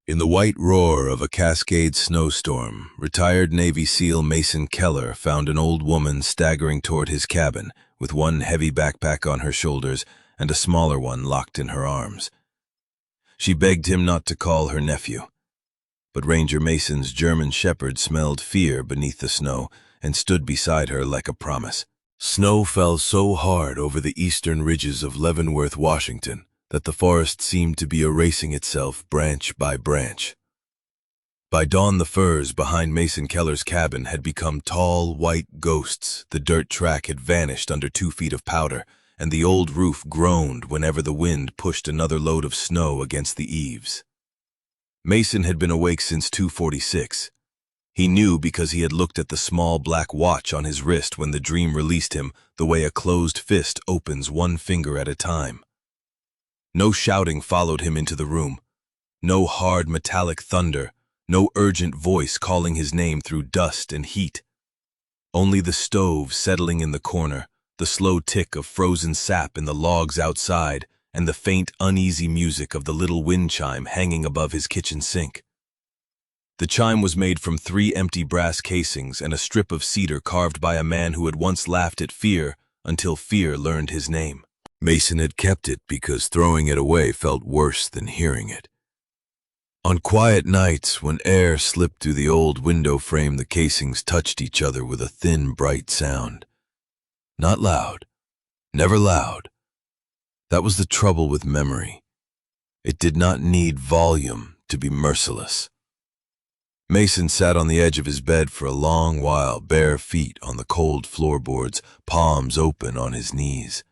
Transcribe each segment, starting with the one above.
In the white roar of a Cascade snowstorm, retired Navy SEAL Mason Keller found an old woman staggering toward his cabin with one heavy backpack on her shoulders and a smaller one locked in her arms. She begged him not to call her nephew, but Ranger Mason's German shepherd smelled fear beneath the snow and stood beside her like a promise. Snow fell so hard over the eastern ridges of Leavenworth, Washington, that the forest seemed to be erasing itself branch by branch. By dawn, the firs behind Mason Keller's cabin had become tall, white ghosts. The dirt track had vanished under 2 feet of powder, and the old roof groaned whenever the wind pushed another load of snow against the eaves. Mason had been awake since 2:46. He knew because he had looked at the small black watch on his wrist when the dream released him, the way a closed fist opens one finger at a time. No shouting followed him into the room. No hard metallic thunder. No urgent voice calling his name through dust and heat. Only the stove settling in the corner, the slow tick of frozen sap in the logs outside, and the faint, uneasy music of the little wind chime hanging above his kitchen sink. The chime was made from 3 empty brass casings and a strip of cedar carved by a man who had once laughed at fear until fear learned his name. Mason had kept it because throwing it away felt worse than hearing it. On quiet nights, when air slipped through the old window frame, the casings touched each other with a thin, bright sound. Not loud. Never loud. That was the trouble with memory. It did not need volume to be merciless. Mason sat on the edge of his bed for a long while, bare feet on the cold floorboards, palms open on his knees.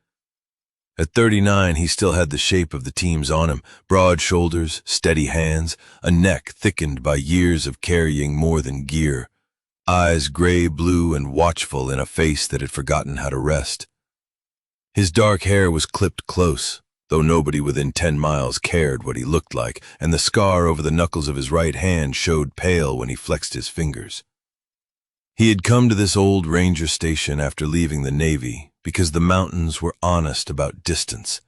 At 39, he still had the shape of the teams on him, broad shoulders, steady hands, a neck thickened by years of carrying more than gear, eyes gray-blue and watchful in a face that had forgotten how to rest. His dark hair was clipped close, though nobody within 10 miles cared what he looked like, and the scar over the knuckles of his right hand showed pale when he flexed his fingers. He had come to this old ranger station after leaving the Navy because the mountains were honest about distance.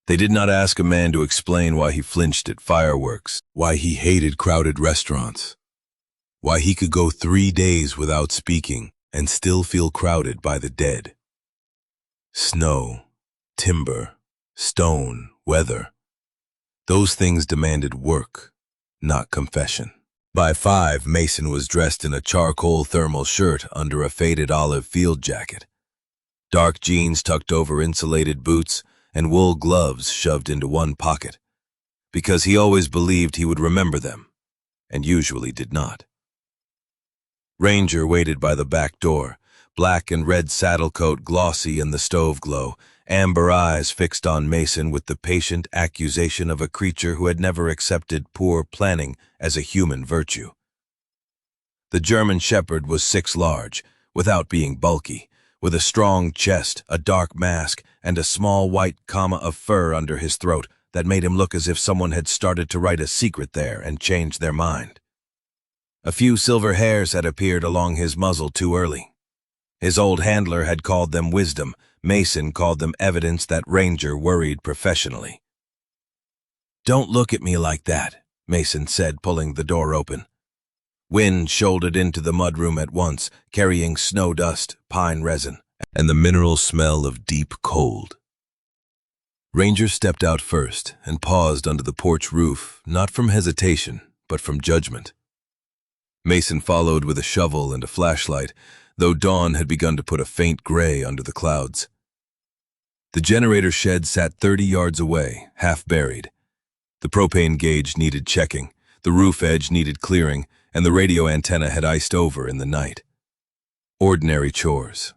They did not ask a man to explain why he flinched at fireworks, why he hated crowded restaurants, why he could go 3 days without speaking and still feel crowded by the dead. Snow, timber, stone, weather. Those things demanded work, not confession. By 5, Mason was dressed in a charcoal thermal shirt under a faded olive field jacket. Dark jeans tucked over insulated boots and wool gloves shoved into one pocket, because he always believed he would remember them, and usually did not. Ranger waited by the back door, black and red saddle coat glossy in the stove glow, amber eyes fixed on Mason with the patient accusation of a creature who had never accepted poor planning as a human virtue. The German shepherd was 6 large, without being bulky, with a strong chest, a dark mask, and a small white comma of fur under his throat that made him look as if someone had started to write a secret there and changed their mind. A few silver hairs had appeared along his muzzle too early. His old handler had called them wisdom. Mason called them evidence that Ranger worried professionally. "Don't look at me like that," Mason said, pulling the door open. Wind shouldered into the mudroom at once, carrying snow dust, pine resin, and the mineral smell of deep cold. Ranger stepped out first and paused under the porch roof, not from hesitation, but from judgment. Mason followed with a shovel and a flashlight, though dawn had begun to put a faint gray under the clouds. The generator shed sat 30 yards away, half buried. The propane gauge needed checking, the roof edge needed clearing, and the radio antenna had iced over in the night. Ordinary chores.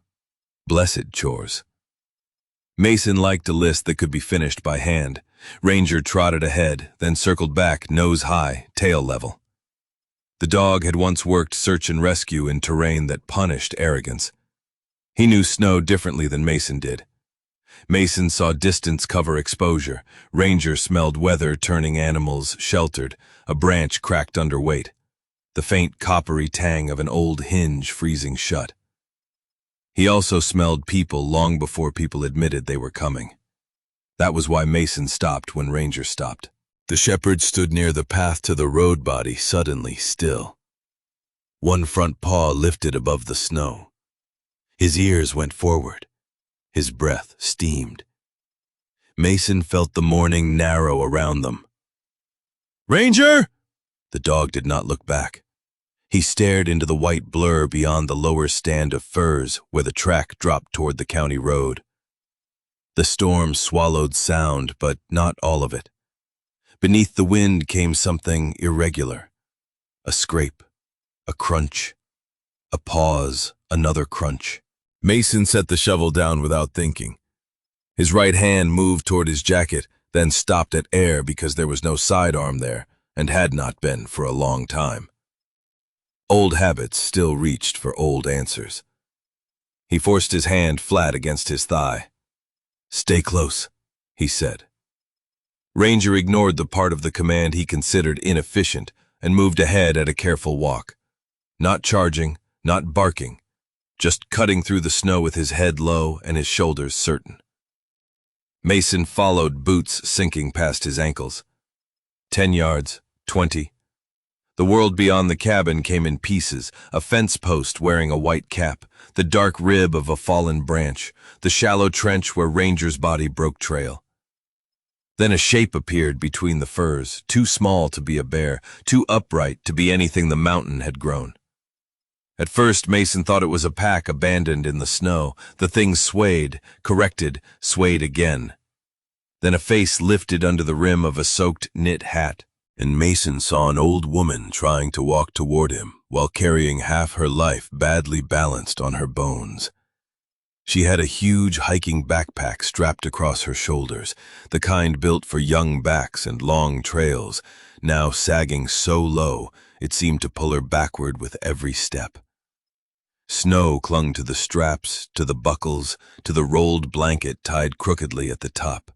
Blessed chores. Mason liked a list that could be finished by hand. Ranger trotted ahead, then circled back, nose high, tail level. The dog had once worked search and rescue in terrain that punished arrogance. He knew snow differently than Mason did. Mason saw distance cover exposure. Ranger smelled weather turning animals sheltered, a branch cracked under weight, the faint coppery tang of an old hinge freezing shut. He also smelled people long before people admitted they were coming. That was why Mason stopped when Ranger stopped. The shepherd stood near the path to the road body, suddenly still. One front paw lifted above the snow. His ears went forward. His breath steamed. Mason felt the morning narrow around them. "Ranger!" The dog did not look back. He stared into the white blur beyond the lower stand of firs where the track dropped toward the county road. The storm swallowed sound, but not all of it. Beneath the wind came something irregular. A scrape, a crunch, a pause, another crunch. Mason set the shovel down without thinking. His right hand moved toward his jacket, then stopped at air because there was no sidearm there, and had not been for a long time. Old habits still reached for old answers. He forced his hand flat against his thigh. "Stay close," he said. Ranger ignored the part of the command he considered inefficient and moved ahead at a careful walk. Not charging, not barking, just cutting through the snow with his head low and his shoulders certain. Mason followed, boots sinking past his ankles. 10 yards, 20. The world beyond the cabin came in pieces, a fence post wearing a white cap, the dark rib of a fallen branch, the shallow trench where Ranger's body broke trail. Then a shape appeared between the firs, too small to be a bear, too upright to be anything the mountain had grown. At first, Mason thought it was a pack abandoned in the snow. The thing swayed, corrected, swayed again. Then a face lifted under the rim of a soaked knit hat, and Mason saw an old woman trying to walk toward him while carrying half her life badly balanced on her bones. She had a huge hiking backpack strapped across her shoulders, the kind built for young backs and long trails, now sagging so low it seemed to pull her backward with every step. Snow clung to the straps, to the buckles, to the rolled blanket tied crookedly at the top.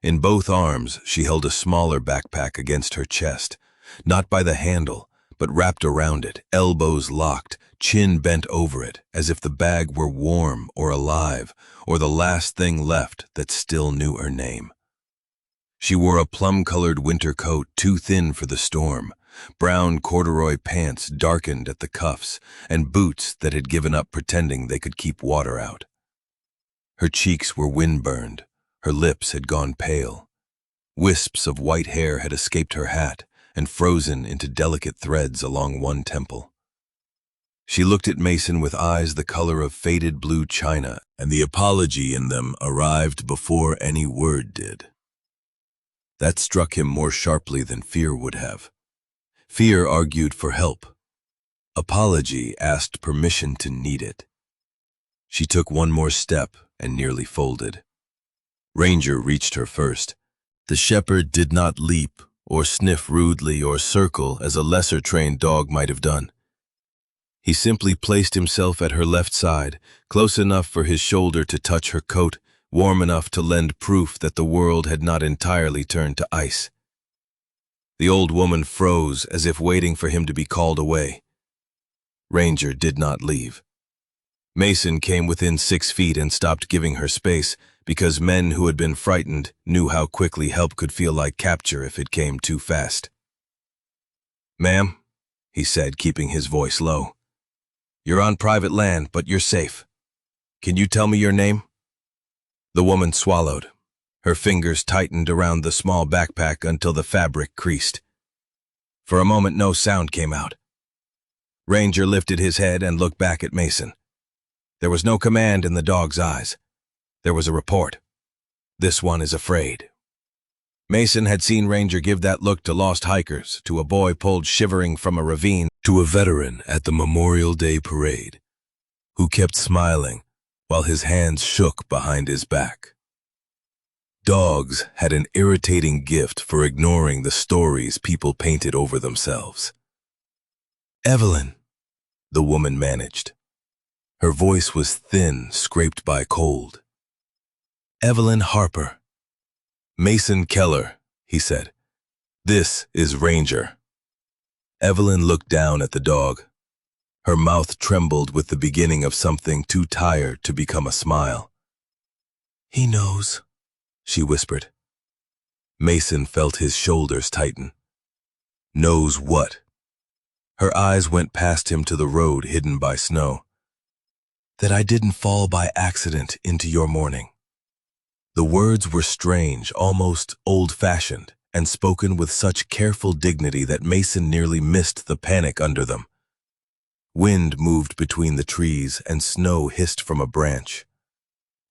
In both arms, she held a smaller backpack against her chest, not by the handle, but wrapped around it, elbows locked, chin bent over it, as if the bag were warm or alive, or the last thing left that still knew her name. She wore a plum-colored winter coat too thin for the storm, brown corduroy pants darkened at the cuffs, and boots that had given up pretending they could keep water out. Her cheeks were wind-burned, her lips had gone pale. Wisps of white hair had escaped her hat and frozen into delicate threads along one temple. She looked at Mason with eyes the color of faded blue china, and the apology in them arrived before any word did. That struck him more sharply than fear would have. Fear argued for help. Apology asked permission to need it. She took one more step and nearly folded. Ranger reached her first. The shepherd did not leap or sniff rudely or circle as a lesser-trained dog might have done. He simply placed himself at her left side, close enough for his shoulder to touch her coat, warm enough to lend proof that the world had not entirely turned to ice. The old woman froze as if waiting for him to be called away. Ranger did not leave. Mason came within 6 feet and stopped giving her space because men who had been frightened knew how quickly help could feel like capture if it came too fast. "Ma'am," he said, keeping his voice low. "You're on private land, but you're safe. Can you tell me your name?" The woman swallowed. Her fingers tightened around the small backpack until the fabric creased. For a moment, no sound came out. Ranger lifted his head and looked back at Mason. There was no command in the dog's eyes. There was a report. "This one is afraid." Mason had seen Ranger give that look to lost hikers, to a boy pulled shivering from a ravine, to a veteran at the Memorial Day parade, who kept smiling while his hands shook behind his back. Dogs had an irritating gift for ignoring the stories people painted over themselves. "Evelyn," the woman managed. Her voice was thin, scraped by cold. "Evelyn Harper." "Mason Keller," he said. "This is Ranger." Evelyn looked down at the dog. Her mouth trembled with the beginning of something too tired to become a smile. "He knows," she whispered. Mason felt his shoulders tighten. Knows what? Her eyes went past him to the road hidden by snow. That I didn't fall by accident into your morning. The words were strange, almost old-fashioned, and spoken with such careful dignity that Mason nearly missed the panic under them. Wind moved between the trees and snow hissed from a branch.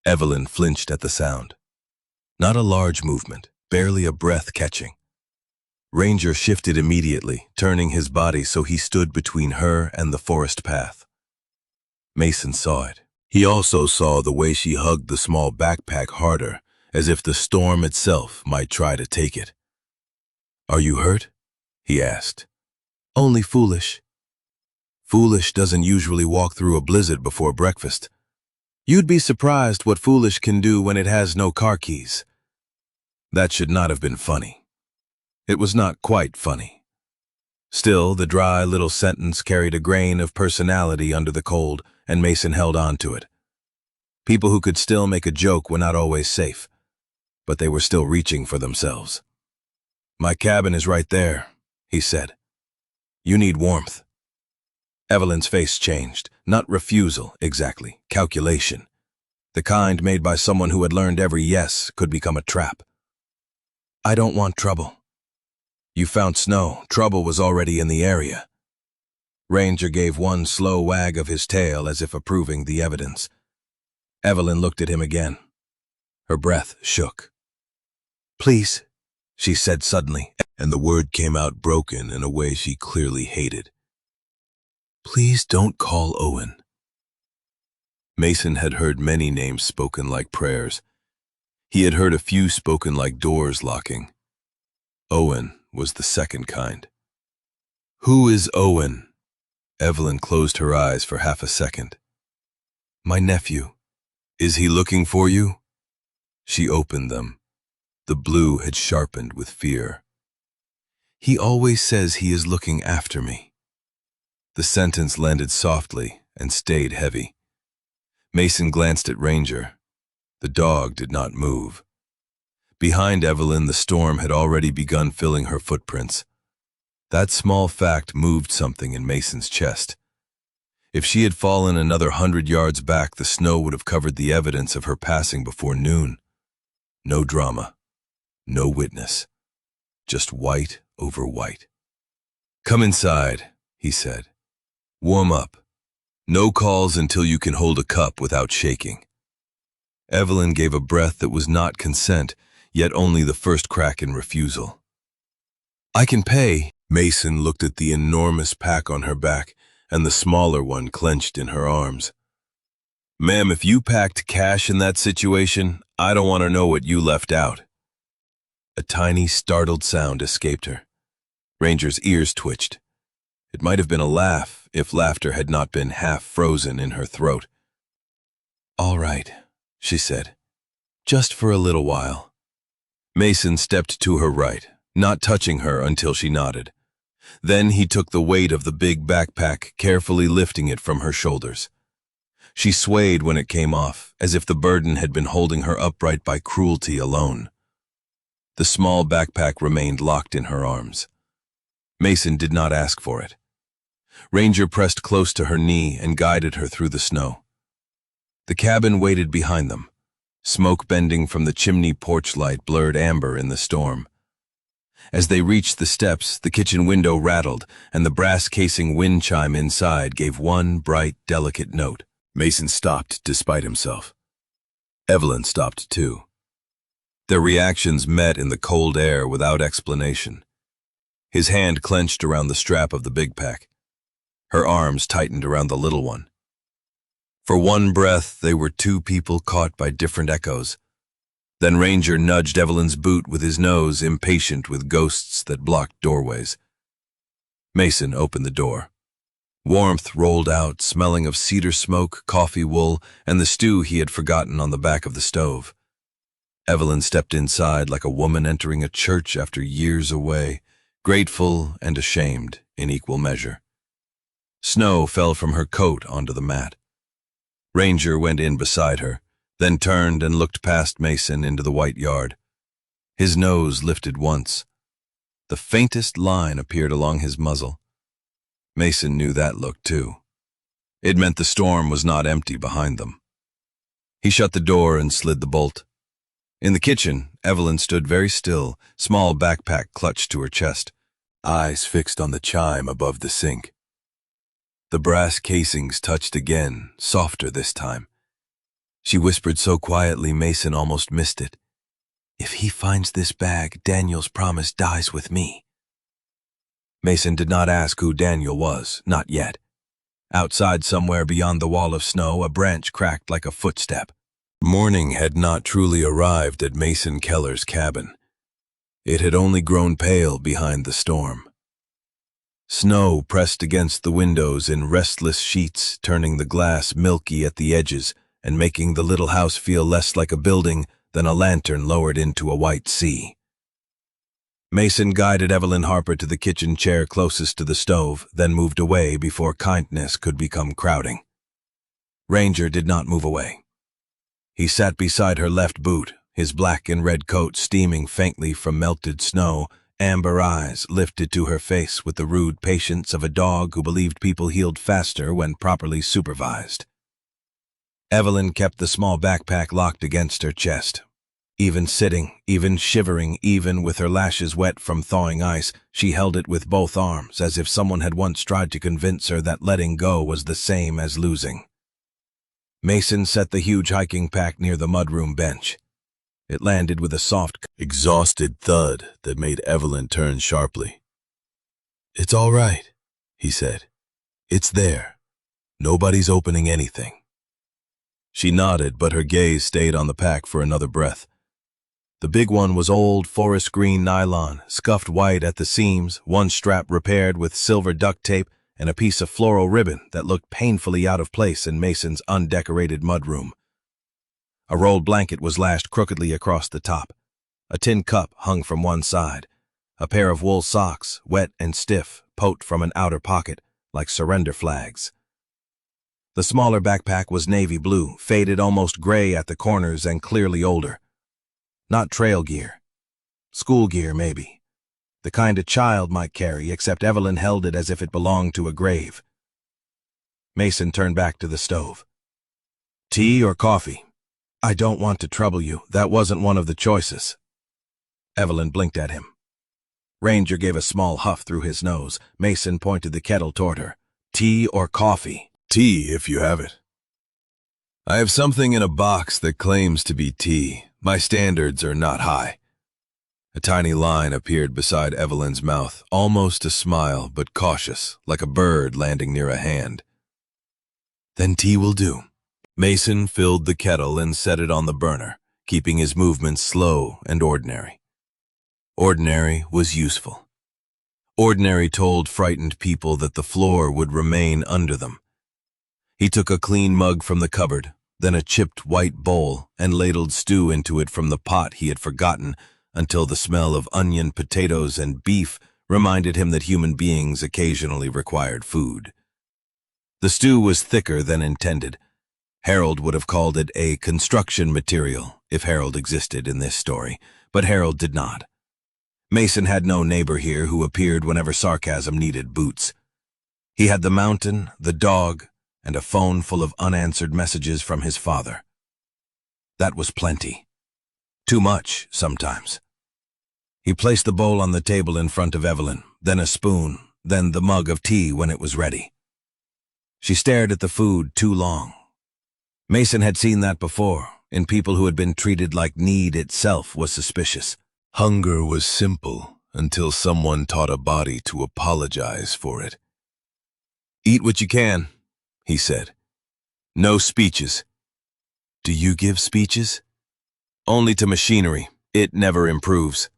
Evelyn flinched at the sound. Not a large movement, barely a breath catching. Ranger shifted immediately, turning his body so he stood between her and the forest path. Mason saw it. He also saw the way she hugged the small backpack harder, as if the storm itself might try to take it. "Are you hurt?" he asked. "Only foolish." Foolish doesn't usually walk through a blizzard before breakfast. You'd be surprised what foolish can do when it has no car keys. That should not have been funny. It was not quite funny. Still, the dry little sentence carried a grain of personality under the cold, and Mason held on to it. People who could still make a joke were not always safe, but they were still reaching for themselves. "My cabin is right there," he said. "You need warmth." Evelyn's face changed. Not refusal, exactly. Calculation. The kind made by someone who had learned every yes could become a trap. "I don't want trouble." "You found snow. Trouble was already in the area." Ranger gave one slow wag of his tail as if approving the evidence. Evelyn looked at him again. Her breath shook. "Please," she said suddenly, and the word came out broken in a way she clearly hated. "Please don't call Owen." Mason had heard many names spoken like prayers. He had heard a few spoken like doors locking. Owen was the second kind. "Who is Owen?" Evelyn closed her eyes for half a second. "My nephew." "Is he looking for you?" She opened them. The blue had sharpened with fear. "He always says he is looking after me." The sentence landed softly and stayed heavy. Mason glanced at Ranger. The dog did not move. Behind Evelyn, the storm had already begun filling her footprints. That small fact moved something in Mason's chest. If she had fallen another 100 yards back, the snow would have covered the evidence of her passing before noon. No drama. No witness. Just white over white. "Come inside," he said. "Warm up. No calls until you can hold a cup without shaking." Evelyn gave a breath that was not consent, yet only the first crack in refusal. "I can pay." Mason looked at the enormous pack on her back and the smaller one clenched in her arms. "Ma'am, if you packed cash in that situation, I don't want to know what you left out." A tiny, startled sound escaped her. Ranger's ears twitched. It might have been a laugh if laughter had not been half frozen in her throat. "All right," she said. "Just for a little while." Mason stepped to her right, not touching her until she nodded. Then he took the weight of the big backpack, carefully lifting it from her shoulders. She swayed when it came off, as if the burden had been holding her upright by cruelty alone. The small backpack remained locked in her arms. Mason did not ask for it. Ranger pressed close to her knee and guided her through the snow. The cabin waited behind them. Smoke bending from the chimney porch light blurred amber in the storm. As they reached the steps, the kitchen window rattled, and the brass casing wind chime inside gave one bright, delicate note. Mason stopped despite himself. Evelyn stopped too. Their reactions met in the cold air without explanation. His hand clenched around the strap of the big pack. Her arms tightened around the little one. For one breath, they were two people caught by different echoes. Then Ranger nudged Evelyn's boot with his nose, impatient with ghosts that blocked doorways. Mason opened the door. Warmth rolled out, smelling of cedar smoke, coffee wool, and the stew he had forgotten on the back of the stove. Evelyn stepped inside like a woman entering a church after years away, grateful and ashamed in equal measure. Snow fell from her coat onto the mat. Ranger went in beside her, then turned and looked past Mason into the white yard. His nose lifted once. The faintest line appeared along his muzzle. Mason knew that look too. It meant the storm was not empty behind them. He shut the door and slid the bolt. In the kitchen, Evelyn stood very still, small backpack clutched to her chest, eyes fixed on the chime above the sink. The brass casings touched again, softer this time. She whispered so quietly Mason almost missed it. "If he finds this bag, Daniel's promise dies with me." Mason did not ask who Daniel was, not yet. Outside, somewhere beyond the wall of snow, a branch cracked like a footstep. Morning had not truly arrived at Mason Keller's cabin. It had only grown pale behind the storm. Snow pressed against the windows in restless sheets, turning the glass milky at the edges and making the little house feel less like a building than a lantern lowered into a white sea. Mason guided Evelyn Harper to the kitchen chair closest to the stove, then moved away before kindness could become crowding. Ranger did not move away. He sat beside her left boot, his black and red coat steaming faintly from melted snow, amber eyes lifted to her face with the rude patience of a dog who believed people healed faster when properly supervised. Evelyn kept the small backpack locked against her chest. Even sitting, even shivering, even with her lashes wet from thawing ice, she held it with both arms, as if someone had once tried to convince her that letting go was the same as losing. Mason set the huge hiking pack near the mudroom bench. It landed with a soft, exhausted thud that made Evelyn turn sharply. "It's all right," he said. "It's there. Nobody's opening anything." She nodded, but her gaze stayed on the pack for another breath. The big one was old forest green nylon, scuffed white at the seams, one strap repaired with silver duct tape, and a piece of floral ribbon that looked painfully out of place in Mason's undecorated mudroom. A rolled blanket was lashed crookedly across the top. A tin cup hung from one side. A pair of wool socks, wet and stiff, poked from an outer pocket, like surrender flags. The smaller backpack was navy blue, faded almost gray at the corners and clearly older. Not trail gear. School gear, maybe. The kind a child might carry, except Evelyn held it as if it belonged to a grave. Mason turned back to the stove. "Tea or coffee?" "I don't want to trouble you. That wasn't one of the choices." Evelyn blinked at him. Ranger gave a small huff through his nose. Mason pointed the kettle toward her. "Tea or coffee?" "Tea, if you have it." "I have something in a box that claims to be tea. My standards are not high." A tiny line appeared beside Evelyn's mouth, almost a smile, but cautious, like a bird landing near a hand. "Then tea will do." Mason filled the kettle and set it on the burner, keeping his movements slow and ordinary. Ordinary was useful. Ordinary told frightened people that the floor would remain under them. He took a clean mug from the cupboard, then a chipped white bowl, and ladled stew into it from the pot he had forgotten until the smell of onion, potatoes, and beef reminded him that human beings occasionally required food. The stew was thicker than intended. Harold would have called it a construction material, if Harold existed in this story, but Harold did not. Mason had no neighbor here who appeared whenever sarcasm needed boots. He had the mountain, the dog, and a phone full of unanswered messages from his father. That was plenty. Too much, sometimes. He placed the bowl on the table in front of Evelyn, then a spoon, then the mug of tea when it was ready. She stared at the food too long. Mason had seen that before, in people who had been treated like need itself was suspicious. Hunger was simple until someone taught a body to apologize for it. "Eat what you can," he said. "No speeches." "Do you give speeches?" "Only to machinery. It never improves."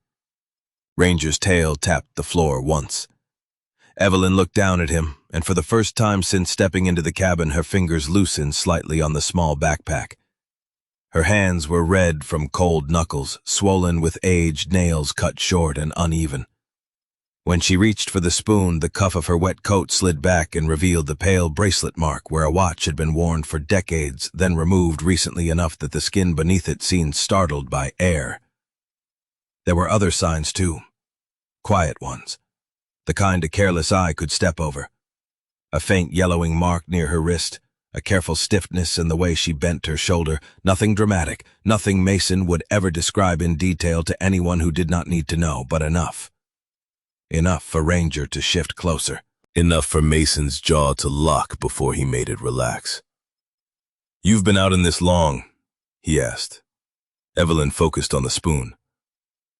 Ranger's tail tapped the floor once. Evelyn looked down at him, and for the first time since stepping into the cabin, her fingers loosened slightly on the small backpack. Her hands were red from cold knuckles, swollen with age, nails cut short and uneven. When she reached for the spoon, the cuff of her wet coat slid back and revealed the pale bracelet mark where a watch had been worn for decades, then removed recently enough that the skin beneath it seemed startled by air. There were other signs, too. Quiet ones. The kind a careless eye could step over. A faint yellowing mark near her wrist, a careful stiffness in the way she bent her shoulder. Nothing dramatic, nothing Mason would ever describe in detail to anyone who did not need to know, but enough. Enough for Ranger to shift closer. Enough for Mason's jaw to lock before he made it relax. "You've been out in this long?" he asked. Evelyn focused on the spoon.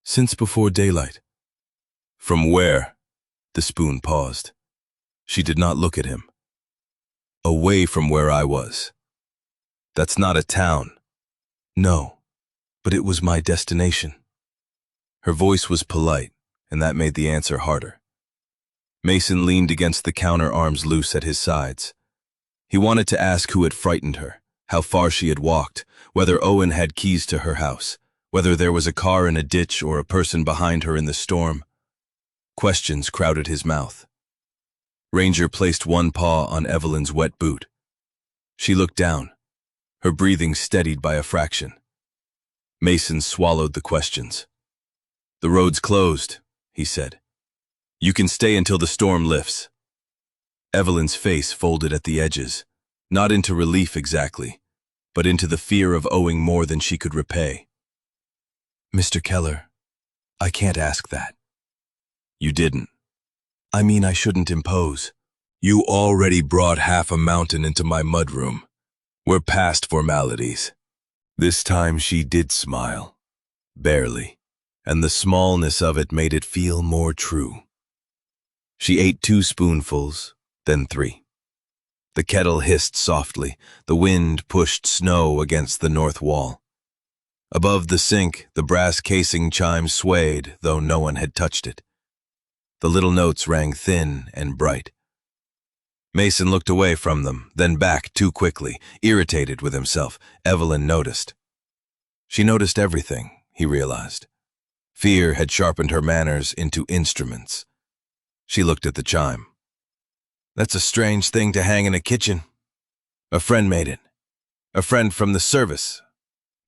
"Since before daylight." "From where?" The spoon paused. She did not look at him. "Away from where I was." "That's not a town." "No, but it was my destination." Her voice was polite, and that made the answer harder. Mason leaned against the counter, arms loose at his sides. He wanted to ask who had frightened her, how far she had walked, whether Owen had keys to her house, whether there was a car in a ditch or a person behind her in the storm. Questions crowded his mouth. Ranger placed one paw on Evelyn's wet boot. She looked down, her breathing steadied by a fraction. Mason swallowed the questions. "The road's closed," he said. "You can stay until the storm lifts." Evelyn's face folded at the edges, not into relief exactly, but into the fear of owing more than she could repay. "Mr. Keller, I can't ask that." "You didn't." "I mean, I shouldn't impose." "You already brought half a mountain into my mudroom. We're past formalities." This time she did smile, barely, and the smallness of it made it feel more true. She ate 2 spoonfuls, then 3. The kettle hissed softly. The wind pushed snow against the north wall. Above the sink, the brass casing chime swayed, though no one had touched it. The little notes rang thin and bright. Mason looked away from them, then back too quickly, irritated with himself. Evelyn noticed. She noticed everything, he realized. Fear had sharpened her manners into instruments. She looked at the chime. "That's a strange thing to hang in a kitchen." "A friend made it. A friend from the service."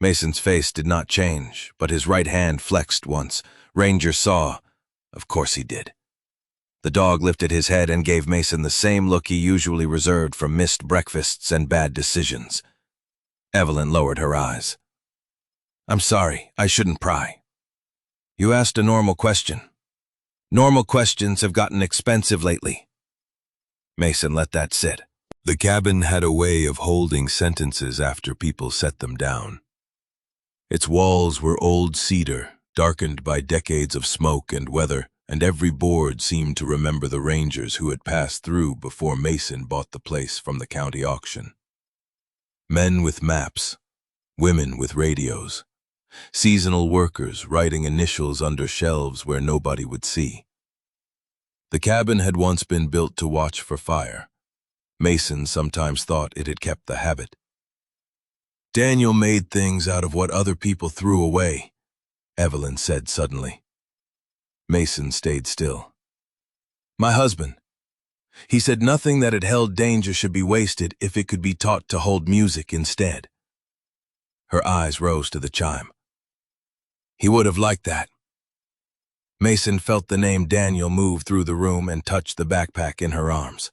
Mason's face did not change, but his right hand flexed once. Ranger saw. Of course he did. The dog lifted his head and gave Mason the same look he usually reserved for missed breakfasts and bad decisions. Evelyn lowered her eyes. "I'm sorry, I shouldn't pry." "You asked a normal question." "Normal questions have gotten expensive lately." Mason let that sit. The cabin had a way of holding sentences after people set them down. Its walls were old cedar, darkened by decades of smoke and weather, and every board seemed to remember the rangers who had passed through before Mason bought the place from the county auction. Men with maps, women with radios, seasonal workers writing initials under shelves where nobody would see. The cabin had once been built to watch for fire. Mason sometimes thought it had kept the habit. "Daniel made things out of what other people threw away," Evelyn said suddenly. Mason stayed still. "My husband. He said nothing that had held danger should be wasted if it could be taught to hold music instead." Her eyes rose to the chime. "He would have liked that." Mason felt the name Daniel move through the room and touch the backpack in her arms.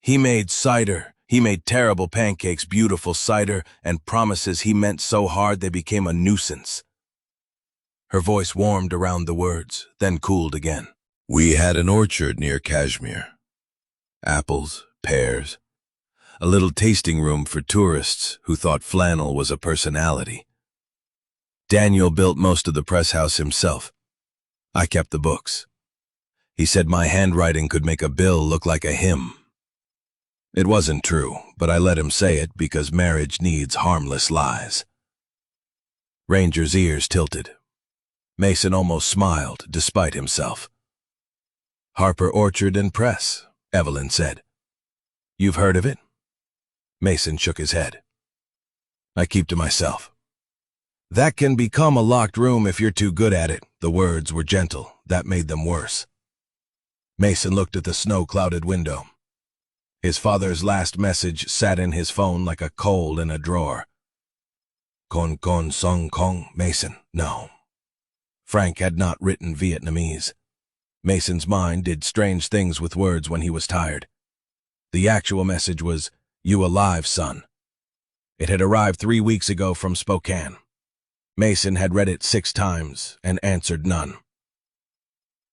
"He made cider. He made terrible pancakes, beautiful cider, and promises he meant so hard they became a nuisance." Her voice warmed around the words, then cooled again. "We had an orchard near Kashmir. Apples, pears, a little tasting room for tourists who thought flannel was a personality. Daniel built most of the press house himself. I kept the books. He said my handwriting could make a bill look like a hymn. It wasn't true, but I let him say it because marriage needs harmless lies." Ranger's ears tilted. Mason almost smiled, despite himself. "Harper Orchard and Press," Evelyn said. "You've heard of it?" Mason shook his head. "I keep to myself." "That can become a locked room if you're too good at it." The words were gentle. That made them worse. Mason looked at the snow-clouded window. His father's last message sat in his phone like a coal in a drawer. "Kon kon song kong, Mason." No. Frank had not written Vietnamese. Mason's mind did strange things with words when he was tired. The actual message was, "You alive, son." It had arrived 3 weeks ago from Spokane. Mason had read it 6 times and answered none.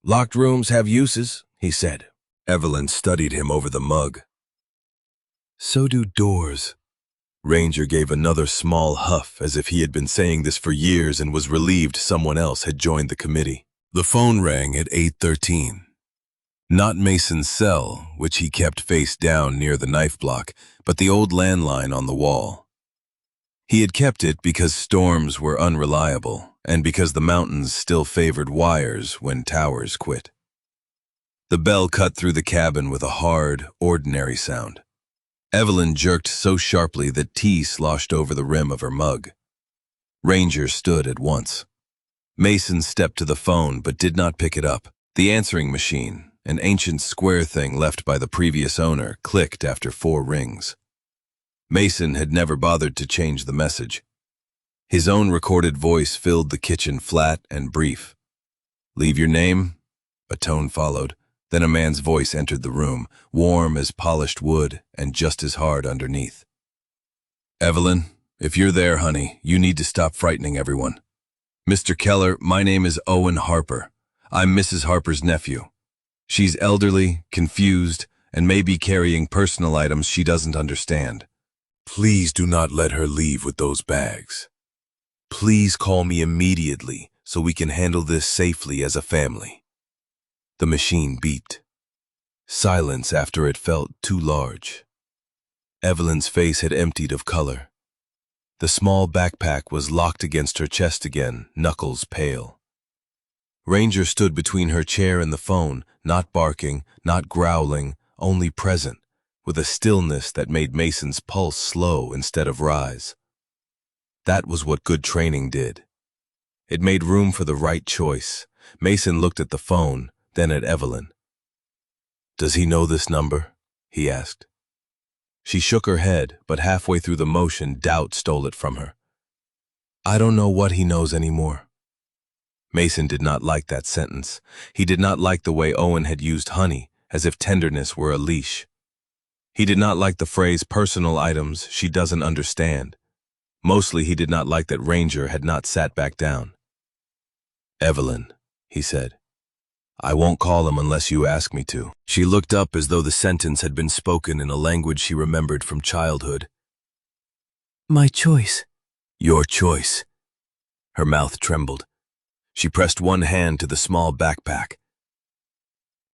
"Locked rooms have uses," he said. Evelyn studied him over the mug. "So do doors." Ranger gave another small huff as if he had been saying this for years and was relieved someone else had joined the committee. The phone rang at 8:13. Not Mason's cell, which he kept face down near the knife block, but the old landline on the wall. He had kept it because storms were unreliable and because the mountains still favored wires when towers quit. The bell cut through the cabin with a hard, ordinary sound. Evelyn jerked so sharply that tea sloshed over the rim of her mug. Ranger stood at once. Mason stepped to the phone but did not pick it up. The answering machine, an ancient square thing left by the previous owner, clicked after 4 rings. Mason had never bothered to change the message. His own recorded voice filled the kitchen flat and brief. "Leave your name?" A tone followed. Then a man's voice entered the room, warm as polished wood and just as hard underneath. "Evelyn, if you're there, honey, you need to stop frightening everyone. Mr. Keller, my name is Owen Harper. I'm Mrs. Harper's nephew. She's elderly, confused, and may be carrying personal items she doesn't understand. Please do not let her leave with those bags. Please call me immediately so we can handle this safely as a family." The machine beeped. Silence after it felt too large. Evelyn's face had emptied of color. The small backpack was locked against her chest again, knuckles pale. Ranger stood between her chair and the phone, not barking, not growling, only present, with a stillness that made Mason's pulse slow instead of rise. That was what good training did. It made room for the right choice. Mason looked at the phone, then at Evelyn. "Does he know this number?" he asked. She shook her head, but halfway through the motion, doubt stole it from her. "I don't know what he knows anymore." Mason did not like that sentence. He did not like the way Owen had used honey, as if tenderness were a leash. He did not like the phrase "personal items she doesn't understand." Mostly he did not like that Ranger had not sat back down. "Evelyn," he said. "I won't call him unless you ask me to." She looked up as though the sentence had been spoken in a language she remembered from childhood. "My choice." "Your choice." Her mouth trembled. She pressed one hand to the small backpack.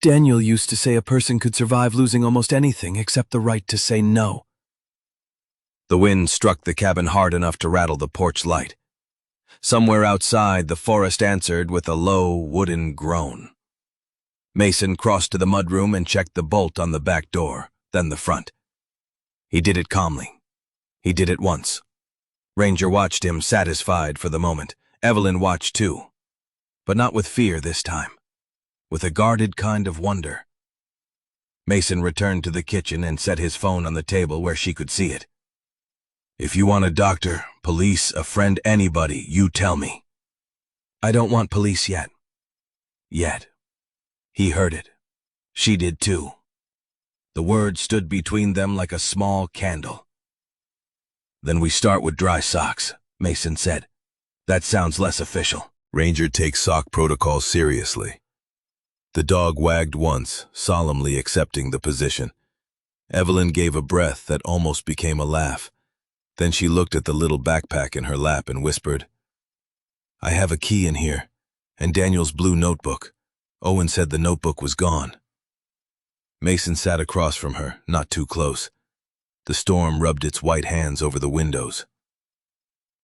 "Daniel used to say a person could survive losing almost anything except the right to say no." The wind struck the cabin hard enough to rattle the porch light. Somewhere outside, the forest answered with a low, wooden groan. Mason crossed to the mudroom and checked the bolt on the back door, then the front. He did it calmly. He did it once. Ranger watched him, satisfied for the moment. Evelyn watched too, but not with fear this time, with a guarded kind of wonder. Mason returned to the kitchen and set his phone on the table where she could see it. "If you want a doctor, police, a friend, anybody, you tell me." "I don't want police yet." Yet. He heard it. She did too. The word stood between them like a small candle. "Then we start with dry socks," Mason said. "That sounds less official." Ranger takes sock protocol seriously. The dog wagged once, solemnly accepting the position. Evelyn gave a breath that almost became a laugh. Then she looked at the little backpack in her lap and whispered, "I have a key in here, and Daniel's blue notebook. Owen said the notebook was gone." Mason sat across from her, not too close. The storm rubbed its white hands over the windows.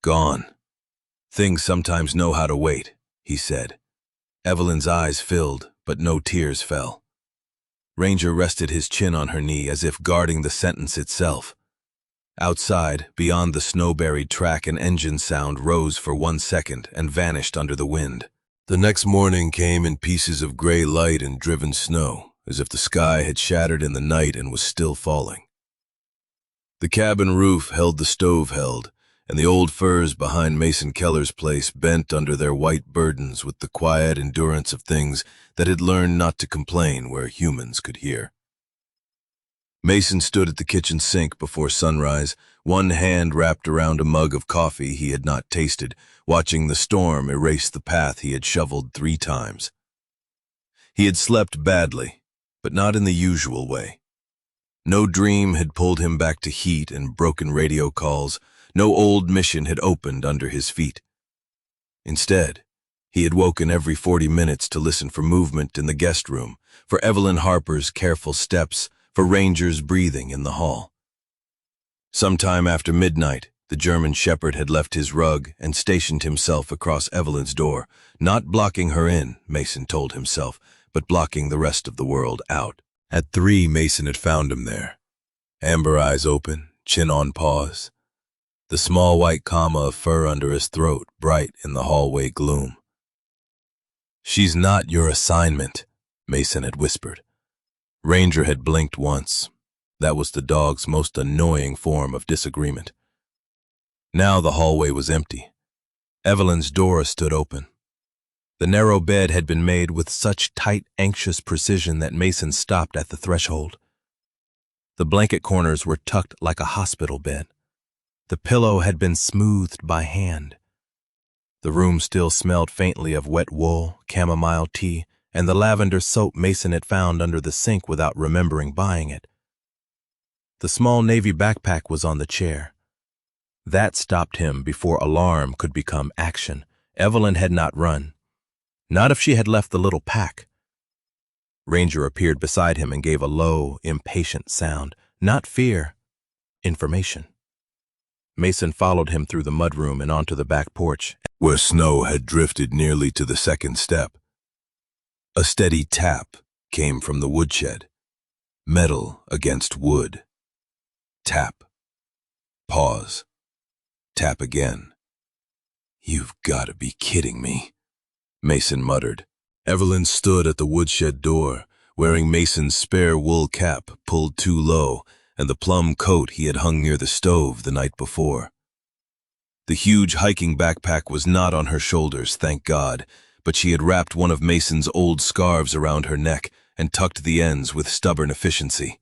"Gone. Things sometimes know how to wait," he said. Evelyn's eyes filled, but no tears fell. Ranger rested his chin on her knee as if guarding the sentence itself. Outside, beyond the snow-buried track, an engine sound rose for 1 second and vanished under the wind. The next morning came in pieces of gray light and driven snow, as if the sky had shattered in the night and was still falling. The cabin roof held the stove held, and the old firs behind Mason Keller's place bent under their white burdens with the quiet endurance of things that had learned not to complain where humans could hear. Mason stood at the kitchen sink before sunrise, one hand wrapped around a mug of coffee he had not tasted, watching the storm erase the path he had shoveled 3 times. He had slept badly, but not in the usual way. No dream had pulled him back to heat and broken radio calls. No old mission had opened under his feet. Instead, he had woken every 40 minutes to listen for movement in the guest room, for Evelyn Harper's careful steps, for Ranger's breathing in the hall. Sometime after midnight, the German shepherd had left his rug and stationed himself across Evelyn's door, not blocking her in, Mason told himself, but blocking the rest of the world out. At 3, Mason had found him there. Amber eyes open, chin on paws. The small white comma of fur under his throat, bright in the hallway gloom. "She's not your assignment," Mason had whispered. Ranger had blinked once. That was the dog's most annoying form of disagreement. Now the hallway was empty. Evelyn's door stood open. The narrow bed had been made with such tight, anxious precision that Mason stopped at the threshold. The blanket corners were tucked like a hospital bed. The pillow had been smoothed by hand. The room still smelled faintly of wet wool, chamomile tea, and the lavender soap Mason had found under the sink without remembering buying it. The small Navy backpack was on the chair. That stopped him before alarm could become action. Evelyn had not run. Not if she had left the little pack. Ranger appeared beside him and gave a low, impatient sound. Not fear, information. Mason followed him through the mudroom and onto the back porch, where snow had drifted nearly to the 2nd step. A steady tap came from the woodshed. Metal against wood. Tap. Pause. Tap again. "You've got to be kidding me," Mason muttered. Evelyn stood at the woodshed door, wearing Mason's spare wool cap pulled too low and the plum coat he had hung near the stove the night before. The huge hiking backpack was not on her shoulders, thank God, but she had wrapped one of Mason's old scarves around her neck and tucked the ends with stubborn efficiency.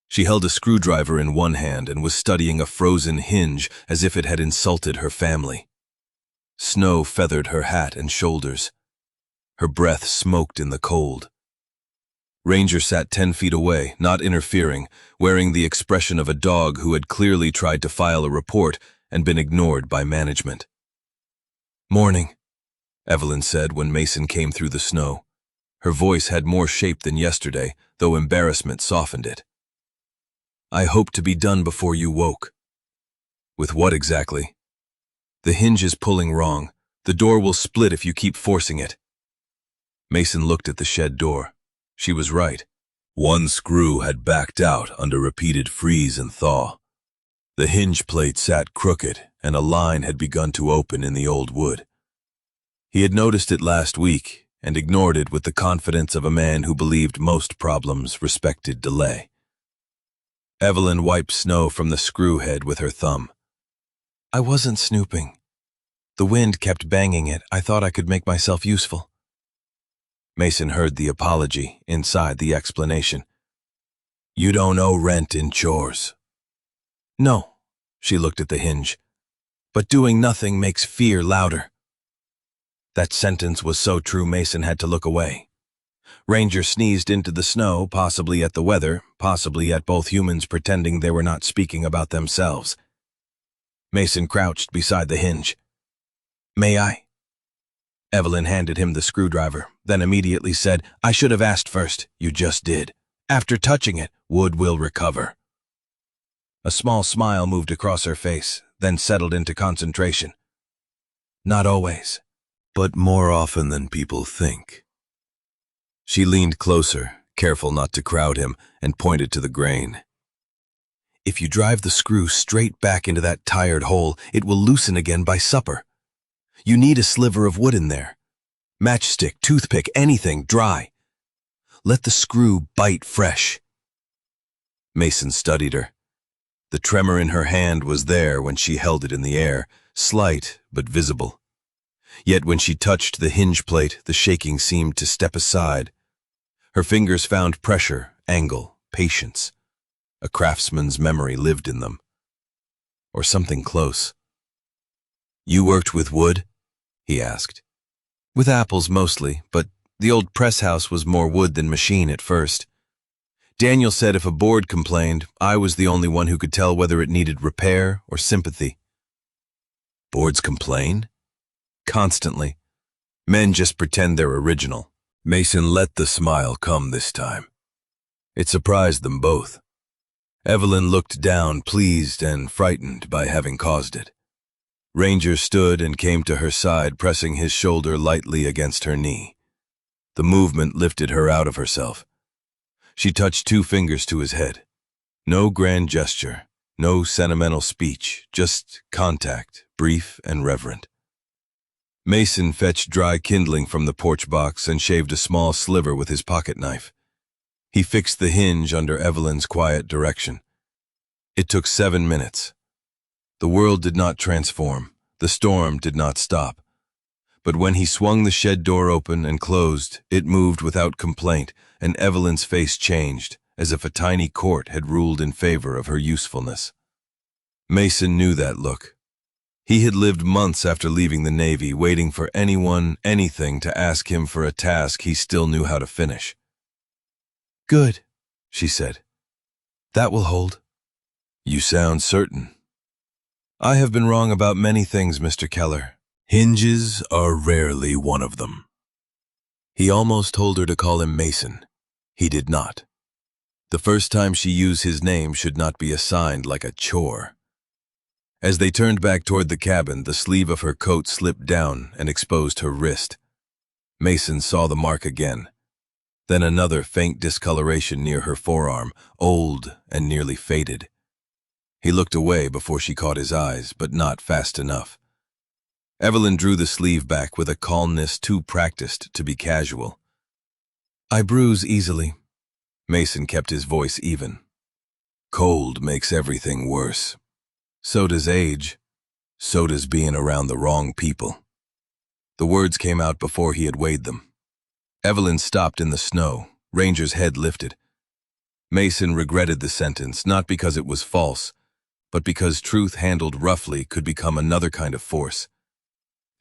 She held a screwdriver in one hand and was studying a frozen hinge as if it had insulted her family. Snow feathered her hat and shoulders. Her breath smoked in the cold. Ranger sat 10 feet away, not interfering, wearing the expression of a dog who had clearly tried to file a report and been ignored by management. "Morning," Evelyn said when Mason came through the snow. Her voice had more shape than yesterday, though embarrassment softened it. "I hoped to be done before you woke." "With what exactly?" "The hinge is pulling wrong. The door will split if you keep forcing it." Mason looked at the shed door. She was right. One screw had backed out under repeated freeze and thaw. The hinge plate sat crooked, and a line had begun to open in the old wood. He had noticed it last week and ignored it with the confidence of a man who believed most problems respected delay. Evelyn wiped snow from the screw head with her thumb. "I wasn't snooping. The wind kept banging it. I thought I could make myself useful." Mason heard the apology inside the explanation. "You don't owe rent in chores." "No," she looked at the hinge, "but doing nothing makes fear louder." That sentence was so true Mason had to look away. Ranger sneezed into the snow, possibly at the weather, possibly at both humans pretending they were not speaking about themselves. Mason crouched beside the hinge. "May I?" Evelyn handed him the screwdriver, then immediately said, "I should have asked first. You just did. After touching it, wood will recover." A small smile moved across her face, then settled into concentration. "Not always, but more often than people think." She leaned closer, careful not to crowd him, and pointed to the grain. "If you drive the screw straight back into that tired hole, it will loosen again by supper. You need a sliver of wood in there. Matchstick, toothpick, anything, dry. Let the screw bite fresh." Mason studied her. The tremor in her hand was there when she held it in the air, slight but visible. Yet when she touched the hinge plate, the shaking seemed to step aside. Her fingers found pressure, angle, patience. A craftsman's memory lived in them. Or something close. "You worked with wood?" he asked. "With apples mostly, but the old press house was more wood than machine at first. Daniel said if a board complained, I was the only one who could tell whether it needed repair or sympathy." "Boards complain?" "Constantly. Men just pretend they're original." Mason let the smile come this time. It surprised them both. Evelyn looked down, pleased and frightened by having caused it. Ranger stood and came to her side, pressing his shoulder lightly against her knee. The movement lifted her out of herself. She touched 2 fingers to his head. No grand gesture, no sentimental speech, just contact, brief and reverent. Mason fetched dry kindling from the porch box and shaved a small sliver with his pocket knife. He fixed the hinge under Evelyn's quiet direction. It took 7 minutes. The world did not transform. The storm did not stop. But when he swung the shed door open and closed, it moved without complaint, and Evelyn's face changed, as if a tiny court had ruled in favor of her usefulness. Mason knew that look. He had lived months after leaving the Navy, waiting for anyone, anything to ask him for a task he still knew how to finish. "Good," she said. "That will hold." "You sound certain." "I have been wrong about many things, Mr. Keller. Hinges are rarely one of them." He almost told her to call him Mason. He did not. The first time she used his name should not be assigned like a chore. As they turned back toward the cabin, the sleeve of her coat slipped down and exposed her wrist. Mason saw the mark again. Then another faint discoloration near her forearm, old and nearly faded. He looked away before she caught his eyes, but not fast enough. Evelyn drew the sleeve back with a calmness too practiced to be casual. "I bruise easily." Mason kept his voice even. "Cold makes everything worse. So does age. So does being around the wrong people." The words came out before he had weighed them. Evelyn stopped in the snow, Ranger's head lifted. Mason regretted the sentence, not because it was false, but because truth handled roughly could become another kind of force.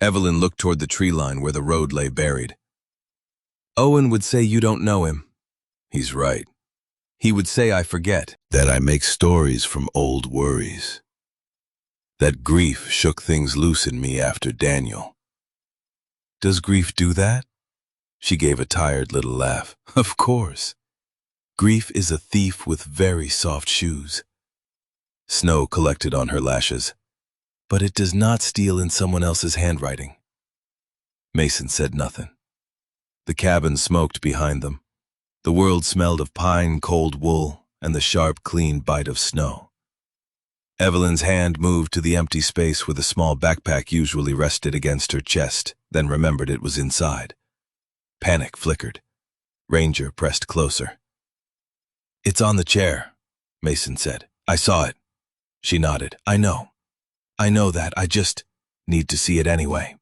Evelyn looked toward the tree line where the road lay buried. "Owen would say you don't know him." "He's right. He would say I forget, that I make stories from old worries. That grief shook things loose in me after Daniel." "Does grief do that?" She gave a tired little laugh. "Of course. Grief is a thief with very soft shoes." Snow collected on her lashes. "But it does not steal in someone else's handwriting." Mason said nothing. The cabin smoked behind them. The world smelled of pine, cold wool, and the sharp, clean bite of snow. Evelyn's hand moved to the empty space where the small backpack usually rested against her chest, then remembered it was inside. Panic flickered. Ranger pressed closer. "It's on the chair," Mason said. "I saw it." She nodded. "I know. I know that. I just need to see it anyway."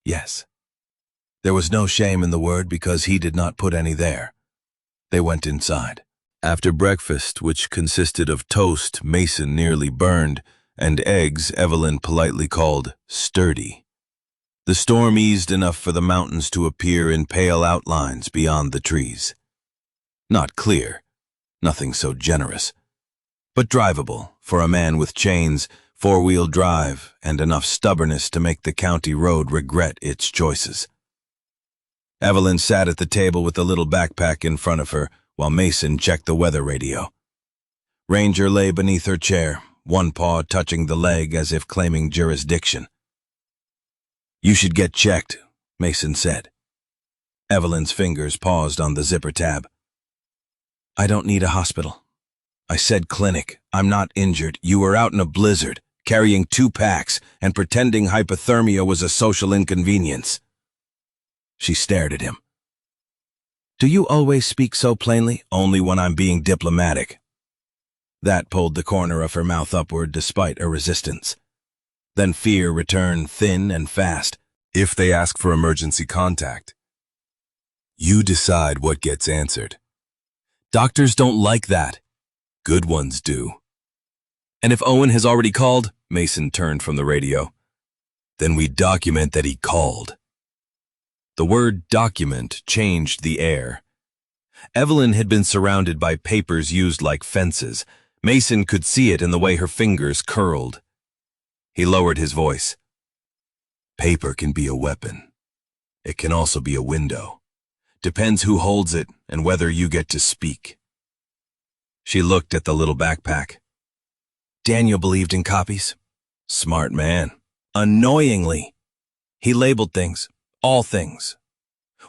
Yes. There was no shame in the word because he did not put any there. They went inside. After breakfast, which consisted of toast Mason nearly burned, and eggs Evelyn politely called sturdy, the storm eased enough for the mountains to appear in pale outlines beyond the trees. Not clear, nothing so generous, but drivable for a man with chains, 4-wheel drive, and enough stubbornness to make the county road regret its choices. Evelyn sat at the table with the little backpack in front of her, while Mason checked the weather radio. Ranger lay beneath her chair, one paw touching the leg as if claiming jurisdiction. "You should get checked," Mason said. Evelyn's fingers paused on the zipper tab. "I don't need a hospital." "I said clinic. I'm not injured. You were out in a blizzard, carrying 2 packs, and pretending hypothermia was a social inconvenience." She stared at him. "Do you always speak so plainly?" "Only when I'm being diplomatic." That pulled the corner of her mouth upward despite a resistance. Then fear returned thin and fast. If they ask for emergency contact, you decide what gets answered. Doctors don't like that. Good ones do. And if Owen has already called, Mason turned from the radio, Then we document that he called. the word document changed the air. Evelyn had been surrounded by papers used like fences. Mason could see it in the way her fingers curled. He lowered his voice. Paper can be a weapon. It can also be a window. Depends who holds it and whether you get to speak. She looked at the little backpack. Daniel believed in copies. Smart man. Annoyingly. He labeled things. All things.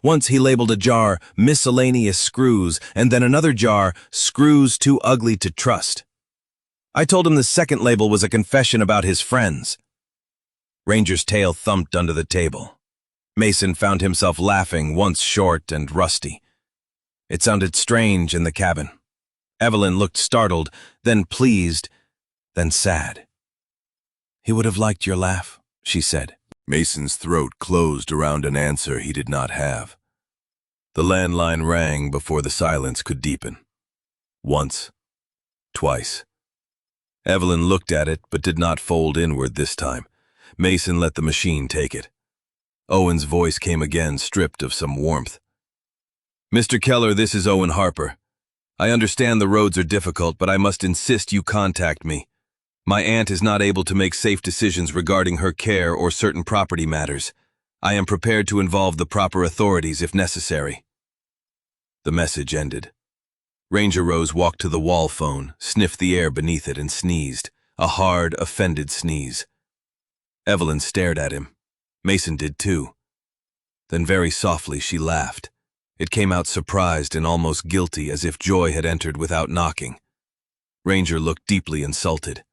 Once he labeled a jar, miscellaneous screws, and then another jar, screws too ugly to trust. I told him the second label was a confession about his friends. Ranger's tail thumped under the table. Mason found himself laughing, once short and rusty. It sounded strange in the cabin. Evelyn looked startled, then pleased, then sad. He would have liked your laugh, she said. Mason's throat closed around an answer he did not have. The landline rang before the silence could deepen. Once. Twice. Evelyn looked at it but did not fold inward this time. Mason let the machine take it. Owen's voice came again, stripped of some warmth. Mr. Keller, this is Owen Harper. I understand the roads are difficult, but I must insist you contact me. My aunt is not able to make safe decisions regarding her care or certain property matters. I am prepared to involve the proper authorities if necessary. The message ended. Ranger Rose walked to the wall phone, sniffed the air beneath it, and sneezed, a hard, offended sneeze. Evelyn stared at him. Mason did too. Then very softly she laughed. It came out surprised and almost guilty, as if joy had entered without knocking. Ranger looked deeply insulted.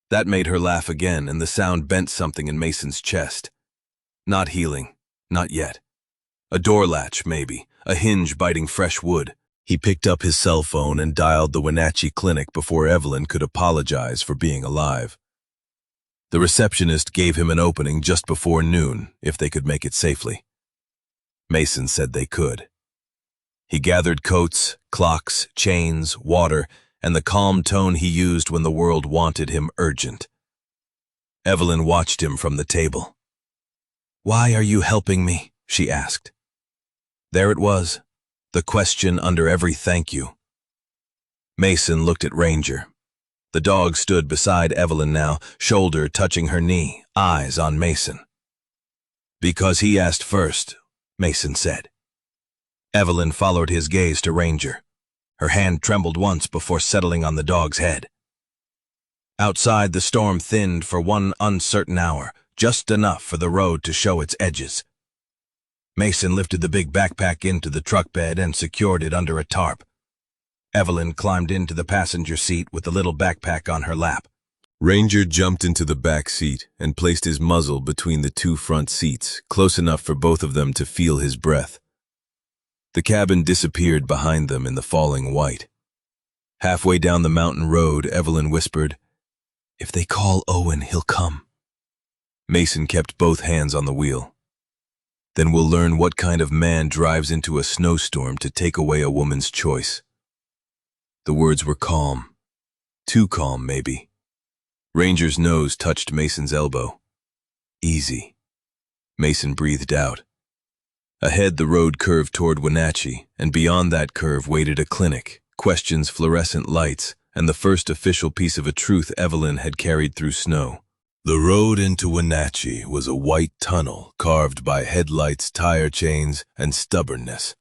That made her laugh again, and the sound bent something in Mason's chest. Not healing, not yet. A door latch, maybe, a hinge biting fresh wood. He picked up his cell phone and dialed the Wenatchee clinic before Evelyn could apologize for being alive. The receptionist gave him an opening just before noon, if they could make it safely. Mason said they could. He gathered coats, clocks, chains, water, and the calm tone he used when the world wanted him urgent. Evelyn watched him from the table. "Why are you helping me?" she asked. There it was, the question under every thank you. Mason looked at Ranger. The dog stood beside Evelyn now, shoulder touching her knee, eyes on Mason. "Because he asked first," Mason said. Evelyn followed his gaze to Ranger. Her hand trembled once before settling on the dog's head. Outside, the storm thinned for one uncertain hour, just enough for the road to show its edges. Mason lifted the big backpack into the truck bed and secured it under a tarp. Evelyn climbed into the passenger seat with the little backpack on her lap. Ranger jumped into the back seat and placed his muzzle between the two front seats, close enough for both of them to feel his breath. The cabin disappeared behind them in the falling white. Halfway down the mountain road, Evelyn whispered, "If they call Owen, he'll come." Mason kept both hands on the wheel. "Then we'll learn what kind of man drives into a snowstorm to take away a woman's choice." The words were calm. Too calm, maybe. Ranger's nose touched Mason's elbow. "Easy." Mason breathed out. Ahead, the road curved toward Wenatchee, and beyond that curve waited a clinic, questions, fluorescent lights, and the first official piece of a truth Evelyn had carried through snow. The road into Wenatchee was a white tunnel carved by headlights, tire chains, and stubbornness.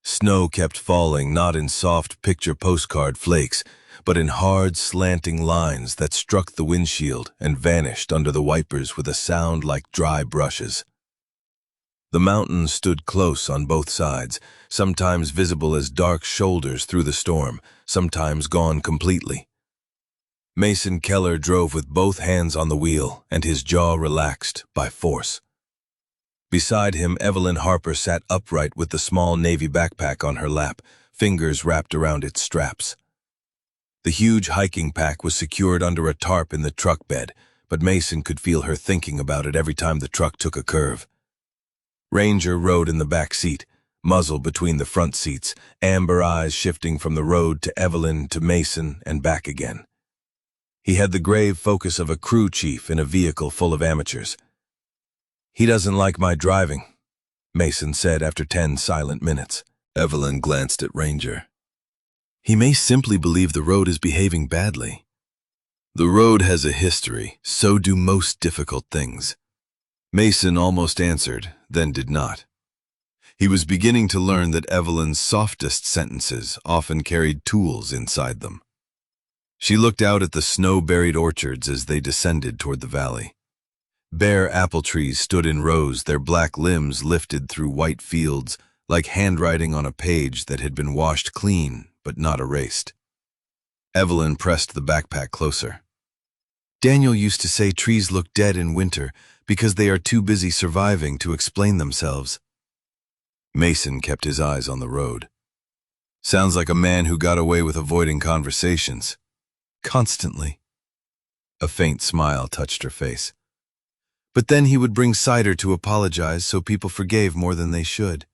Snow kept falling, not in soft picture postcard flakes, but in hard, slanting lines that struck the windshield and vanished under the wipers with a sound like dry brushes. The mountains stood close on both sides, sometimes visible as dark shoulders through the storm, sometimes gone completely. Mason Keller drove with both hands on the wheel, and his jaw relaxed by force. Beside him, Evelyn Harper sat upright with the small Navy backpack on her lap, fingers wrapped around its straps. The huge hiking pack was secured under a tarp in the truck bed, but Mason could feel her thinking about it every time the truck took a curve. Ranger rode in the back seat, muzzle between the front seats, amber eyes shifting from the road to Evelyn to Mason and back again. He had the grave focus of a crew chief in a vehicle full of amateurs. "He doesn't like my driving," Mason said after 10 silent minutes. Evelyn glanced at Ranger. "He may simply believe the road is behaving badly. The road has a history, so do most difficult things." Mason almost answered, then did not. He was beginning to learn that Evelyn's softest sentences often carried tools inside them. She looked out at the snow-buried orchards as they descended toward the valley. Bare apple trees stood in rows, their black limbs lifted through white fields, like handwriting on a page that had been washed clean but not erased. Evelyn pressed the backpack closer. "Daniel used to say trees look dead in winter because they are too busy surviving to explain themselves." Mason kept his eyes on the road. "Sounds like a man who got away with avoiding conversations. Constantly." A faint smile touched her face. "But then he would bring cider to apologize so people forgave more than they should."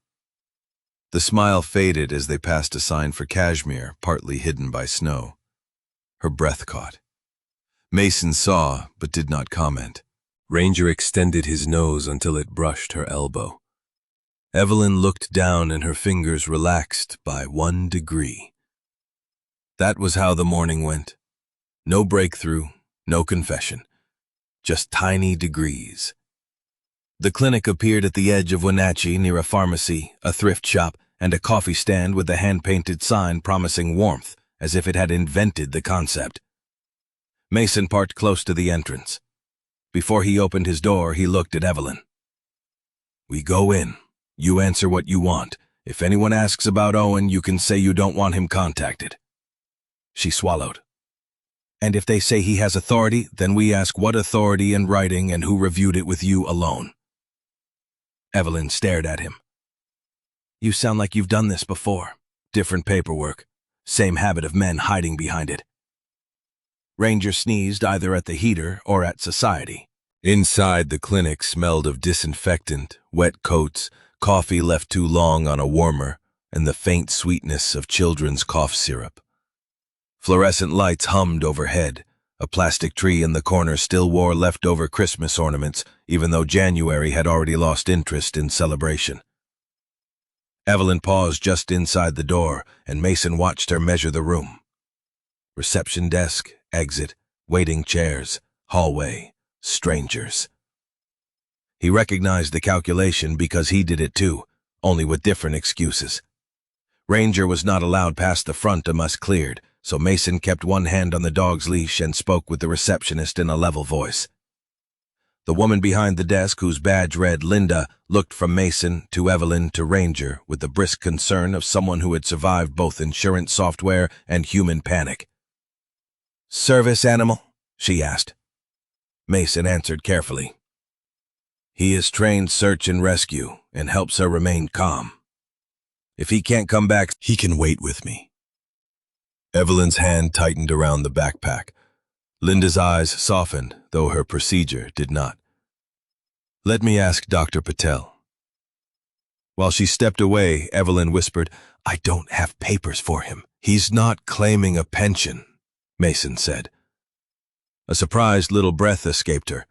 The smile faded as they passed a sign for cashmere, partly hidden by snow. Her breath caught. Mason saw, but did not comment. Ranger extended his nose until it brushed her elbow. Evelyn looked down and her fingers relaxed by 1 degree. That was how the morning went. No breakthrough, no confession. Just tiny degrees. The clinic appeared at the edge of Wenatchee near a pharmacy, a thrift shop, and a coffee stand with a hand-painted sign promising warmth, as if it had invented the concept. Mason parked close to the entrance. Before he opened his door, he looked at Evelyn. "We go in. You answer what you want. If anyone asks about Owen, you can say you don't want him contacted." She swallowed. "And if they say he has authority, then we ask what authority in writing and who reviewed it with you alone." Evelyn stared at him. "You sound like you've done this before. Different paperwork. Same habit of men hiding behind it." Ranger sneezed either at the heater or at society. Inside, the clinic smelled of disinfectant, wet coats, coffee left too long on a warmer, and the faint sweetness of children's cough syrup. Fluorescent lights hummed overhead. A plastic tree in the corner still wore leftover Christmas ornaments, even though January had already lost interest in celebration. Evelyn paused just inside the door, and Mason watched her measure the room. Reception desk, exit, waiting chairs, hallway, strangers. He recognized the calculation because he did it too, only with different excuses. Ranger was not allowed past the front unless cleared, so Mason kept one hand on the dog's leash and spoke with the receptionist in a level voice. The woman behind the desk, whose badge read Linda, looked from Mason to Evelyn to Ranger with the brisk concern of someone who had survived both insurance software and human panic. "Service animal?" she asked. Mason answered carefully. "He is trained search and rescue and helps her remain calm. If he can't come back, he can wait with me." Evelyn's hand tightened around the backpack. Linda's eyes softened, though her procedure did not. "Let me ask Dr. Patel." While she stepped away, Evelyn whispered, "I don't have papers for him. He's not claiming a pension," Mason said. A surprised little breath escaped her.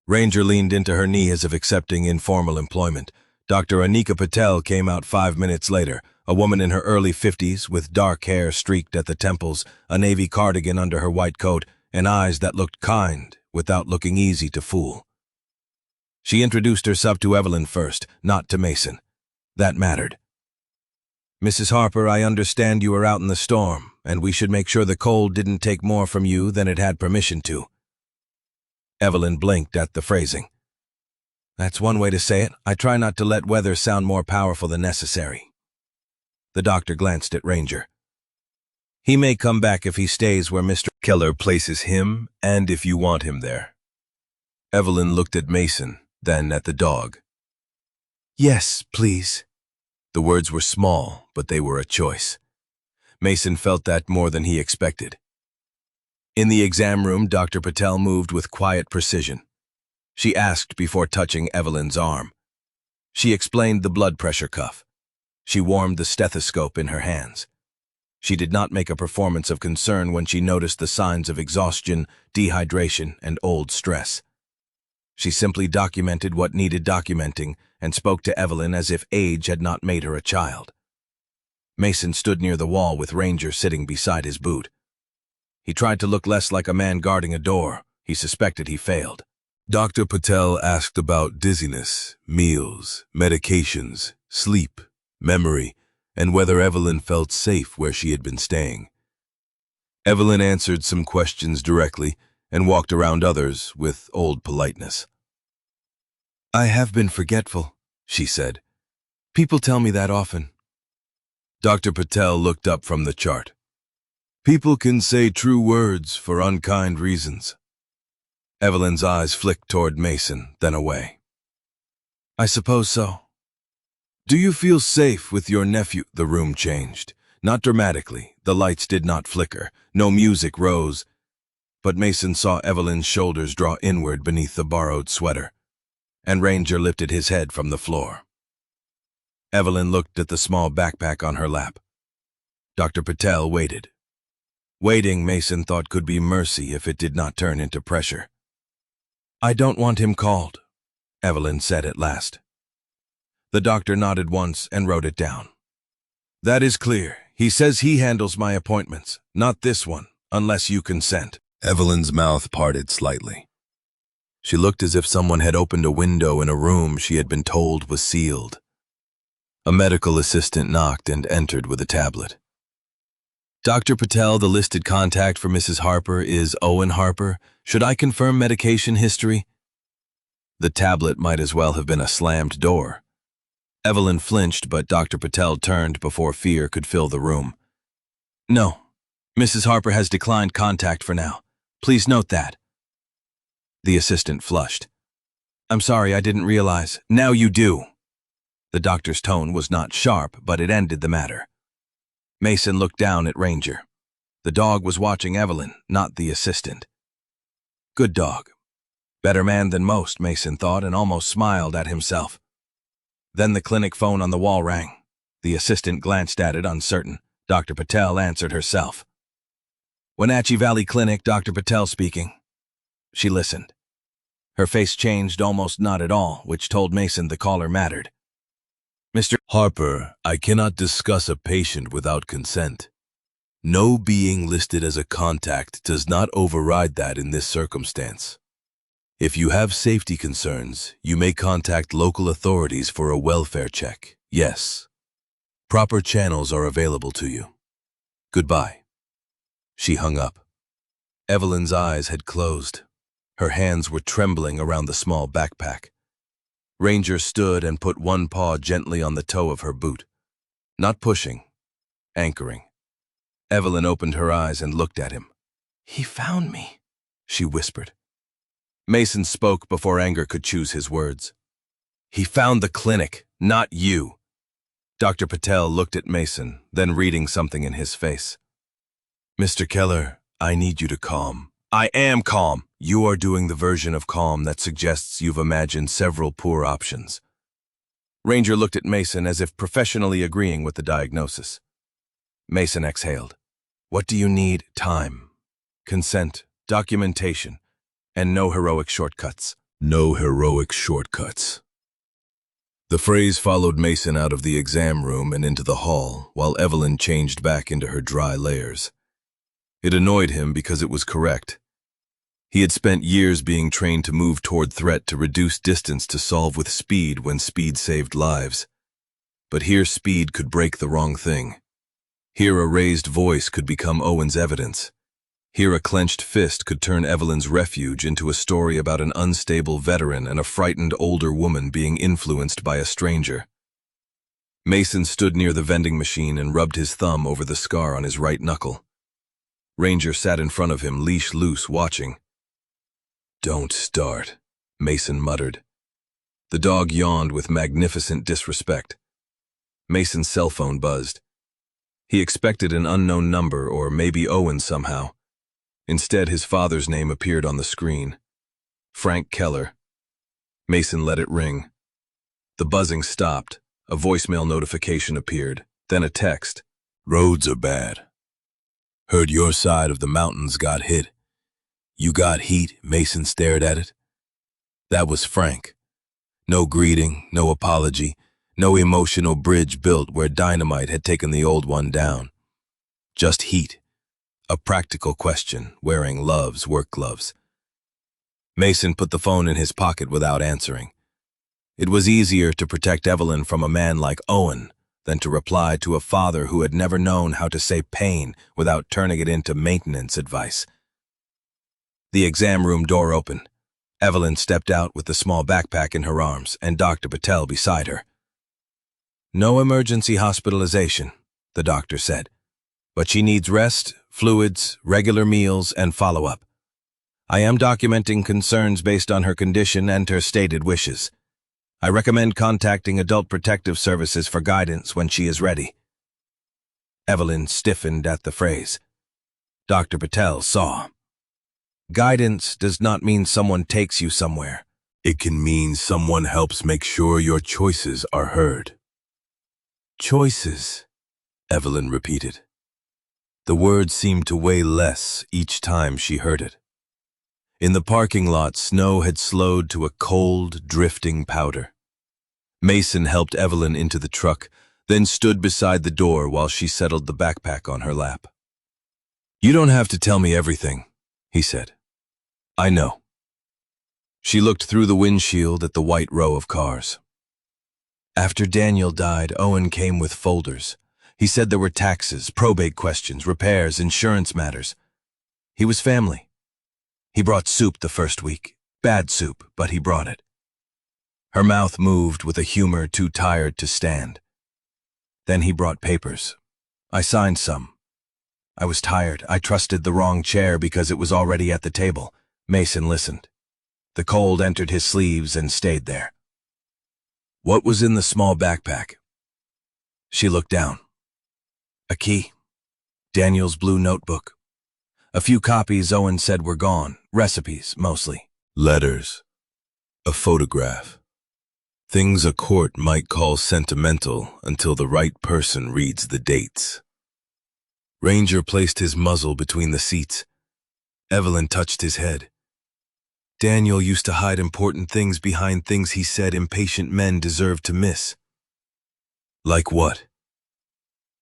Ranger leaned into her knee as if accepting informal employment. Dr. Anika Patel came out 5 minutes later, a woman in her early 50s with dark hair streaked at the temples, a navy cardigan under her white coat, and eyes that looked kind without looking easy to fool. She introduced herself to Evelyn first, not to Mason. That mattered. "Mrs. Harper, I understand you were out in the storm, and we should make sure the cold didn't take more from you than it had permission to." Evelyn blinked at the phrasing. "That's one way to say it. I try not to let weather sound more powerful than necessary." The doctor glanced at Ranger. "He may come back if he stays where Mr. Keller places him and if you want him there." Evelyn looked at Mason, then at the dog. "Yes, please." The words were small, but they were a choice. Mason felt that more than he expected. In the exam room, Dr. Patel moved with quiet precision. She asked before touching Evelyn's arm. She explained the blood pressure cuff. She warmed the stethoscope in her hands. She did not make a performance of concern when she noticed the signs of exhaustion, dehydration, and old stress. She simply documented what needed documenting and spoke to Evelyn as if age had not made her a child. Mason stood near the wall with Ranger sitting beside his boot. He tried to look less like a man guarding a door. He suspected he failed. Dr. Patel asked about dizziness, meals, medications, sleep, memory, and whether Evelyn felt safe where she had been staying. Evelyn answered some questions directly and walked around others with old politeness. I have been forgetful, she said. People tell me that often. Dr. Patel looked up from the chart. People can say true words for unkind reasons. Evelyn's eyes flicked toward Mason, then away. I suppose so. Do you feel safe with your nephew? The room changed. Not dramatically. The lights did not flicker. No music rose. But Mason saw Evelyn's shoulders draw inward beneath the borrowed sweater, and Ranger lifted his head from the floor. Evelyn looked at the small backpack on her lap. Dr. Patel waited. Waiting, Mason thought, could be mercy if it did not turn into pressure. I don't want him called, Evelyn said at last. The doctor nodded once and wrote it down. That is clear. He says he handles my appointments, not this one, unless you consent. Evelyn's mouth parted slightly. She looked as if someone had opened a window in a room she had been told was sealed. A medical assistant knocked and entered with a tablet. Dr. Patel, the listed contact for Mrs. Harper is Owen Harper. Should I confirm medication history? The tablet might as well have been a slammed door. Evelyn flinched, but Dr. Patel turned before fear could fill the room. No, Mrs. Harper has declined contact for now. Please note that. The assistant flushed. I'm sorry, I didn't realize. Now you do. The doctor's tone was not sharp, but it ended the matter. Mason looked down at Ranger. The dog was watching Evelyn, not the assistant. Good dog. Better man than most, Mason thought, and almost smiled at himself. Then the clinic phone on the wall rang. The assistant glanced at it, uncertain. Dr. Patel answered herself. Wenatchee Valley Clinic, Dr. Patel speaking. She listened. Her face changed almost not at all, which told Mason the caller mattered. Mr. Harper, I cannot discuss a patient without consent. No being listed as a contact does not override that in this circumstance. If you have safety concerns, you may contact local authorities for a welfare check. Yes. Proper channels are available to you. Goodbye. She hung up. Evelyn's eyes had closed. Her hands were trembling around the small backpack. Ranger stood and put one paw gently on the toe of her boot. Not pushing, anchoring. Evelyn opened her eyes and looked at him. He found me, she whispered. Mason spoke before anger could choose his words. He found the clinic, not you. Dr. Patel looked at Mason, then reading something in his face. Mr. Keller, I need you to calm. I am calm. You are doing the version of calm that suggests you've imagined several poor options. Ranger looked at Mason as if professionally agreeing with the diagnosis. Mason exhaled. What do you need? Time, consent, documentation, and no heroic shortcuts. No heroic shortcuts. The phrase followed Mason out of the exam room and into the hall, while Evelyn changed back into her dry layers. It annoyed him because it was correct. He had spent years being trained to move toward threat, to reduce distance, to solve with speed when speed saved lives. But here speed could break the wrong thing. Here a raised voice could become Owen's evidence. Here a clenched fist could turn Evelyn's refuge into a story about an unstable veteran and a frightened older woman being influenced by a stranger. Mason stood near the vending machine and rubbed his thumb over the scar on his right knuckle. Ranger sat in front of him, leash loose, watching. Don't start, Mason muttered. The dog yawned with magnificent disrespect. Mason's cell phone buzzed. He expected an unknown number, or maybe Owen somehow. Instead, his father's name appeared on the screen. Frank Keller. Mason let it ring. The buzzing stopped. A voicemail notification appeared, then a text. Roads are bad. Heard your side of the mountains got hit. You got heat? Mason stared at it. That was Frank. No greeting, no apology, no emotional bridge built where dynamite had taken the old one down. Just heat. A practical question, wearing Love's work gloves. Mason put the phone in his pocket without answering. It was easier to protect Evelyn from a man like Owen than to reply to a father who had never known how to say pain without turning it into maintenance advice. The exam room door opened. Evelyn stepped out with the small backpack in her arms and Dr. Patel beside her. No emergency hospitalization, the doctor said, but she needs rest, fluids, regular meals, and follow-up. I am documenting concerns based on her condition and her stated wishes. I recommend contacting Adult Protective Services for guidance when she is ready. Evelyn stiffened at the phrase. Dr. Patel saw. Guidance does not mean someone takes you somewhere. It can mean someone helps make sure your choices are heard. Choices, Evelyn repeated. The word seemed to weigh less each time she heard it. In the parking lot, snow had slowed to a cold, drifting powder. Mason helped Evelyn into the truck, then stood beside the door while she settled the backpack on her lap. You don't have to tell me everything, he said. I know. She looked through the windshield at the white row of cars. After Daniel died, Owen came with folders. He said there were taxes, probate questions, repairs, insurance matters. He was family. He brought soup the first week. Bad soup, but he brought it. Her mouth moved with a humor too tired to stand. Then he brought papers. I signed some. I was tired. I trusted the wrong chair because it was already at the table. Mason listened. The cold entered his sleeves and stayed there. What was in the small backpack? She looked down. A key. Daniel's blue notebook. A few copies Owen said were gone. Recipes, mostly. Letters. A photograph. Things a court might call sentimental until the right person reads the dates. Ranger placed his muzzle between the seats. Evelyn touched his head. Daniel used to hide important things behind things he said impatient men deserved to miss. Like what?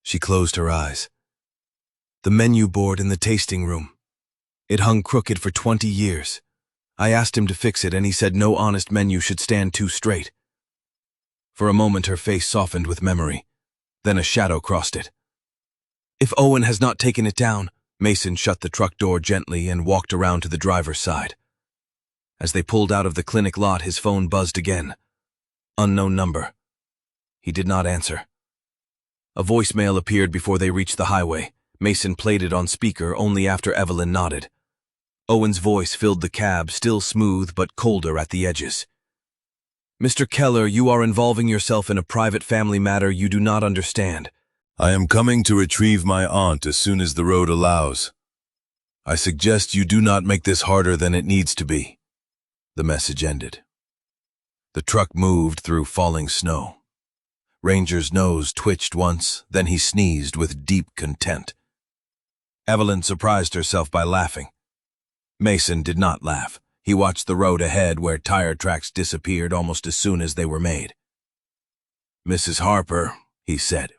She closed her eyes. The menu board in the tasting room. It hung crooked for 20 years. I asked him to fix it and he said no honest menu should stand too straight. For a moment her face softened with memory. Then a shadow crossed it. If Owen has not taken it down, Mason shut the truck door gently and walked around to the driver's side. As they pulled out of the clinic lot, his phone buzzed again. Unknown number. He did not answer. A voicemail appeared before they reached the highway. Mason played it on speaker only after Evelyn nodded. Owen's voice filled the cab, still smooth but colder at the edges. Mr. Keller, you are involving yourself in a private family matter you do not understand. I am coming to retrieve my aunt as soon as the road allows. I suggest you do not make this harder than it needs to be. The message ended. The truck moved through falling snow. Ranger's nose twitched once, then he sneezed with deep content. Evelyn surprised herself by laughing. Mason did not laugh. He watched the road ahead where tire tracks disappeared almost as soon as they were made. Mrs. Harper, he said,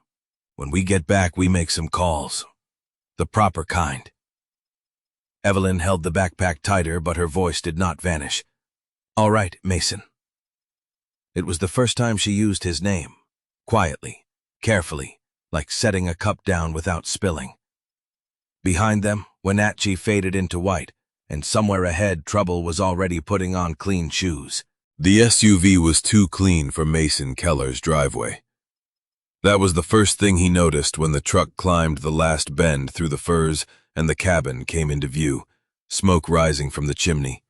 when we get back we make some calls. The proper kind. Evelyn held the backpack tighter, but her voice did not vanish. All right, Mason. It was the first time she used his name, quietly, carefully, like setting a cup down without spilling. Behind them, Wenatchee faded into white, and somewhere ahead Trouble was already putting on clean shoes. The SUV was too clean for Mason Keller's driveway. That was the first thing he noticed when the truck climbed the last bend through the firs and the cabin came into view, smoke rising from the chimney,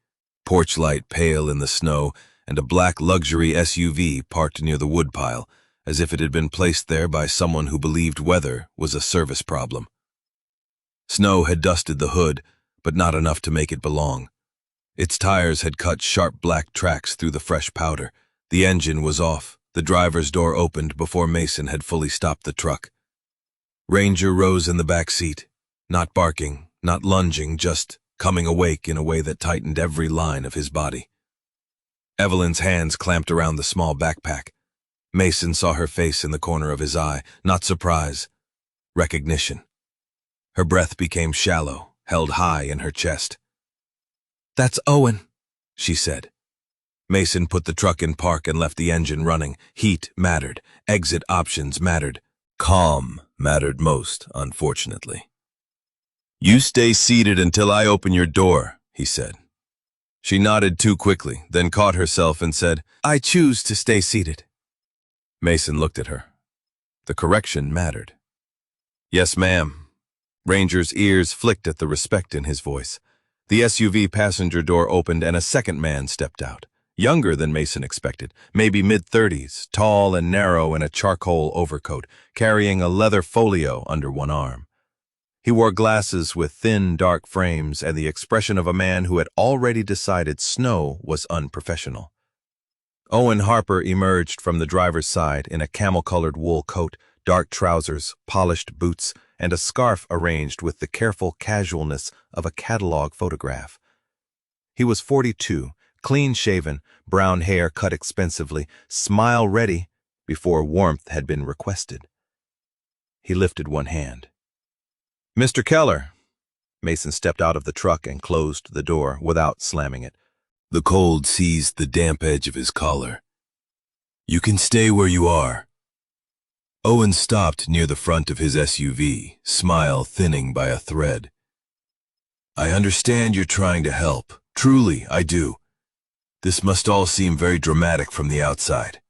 porch light pale in the snow, and a black luxury SUV parked near the woodpile, as if it had been placed there by someone who believed weather was a service problem. Snow had dusted the hood, but not enough to make it belong. Its tires had cut sharp black tracks through the fresh powder. The engine was off. The driver's door opened before Mason had fully stopped the truck. Ranger rose in the back seat, not barking, not lunging, just coming awake in a way that tightened every line of his body. Evelyn's hands clamped around the small backpack. Mason saw her face in the corner of his eye, not surprise, recognition. Her breath became shallow, held high in her chest. "That's Owen," she said. Mason put the truck in park and left the engine running. Heat mattered. Exit options mattered. Calm mattered most, unfortunately. "You stay seated until I open your door," he said. She nodded too quickly, then caught herself and said, "I choose to stay seated." Mason looked at her. The correction mattered. "Yes, ma'am." Ranger's ears flicked at the respect in his voice. The SUV passenger door opened and a second man stepped out. Younger than Mason expected, maybe mid-30s, tall and narrow in a charcoal overcoat, carrying a leather folio under one arm. He wore glasses with thin, dark frames and the expression of a man who had already decided snow was unprofessional. Owen Harper emerged from the driver's side in a camel-colored wool coat, dark trousers, polished boots, and a scarf arranged with the careful casualness of a catalog photograph. He was 42, clean-shaven, brown hair cut expensively, smile ready before warmth had been requested. He lifted one hand. "Mr. Keller." Mason stepped out of the truck and closed the door without slamming it. The cold seized the damp edge of his collar. "You can stay where you are." Owen stopped near the front of his SUV, smile thinning by a thread. "I understand you're trying to help. Truly, I do. This must all seem very dramatic from the outside."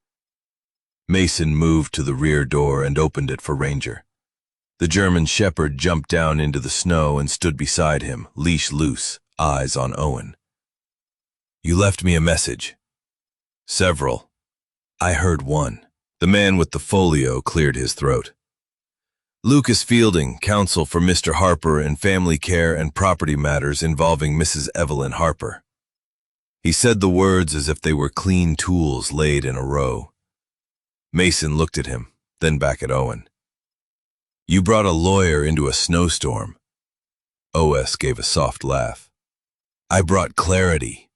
Mason moved to the rear door and opened it for Ranger. The German shepherd jumped down into the snow and stood beside him, leash loose, eyes on Owen. "You left me a message." "Several. I heard one." The man with the folio cleared his throat. "Lucas Fielding, counsel for Mr. Harper in family care and property matters involving Mrs. Evelyn Harper." He said the words as if they were clean tools laid in a row. Mason looked at him, then back at Owen. "You brought a lawyer into a snowstorm." OS gave a soft laugh. "I brought clarity."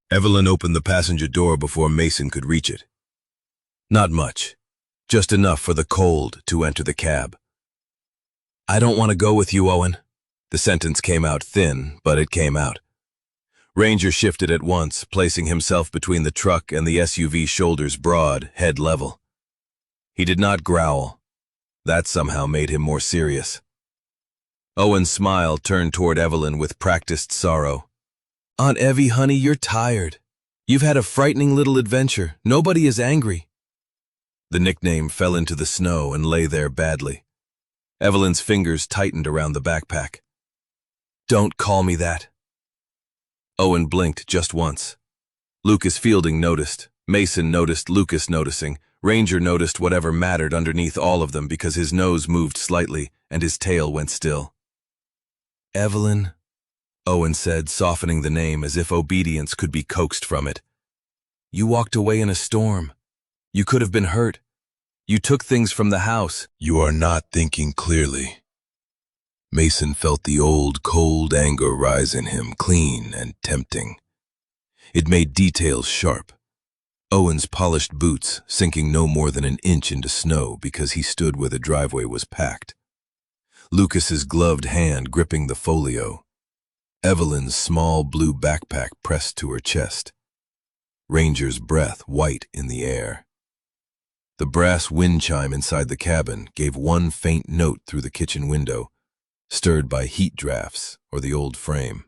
Evelyn opened the passenger door before Mason could reach it. "Not much. Just enough for the cold to enter the cab." "I don't want to go with you, Owen." The sentence came out thin, but it came out. Ranger shifted at once, placing himself between the truck and the SUV, shoulders broad, head level. He did not growl. That somehow made him more serious. Owen's smile turned toward Evelyn with practiced sorrow. "Aunt Evie, honey, you're tired. You've had a frightening little adventure. Nobody is angry." The nickname fell into the snow and lay there badly. Evelyn's fingers tightened around the backpack. "Don't call me that." Owen blinked just once. Lucas Fielding noticed. Mason noticed Lucas noticing. Ranger noticed whatever mattered underneath all of them because his nose moved slightly and his tail went still. "Evelyn," Owen said, softening the name as if obedience could be coaxed from it. "You walked away in a storm. You could have been hurt. You took things from the house." "You are not thinking clearly." Mason felt the old, cold anger rise in him, clean and tempting. It made details sharp. Owen's polished boots sinking no more than an inch into snow because he stood where the driveway was packed. Lucas's gloved hand gripping the folio. Evelyn's small blue backpack pressed to her chest. Ranger's breath white in the air. The brass wind chime inside the cabin gave one faint note through the kitchen window, stirred by heat drafts or the old frame.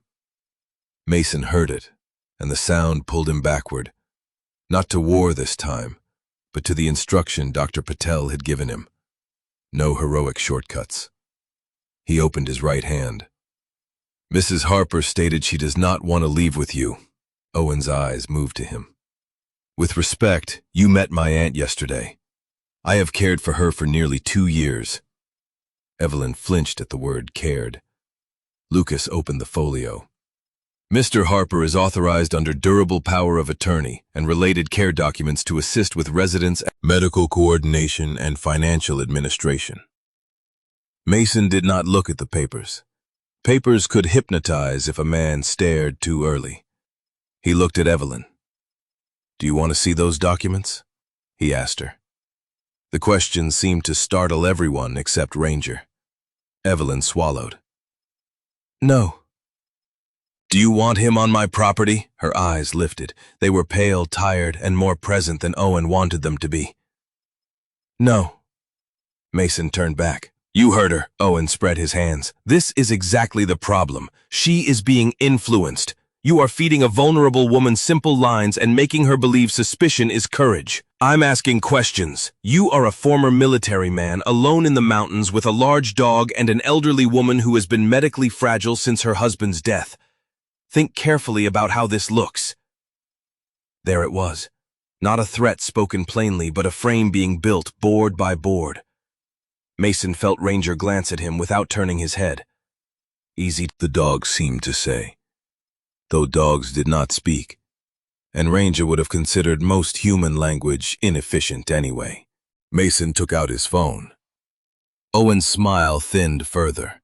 Mason heard it, and the sound pulled him backward, not to war this time, but to the instruction Dr. Patel had given him. No heroic shortcuts. He opened his right hand. "Mrs. Harper stated she does not want to leave with you." Owen's eyes moved to him. "With respect, you met my aunt yesterday. I have cared for her for nearly 2 years. Evelyn flinched at the word cared. Lucas opened the folio. Mr. Harper is authorized under durable power of attorney and related care documents to assist with residence, medical coordination, and financial administration. Mason did not look at the papers. Papers could hypnotize if a man stared too early. He looked at Evelyn. "Do you want to see those documents?" he asked her. The question seemed to startle everyone except Ranger. Evelyn swallowed. "No." "Do you want him on my property?" Her eyes lifted. They were pale, tired, and more present than Owen wanted them to be. "No." Mason turned back. "You heard her." Owen spread his hands. "This is exactly the problem. She is being influenced. You are feeding a vulnerable woman simple lines and making her believe suspicion is courage. I'm asking questions. You are a former military man, alone in the mountains with a large dog and an elderly woman who has been medically fragile since her husband's death. Think carefully about how this looks." There it was. Not a threat spoken plainly, but a frame being built, board by board. Mason felt Ranger glance at him without turning his head. "Easy," the dog seemed to say, though dogs did not speak, and Ranger would have considered most human language inefficient anyway. Mason took out his phone. Owen's smile thinned further.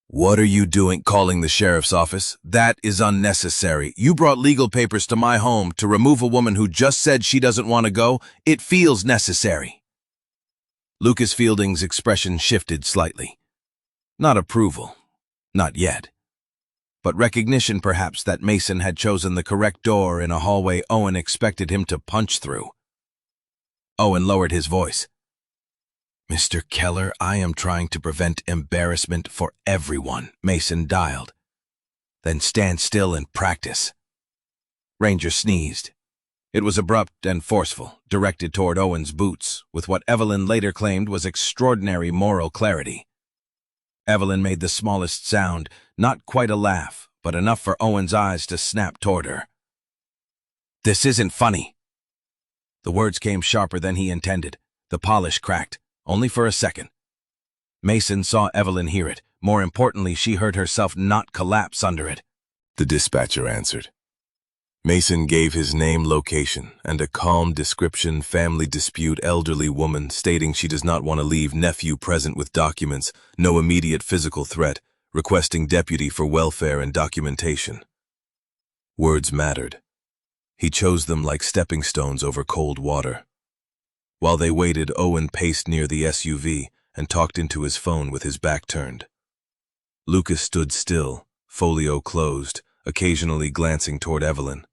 "What are you doing calling the sheriff's office? That is unnecessary. You brought legal papers to my home to remove a woman who just said she doesn't want to go. It feels necessary." Lucas Fielding's expression shifted slightly. Not approval. Not yet. But recognition, perhaps, that Mason had chosen the correct door in a hallway Owen expected him to punch through. Owen lowered his voice. "Mr. Keller, I am trying to prevent embarrassment for everyone." Mason dialed. "Then stand still and practice." Ranger sneezed. It was abrupt and forceful, directed toward Owen's boots, with what Evelyn later claimed was extraordinary moral clarity. Evelyn made the smallest sound, not quite a laugh, but enough for Owen's eyes to snap toward her. "This isn't funny." The words came sharper than he intended. The polish cracked, only for a second. Mason saw Evelyn hear it. More importantly, she heard herself not collapse under it. The dispatcher answered. Mason gave his name, location, and a calm description: family dispute, elderly woman, stating she does not want to leave, nephew present with documents, no immediate physical threat, requesting deputy for welfare and documentation. Words mattered. He chose them like stepping stones over cold water. While they waited, Owen paced near the SUV and talked into his phone with his back turned. Lucas stood still, folio closed, occasionally glancing toward Evelyn.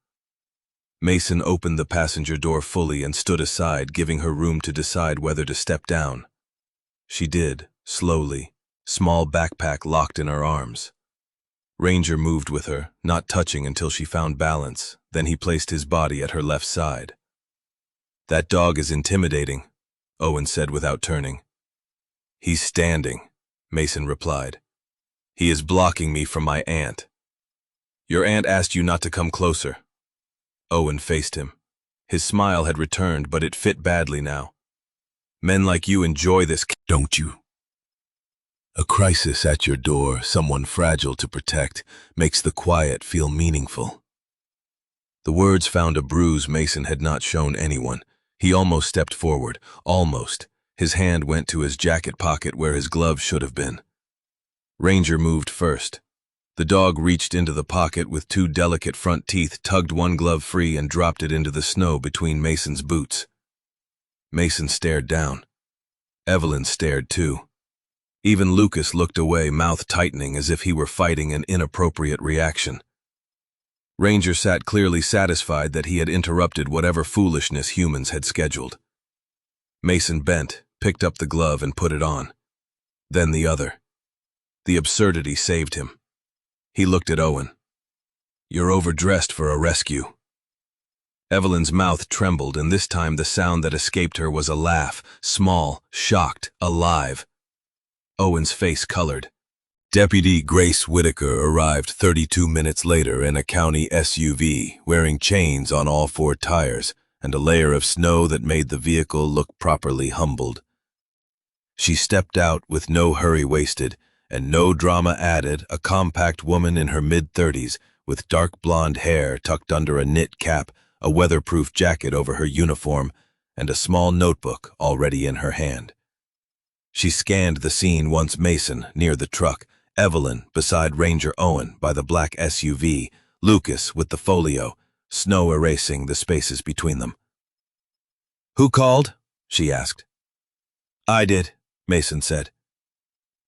Mason opened the passenger door fully and stood aside, giving her room to decide whether to step down. She did, slowly, small backpack locked in her arms. Ranger moved with her, not touching until she found balance, then he placed his body at her left side. "That dog is intimidating," Owen said without turning. "He's standing," Mason replied. "He is blocking me from my aunt." "Your aunt asked you not to come closer." Owen faced him. His smile had returned, but it fit badly now. "Men like you enjoy this, don't you?" A crisis at your door, someone fragile to protect, makes the quiet feel meaningful. The words found a bruise Mason had not shown anyone. He almost stepped forward, almost. His hand went to his jacket pocket where his glove should have been. Ranger moved first. The dog reached into the pocket with two delicate front teeth, tugged one glove free, and dropped it into the snow between Mason's boots. Mason stared down. Evelyn stared too. Even Lucas looked away, mouth tightening as if he were fighting an inappropriate reaction. Ranger sat clearly satisfied that he had interrupted whatever foolishness humans had scheduled. Mason bent, picked up the glove, and put it on. Then the other. The absurdity saved him. He looked at Owen. "You're overdressed for a rescue." Evelyn's mouth trembled, and this time the sound that escaped her was a laugh, small, shocked, alive. Owen's face colored. Deputy Grace Whitaker arrived 32 minutes later in a county SUV, wearing chains on all four tires and a layer of snow that made the vehicle look properly humbled. She stepped out with no hurry wasted, and no drama added, a compact woman in her mid-30s with dark blonde hair tucked under a knit cap, a weatherproof jacket over her uniform, and a small notebook already in her hand. She scanned the scene once Mason near the truck, Evelyn beside Ranger Owen by the black SUV, Lucas with the folio, snow erasing the spaces between them. "Who called?" she asked. "I did," Mason said.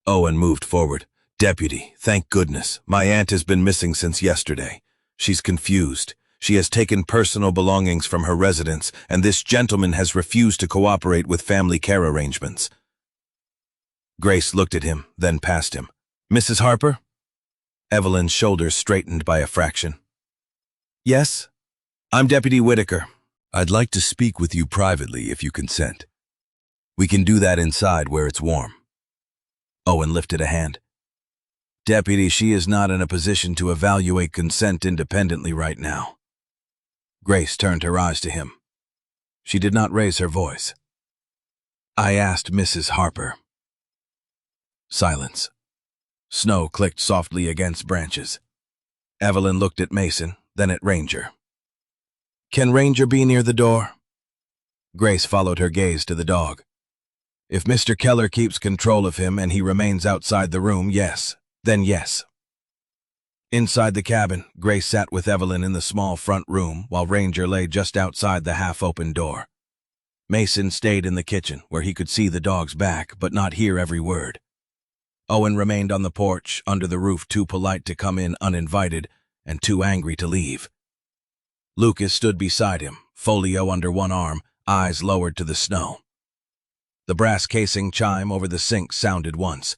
Owen moved forward. "Deputy, thank goodness. My aunt has been missing since yesterday. She's confused. She has taken personal belongings from her residence, and this gentleman has refused to cooperate with family care arrangements." Grace looked at him, then past him. "Mrs. Harper?" Evelyn's shoulders straightened by a fraction. "Yes? I'm Deputy Whitaker. I'd like to speak with you privately if you consent. We can do that inside where it's warm." Owen lifted a hand. "Deputy, she is not in a position to evaluate consent independently right now." Grace turned her eyes to him. She did not raise her voice. "I asked Mrs. Harper." Silence. Snow clicked softly against branches. Evelyn looked at Mason, then at Ranger. "Can Ranger be near the door?" Grace followed her gaze to the dog. "If Mr. Keller keeps control of him and he remains outside the room, yes. Then yes." Inside the cabin, Grace sat with Evelyn in the small front room while Ranger lay just outside the half-open door. Mason stayed in the kitchen where he could see the dog's back but not hear every word. Owen remained on the porch under the roof, too polite to come in uninvited and too angry to leave. Lucas stood beside him, folio under one arm, eyes lowered to the snow. The brass casing chime over the sink sounded once.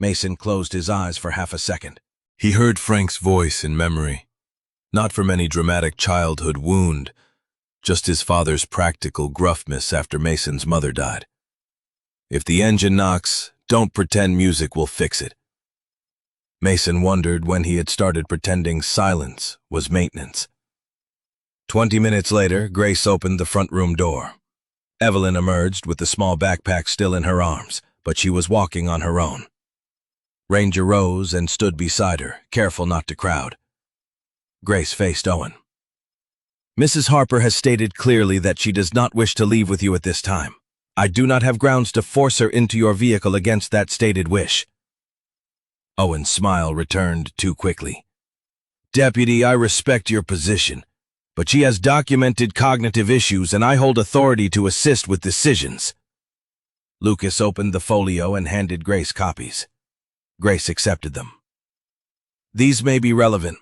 Mason closed his eyes for half a second. He heard Frank's voice in memory, not from any dramatic childhood wound, just his father's practical gruffness after Mason's mother died. "If the engine knocks, don't pretend music will fix it." Mason wondered when he had started pretending silence was maintenance. 20 minutes later, Grace opened the front room door. Evelyn emerged with the small backpack still in her arms, but she was walking on her own. Ranger rose and stood beside her, careful not to crowd. Grace faced Owen. "Mrs. Harper has stated clearly that she does not wish to leave with you at this time. I do not have grounds to force her into your vehicle against that stated wish." Owen's smile returned too quickly. "Deputy, I respect your position, but she has documented cognitive issues and I hold authority to assist with decisions." Lucas opened the folio and handed Grace copies. Grace accepted them. "These may be relevant.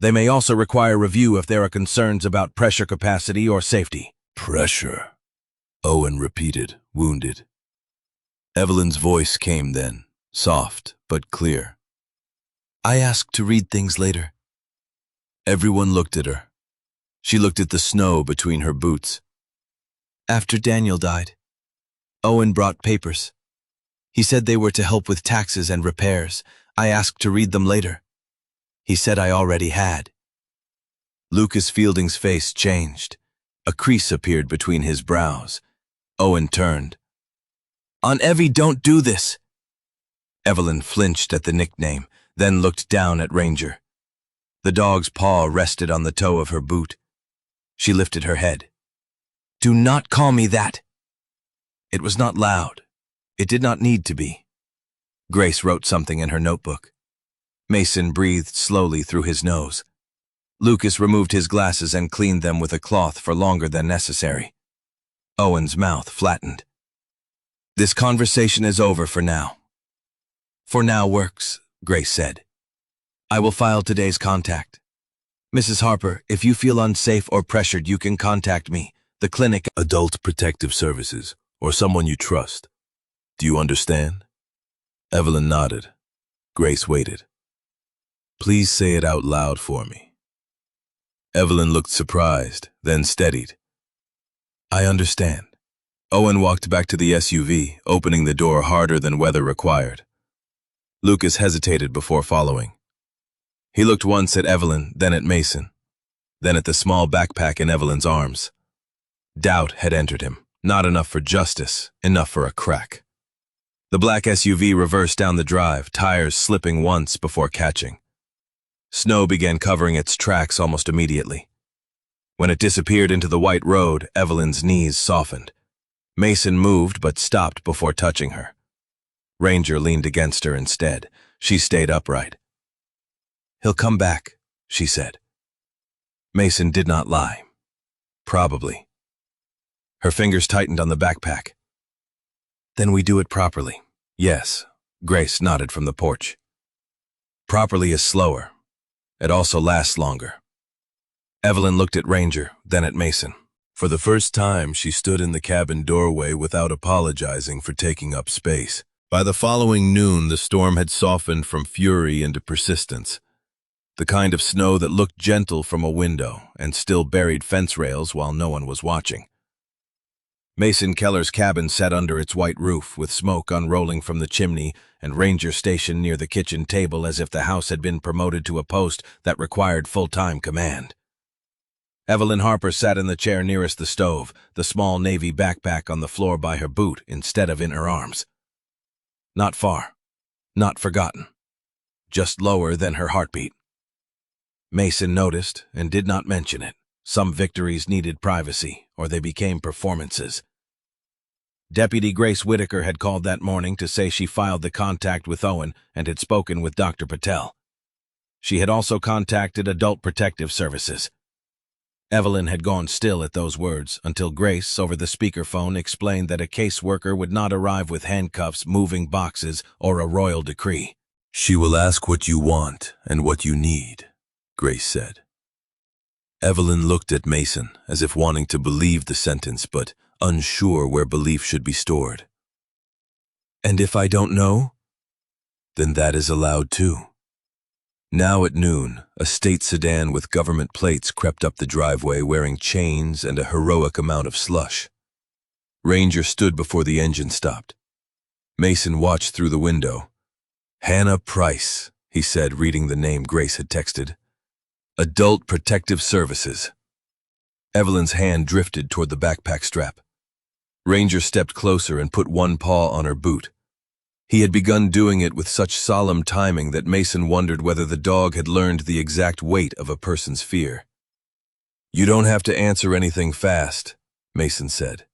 They may also require review if there are concerns about pressure capacity or safety." "Pressure," Owen repeated, wounded. Evelyn's voice came then, soft but clear. "I asked to read things later." Everyone looked at her. She looked at the snow between her boots. "After Daniel died, Owen brought papers. He said they were to help with taxes and repairs. I asked to read them later. He said I already had." Lucas Fielding's face changed. A crease appeared between his brows. Owen turned. "On Evie, don't do this." Evelyn flinched at the nickname, then looked down at Ranger. The dog's paw rested on the toe of her boot. She lifted her head. "Do not call me that." It was not loud. It did not need to be. Grace wrote something in her notebook. Mason breathed slowly through his nose. Lucas removed his glasses and cleaned them with a cloth for longer than necessary. Owen's mouth flattened. "This conversation is over for now." "For now works," Grace said. "I will file today's contact. Mrs. Harper, if you feel unsafe or pressured, you can contact me, the clinic, Adult Protective Services, or someone you trust. Do you understand?" Evelyn nodded. Grace waited. "Please say it out loud for me." Evelyn looked surprised, then steadied. "I understand." Owen walked back to the SUV, opening the door harder than weather required. Lucas hesitated before following. He looked once at Evelyn, then at Mason, then at the small backpack in Evelyn's arms. Doubt had entered him, not enough for justice, enough for a crack. The black SUV reversed down the drive, tires slipping once before catching. Snow began covering its tracks almost immediately. When it disappeared into the white road, Evelyn's knees softened. Mason moved but stopped before touching her. Ranger leaned against her instead. She stayed upright. "He'll come back," she said. Mason did not lie. Probably. Her fingers tightened on the backpack. "Then we do it properly." "Yes," Grace nodded from the porch. "Properly is slower. It also lasts longer." Evelyn looked at Ranger, then at Mason. For the first time, she stood in the cabin doorway without apologizing for taking up space. By the following noon, the storm had softened from fury into persistence. The kind of snow that looked gentle from a window and still buried fence rails while no one was watching. Mason Keller's cabin sat under its white roof, with smoke unrolling from the chimney and Ranger stationed near the kitchen table as if the house had been promoted to a post that required full-time command. Evelyn Harper sat in the chair nearest the stove, the small Navy backpack on the floor by her boot instead of in her arms. Not far, not forgotten, just lower than her heartbeat. Mason noticed and did not mention it. Some victories needed privacy, or they became performances. Deputy Grace Whitaker had called that morning to say she filed the contact with Owen and had spoken with Dr. Patel. She had also contacted Adult Protective Services. Evelyn had gone still at those words until Grace, over the speakerphone, explained that a caseworker would not arrive with handcuffs, moving boxes, or a royal decree. "She will ask what you want and what you need," Grace said. Evelyn looked at Mason as if wanting to believe the sentence, but unsure where belief should be stored. "And if I don't know?" "Then that is allowed too." Now at noon, a state sedan with government plates crept up the driveway wearing chains and a heroic amount of slush. Ranger stood before the engine stopped. Mason watched through the window. "Hannah Price," he said, reading the name Grace had texted. "Adult Protective Services." Evelyn's hand drifted toward the backpack strap. Ranger stepped closer and put one paw on her boot. He had begun doing it with such solemn timing that Mason wondered whether the dog had learned the exact weight of a person's fear. "You don't have to answer anything fast," Mason said.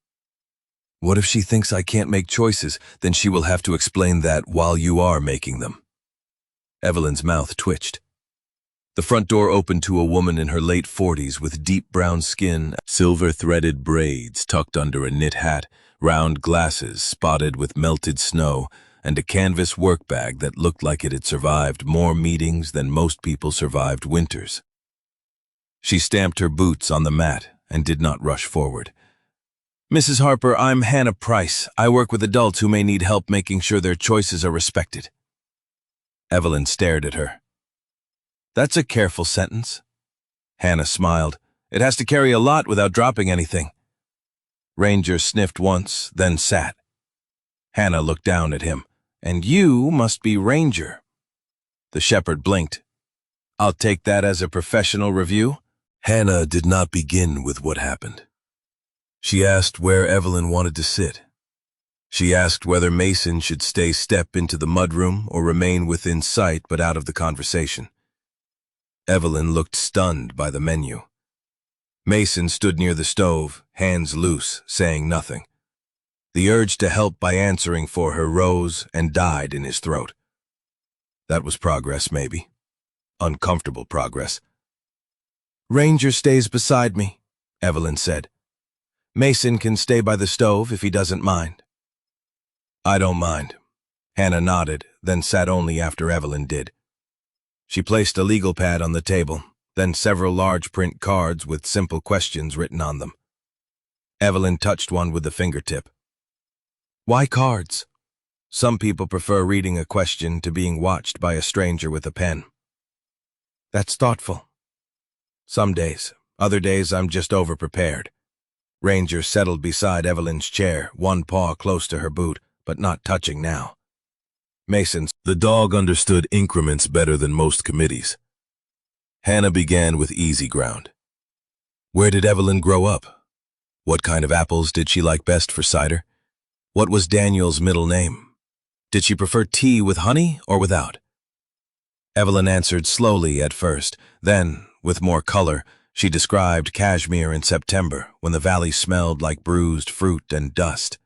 "What if she thinks I can't make choices? Then she will have to explain that while you are making them." Evelyn's mouth twitched. The front door opened to a woman in her late 40s with deep brown skin, silver-threaded braids tucked under a knit hat, round glasses spotted with melted snow, and a canvas work bag that looked like it had survived more meetings than most people survived winters. She stamped her boots on the mat and did not rush forward. "Mrs. Harper, I'm Hannah Price. I work with adults who may need help making sure their choices are respected." Evelyn stared at her. "That's a careful sentence." Hannah smiled. "It has to carry a lot without dropping anything." Ranger sniffed once, then sat. Hannah looked down at him. "And you must be Ranger." The shepherd blinked. "I'll take that as a professional review." Hannah did not begin with what happened. She asked where Evelyn wanted to sit. She asked whether Mason should step into the mudroom or remain within sight but out of the conversation. Evelyn looked stunned by the menu. Mason stood near the stove, hands loose, saying nothing. The urge to help by answering for her rose and died in his throat. That was progress, maybe. Uncomfortable progress. "Ranger stays beside me," Evelyn said. "Mason can stay by the stove if he doesn't mind." "I don't mind." Hannah nodded, then sat only after Evelyn did. She placed a legal pad on the table, then several large print cards with simple questions written on them. Evelyn touched one with the fingertip. "Why cards?" "Some people prefer reading a question to being watched by a stranger with a pen." "That's thoughtful." "Some days. Other days I'm just overprepared." Ranger settled beside Evelyn's chair, one paw close to her boot, but not touching now. The dog understood increments better than most committees. Hannah began with easy ground. Where did Evelyn grow up? What kind of apples did she like best for cider? What was Daniel's middle name? Did she prefer tea with honey or without? Evelyn answered slowly at first. Then, with more color, she described Kashmir in September, when the valley smelled like bruised fruit and dust.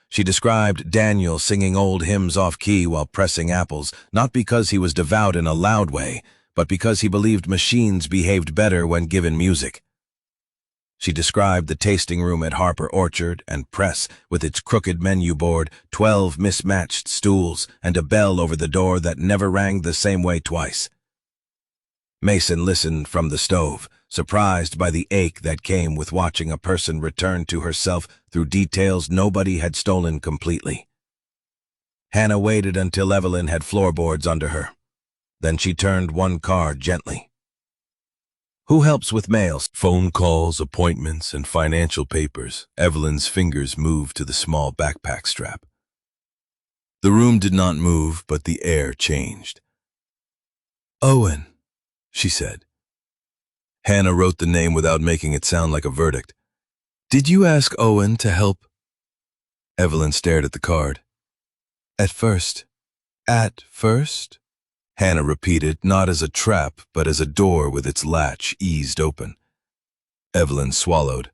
She described Daniel singing old hymns off-key while pressing apples, not because he was devout in a loud way, but because he believed machines behaved better when given music. She described the tasting room at Harper Orchard and Press with its crooked menu board, 12 mismatched stools, and a bell over the door that never rang the same way twice. Mason listened from the stove, surprised by the ache that came with watching a person return to herself through details nobody had stolen completely. Hannah waited until Evelyn had floorboards under her. Then she turned one card gently. Who helps with mails? Phone calls, appointments, and financial papers. Evelyn's fingers moved to the small backpack strap. The room did not move, but the air changed. Owen, she said. Hannah wrote the name without making it sound like a verdict. Did you ask Owen to help? Evelyn stared at the card. At first. At first? Hannah repeated, not as a trap, but as a door with its latch eased open. Evelyn swallowed.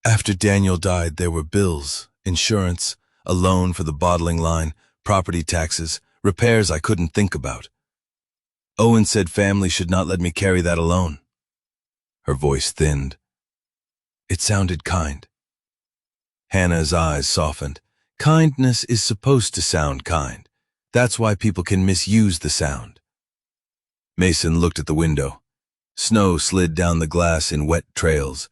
After Daniel died, there were bills, insurance, a loan for the bottling line, property taxes, repairs I couldn't think about. Owen said family should not let me carry that alone. Her voice thinned. It sounded kind. Hannah's eyes softened. Kindness is supposed to sound kind. That's why people can misuse the sound. Mason looked at the window. Snow slid down the glass in wet trails.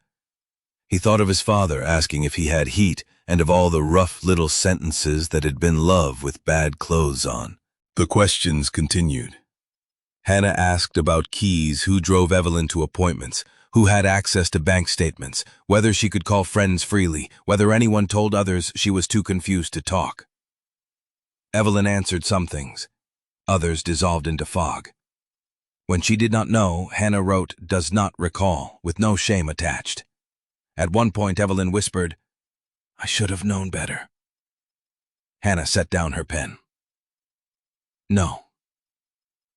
He thought of his father asking if he had heat and of all the rough little sentences that had been love with bad clothes on. The questions continued. Hannah asked about keys, who drove Evelyn to appointments, who had access to bank statements, whether she could call friends freely, whether anyone told others she was too confused to talk. Evelyn answered some things. Others dissolved into fog. When she did not know, Hannah wrote, does not recall, with no shame attached. At one point, Evelyn whispered, I should have known better. Hannah set down her pen. No.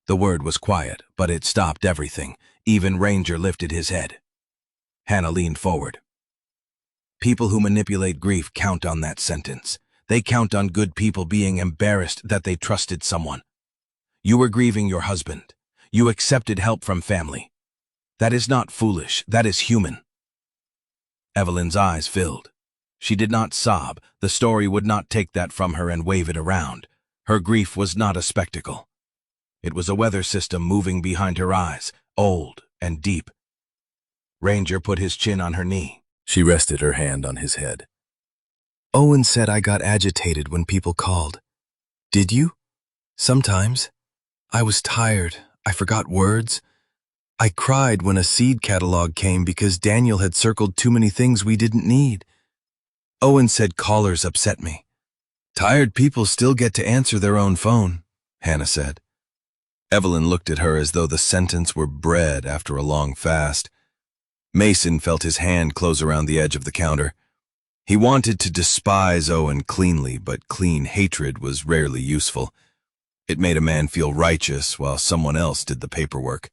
The word was quiet, but it stopped everything. Even Ranger lifted his head. Hannah leaned forward. People who manipulate grief count on that sentence. They count on good people being embarrassed that they trusted someone. You were grieving your husband. You accepted help from family. That is not foolish. That is human. Evelyn's eyes filled. She did not sob. The story would not take that from her and wave it around. Her grief was not a spectacle. It was a weather system moving behind her eyes, old and deep. Ranger put his chin on her knee. She rested her hand on his head. Owen said I got agitated when people called. Did you? Sometimes. I was tired. I forgot words. I cried when a seed catalog came because Daniel had circled too many things we didn't need. Owen said callers upset me. Tired people still get to answer their own phone, Hannah said. Evelyn looked at her as though the sentence were bread after a long fast. Mason felt his hand close around the edge of the counter. He wanted to despise Owen cleanly, but clean hatred was rarely useful. It made a man feel righteous while someone else did the paperwork.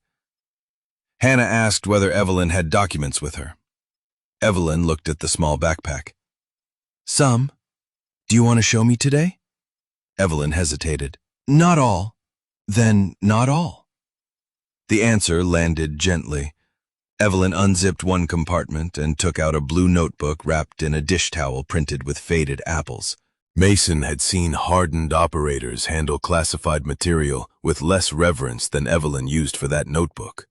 Hannah asked whether Evelyn had documents with her. Evelyn looked at the small backpack. Some. Do you want to show me today? Evelyn hesitated. Not all. Then not all. The answer landed gently. Evelyn unzipped one compartment and took out a blue notebook wrapped in a dish towel printed with faded apples. Mason had seen hardened operators handle classified material with less reverence than Evelyn used for that notebook.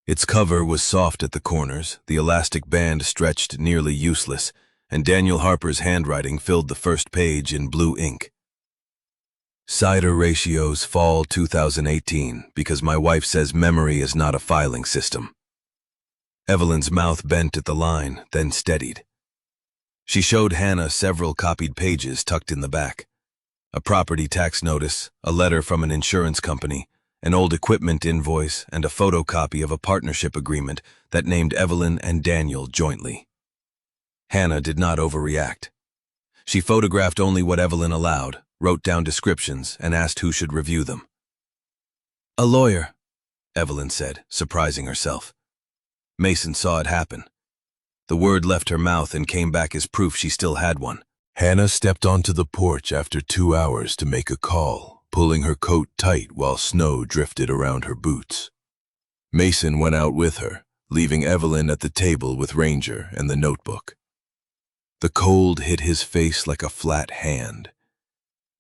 Its cover was soft at the corners, the elastic band stretched nearly useless, and Daniel Harper's handwriting filled the first page in blue ink. Cider ratios fall 2018 because my wife says memory is not a filing system. Evelyn's mouth bent at the line, then steadied. She showed Hannah several copied pages tucked in the back. A property tax notice, a letter from an insurance company, an old equipment invoice, and a photocopy of a partnership agreement that named Evelyn and Daniel jointly. Hannah did not overreact. She photographed only what Evelyn allowed, wrote down descriptions, and asked who should review them. "A lawyer," Evelyn said, surprising herself. Mason saw it happen. The word left her mouth and came back as proof she still had one. Hannah stepped onto the porch after 2 hours to make a call, pulling her coat tight while snow drifted around her boots. Mason went out with her, leaving Evelyn at the table with Ranger and the notebook. The cold hit his face like a flat hand.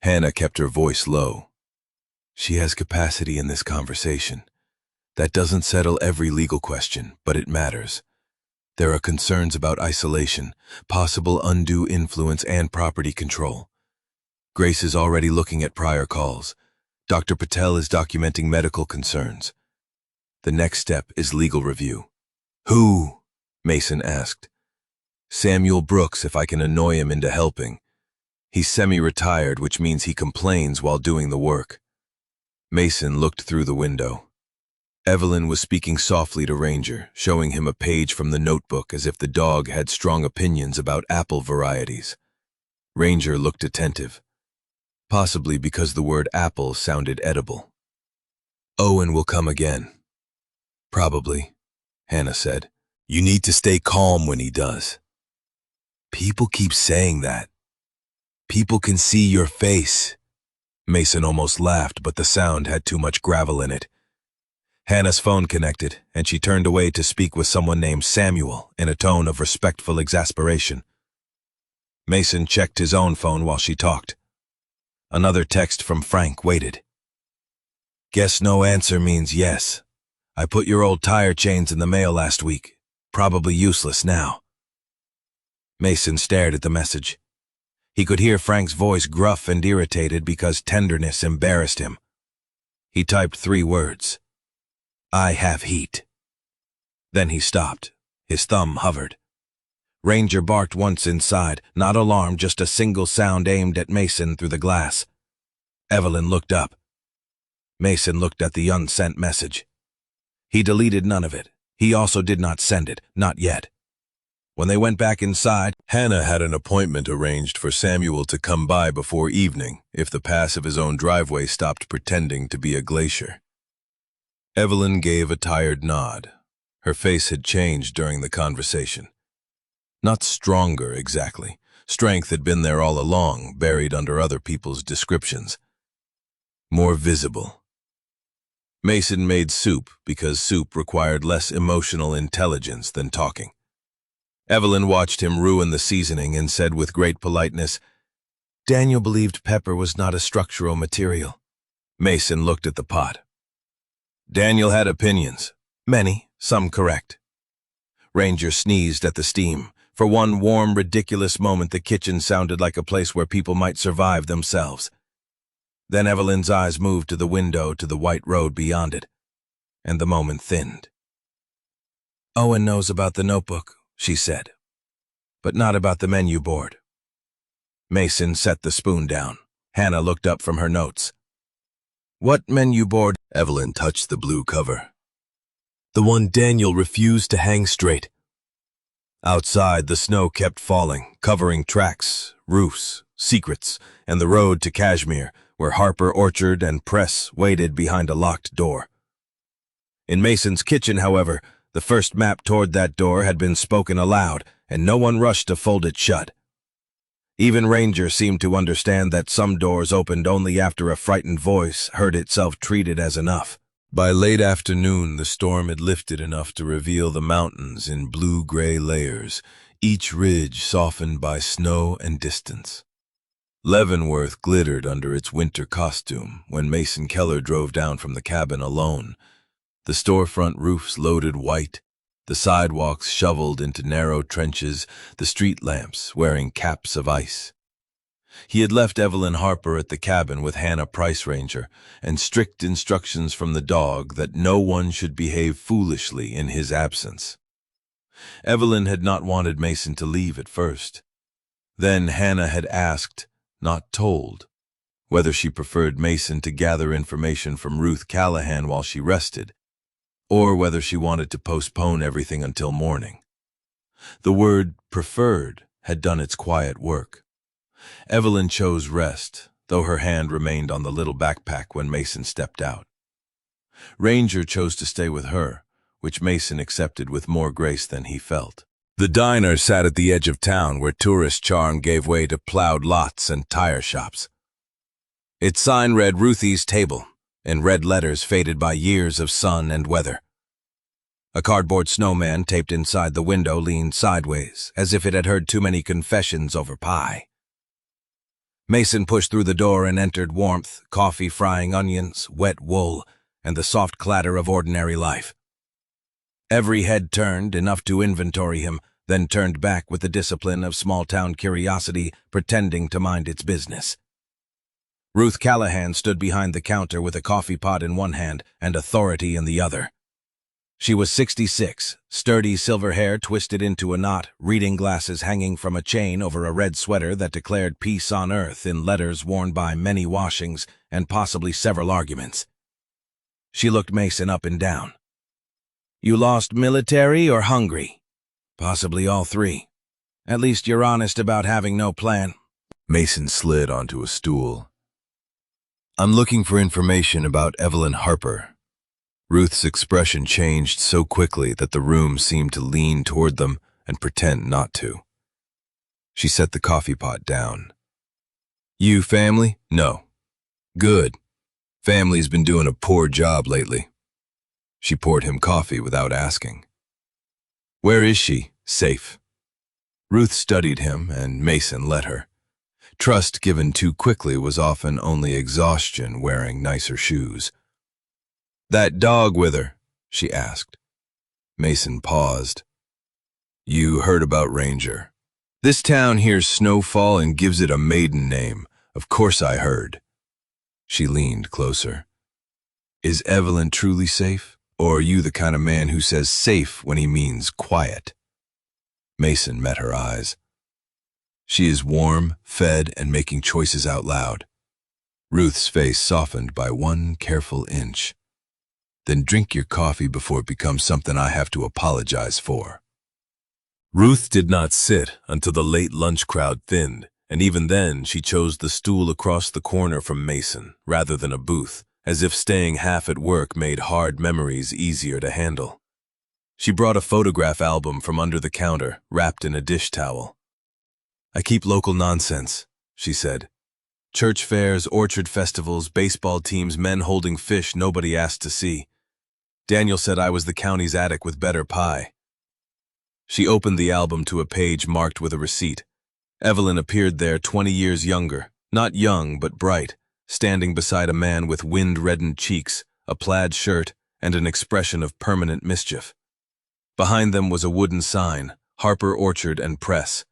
Hannah kept her voice low. "She has capacity in this conversation. That doesn't settle every legal question, but it matters. There are concerns about isolation, possible undue influence, and property control. Grace is already looking at prior calls. Dr. Patel is documenting medical concerns. The next step is legal review." "Who?" Mason asked. "Samuel Brooks, if I can annoy him into helping. He's semi-retired, which means he complains while doing the work." Mason looked through the window. Evelyn was speaking softly to Ranger, showing him a page from the notebook as if the dog had strong opinions about apple varieties. Ranger looked attentive, possibly because the word apple sounded edible. "Owen will come again." "Probably," Hannah said. "You need to stay calm when he does." "People keep saying that. People can see your face." Mason almost laughed, but the sound had too much gravel in it. Hannah's phone connected, and she turned away to speak with someone named Samuel in a tone of respectful exasperation. Mason checked his own phone while she talked. Another text from Frank waited. "Guess no answer means yes. I put your old tire chains in the mail last week. Probably useless now." Mason stared at the message. He could hear Frank's voice gruff and irritated because tenderness embarrassed him. He typed 3 words. "I have heat." Then he stopped. His thumb hovered. Ranger barked once inside, not alarmed, just a single sound aimed at Mason through the glass. Evelyn looked up. Mason looked at the unsent message. He deleted none of it. He also did not send it, not yet. When they went back inside, Hannah had an appointment arranged for Samuel to come by before evening if the pass of his own driveway stopped pretending to be a glacier. Evelyn gave a tired nod. Her face had changed during the conversation. Not stronger, exactly. Strength had been there all along, buried under other people's descriptions. More visible. Mason made soup because soup required less emotional intelligence than talking. Evelyn watched him ruin the seasoning and said with great politeness, "Daniel believed pepper was not a structural material." Mason looked at the pot. "Daniel had opinions. Many, some correct." Ranger sneezed at the steam. For one warm, ridiculous moment, the kitchen sounded like a place where people might survive themselves. Then Evelyn's eyes moved to the window to the white road beyond it, and the moment thinned. "Owen knows about the notebook," she said, "but not about the menu board." Mason set the spoon down. Hannah looked up from her notes. "What menu board?" Evelyn touched the blue cover. "The one Daniel refused to hang straight." Outside, the snow kept falling, covering tracks, roofs, secrets, and the road to Kashmir, where Harper Orchard and Press waited behind a locked door. In Mason's kitchen, however, the first map toward that door had been spoken aloud, and no one rushed to fold it shut. Even Ranger seemed to understand that some doors opened only after a frightened voice heard itself treated as enough. By late afternoon, the storm had lifted enough to reveal the mountains in blue-gray layers, each ridge softened by snow and distance. Leavenworth glittered under its winter costume when Mason Keller drove down from the cabin alone. The storefront roofs loaded white, the sidewalks shoveled into narrow trenches, the street lamps wearing caps of ice. He had left Evelyn Harper at the cabin with Hannah Price Ranger, and strict instructions from the dog that no one should behave foolishly in his absence. Evelyn had not wanted Mason to leave at first. Then Hannah had asked, not told, whether she preferred Mason to gather information from Ruth Callahan while she rested, or whether she wanted to postpone everything until morning. The word preferred had done its quiet work. Evelyn chose rest, though her hand remained on the little backpack when Mason stepped out. Ranger chose to stay with her, which Mason accepted with more grace than he felt. The diner sat at the edge of town where tourist charm gave way to plowed lots and tire shops. Its sign read Ruthie's Table, in red letters faded by years of sun and weather. A cardboard snowman taped inside the window leaned sideways, as if it had heard too many confessions over pie. Mason pushed through the door and entered warmth, coffee frying onions, wet wool, and the soft clatter of ordinary life. Every head turned, enough to inventory him, then turned back with the discipline of small-town curiosity, pretending to mind its business. Ruth Callahan stood behind the counter with a coffee pot in one hand and authority in the other. She was 66, sturdy silver hair twisted into a knot, reading glasses hanging from a chain over a red sweater that declared peace on earth in letters worn by many washings and possibly several arguments. She looked Mason up and down. "You lost military or hungry?" "Possibly all three. At least you're honest about having no plan." Mason slid onto a stool. "I'm looking for information about Evelyn Harper." Ruth's expression changed so quickly that the room seemed to lean toward them and pretend not to. She set the coffee pot down. "You family?" "No." "Good. Family's been doing a poor job lately." She poured him coffee without asking. "Where is she?" "Safe." Ruth studied him, and Mason let her. Trust given too quickly was often only exhaustion wearing nicer shoes. "That dog with her?" she asked. Mason paused. "You heard about Ranger. This town hears snowfall and gives it a maiden name. Of course I heard." She leaned closer. "Is Evelyn truly safe? Or are you the kind of man who says safe when he means quiet?" Mason met her eyes. "She is warm, fed, and making choices out loud." Ruth's face softened by one careful inch. "Then drink your coffee before it becomes something I have to apologize for." Ruth did not sit until the late lunch crowd thinned, and even then she chose the stool across the corner from Mason rather than a booth, as if staying half at work made hard memories easier to handle. She brought a photograph album from under the counter, wrapped in a dish towel. "I keep local nonsense," she said. "Church fairs, orchard festivals, baseball teams, men holding fish nobody asked to see. Daniel said I was the county's attic with better pie." She opened the album to a page marked with a receipt. Evelyn appeared there 20 years younger, not young but bright, standing beside a man with wind-reddened cheeks, a plaid shirt, and an expression of permanent mischief. Behind them was a wooden sign, Harper Orchard and Press.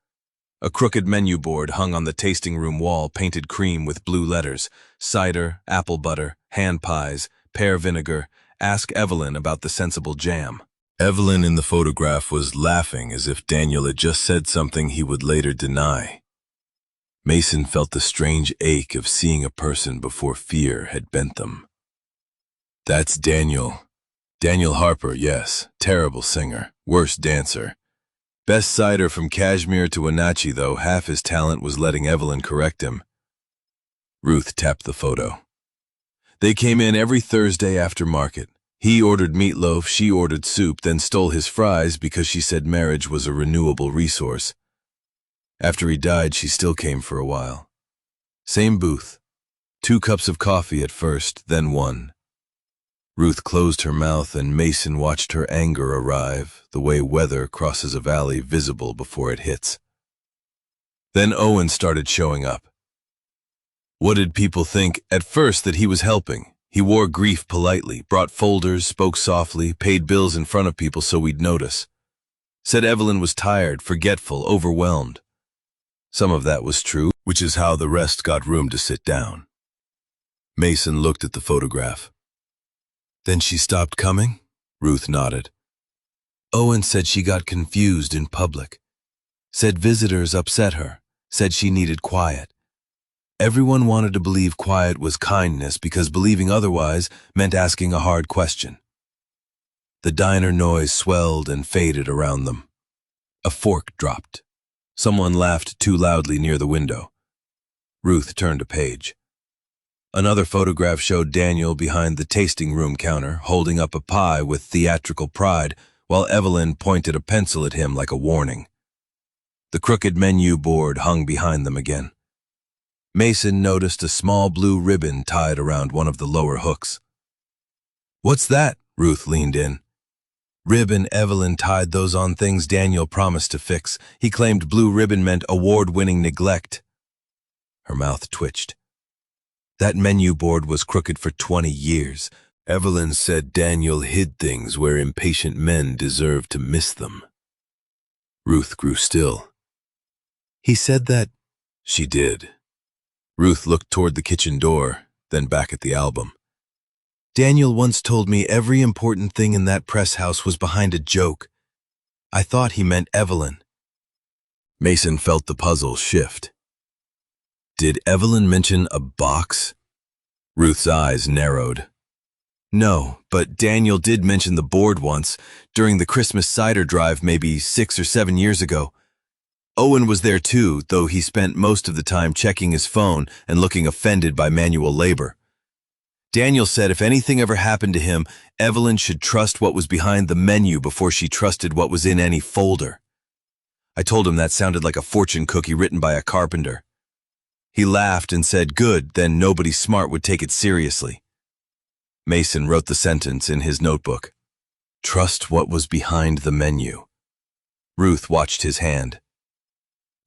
A crooked menu board hung on the tasting room wall painted cream with blue letters, cider, apple butter, hand pies, pear vinegar, ask Evelyn about the sensible jam. Evelyn in the photograph was laughing as if Daniel had just said something he would later deny. Mason felt the strange ache of seeing a person before fear had bent them. "That's Daniel. Daniel Harper, yes. Terrible singer. Worst dancer. Best cider from Kashmir to Wenatchee, though half his talent was letting Evelyn correct him." Ruth tapped the photo. "They came in every Thursday after market. He ordered meatloaf, she ordered soup, then stole his fries because she said marriage was a renewable resource. After he died, she still came for a while. Same booth. 2 cups of coffee at first, then 1. Ruth closed her mouth and Mason watched her anger arrive, the way weather crosses a valley visible before it hits. Then Owen started showing up. What did people think? At first that he was helping. He wore grief politely, brought folders, spoke softly, paid bills in front of people so we'd notice. Said Evelyn was tired, forgetful, overwhelmed. Some of that was true, which is how the rest got room to sit down. Mason looked at the photograph. "Then she stopped coming?" Ruth nodded. "Owen said she got confused in public. Said visitors upset her, said she needed quiet. Everyone wanted to believe quiet was kindness because believing otherwise meant asking a hard question." The diner noise swelled and faded around them. A fork dropped. Someone laughed too loudly near the window. Ruth turned a page. Another photograph showed Daniel behind the tasting room counter, holding up a pie with theatrical pride, while Evelyn pointed a pencil at him like a warning. The crooked menu board hung behind them again. Mason noticed a small blue ribbon tied around one of the lower hooks. "What's that?" Ruth leaned in. Ribbon. Evelyn tied those on things Daniel promised to fix. He claimed blue ribbon meant award-winning neglect. Her mouth twitched. That menu board was crooked for 20 years. Evelyn said Daniel hid things where impatient men deserved to miss them. Ruth grew still. "He said that—" "She did." Ruth looked toward the kitchen door, then back at the album. "Daniel once told me every important thing in that press house was behind a joke. I thought he meant Evelyn." Mason felt the puzzle shift. Did Evelyn mention a box? Ruth's eyes narrowed. "No, but Daniel did mention the board once, during the Christmas cider drive maybe 6 or 7 years ago. Owen was there too, though he spent most of the time checking his phone and looking offended by manual labor. Daniel said if anything ever happened to him, Evelyn should trust what was behind the menu before she trusted what was in any folder. I told him that sounded like a fortune cookie written by a carpenter. He laughed and said, good, then nobody smart would take it seriously." Mason wrote the sentence in his notebook. Trust what was behind the menu. Ruth watched his hand.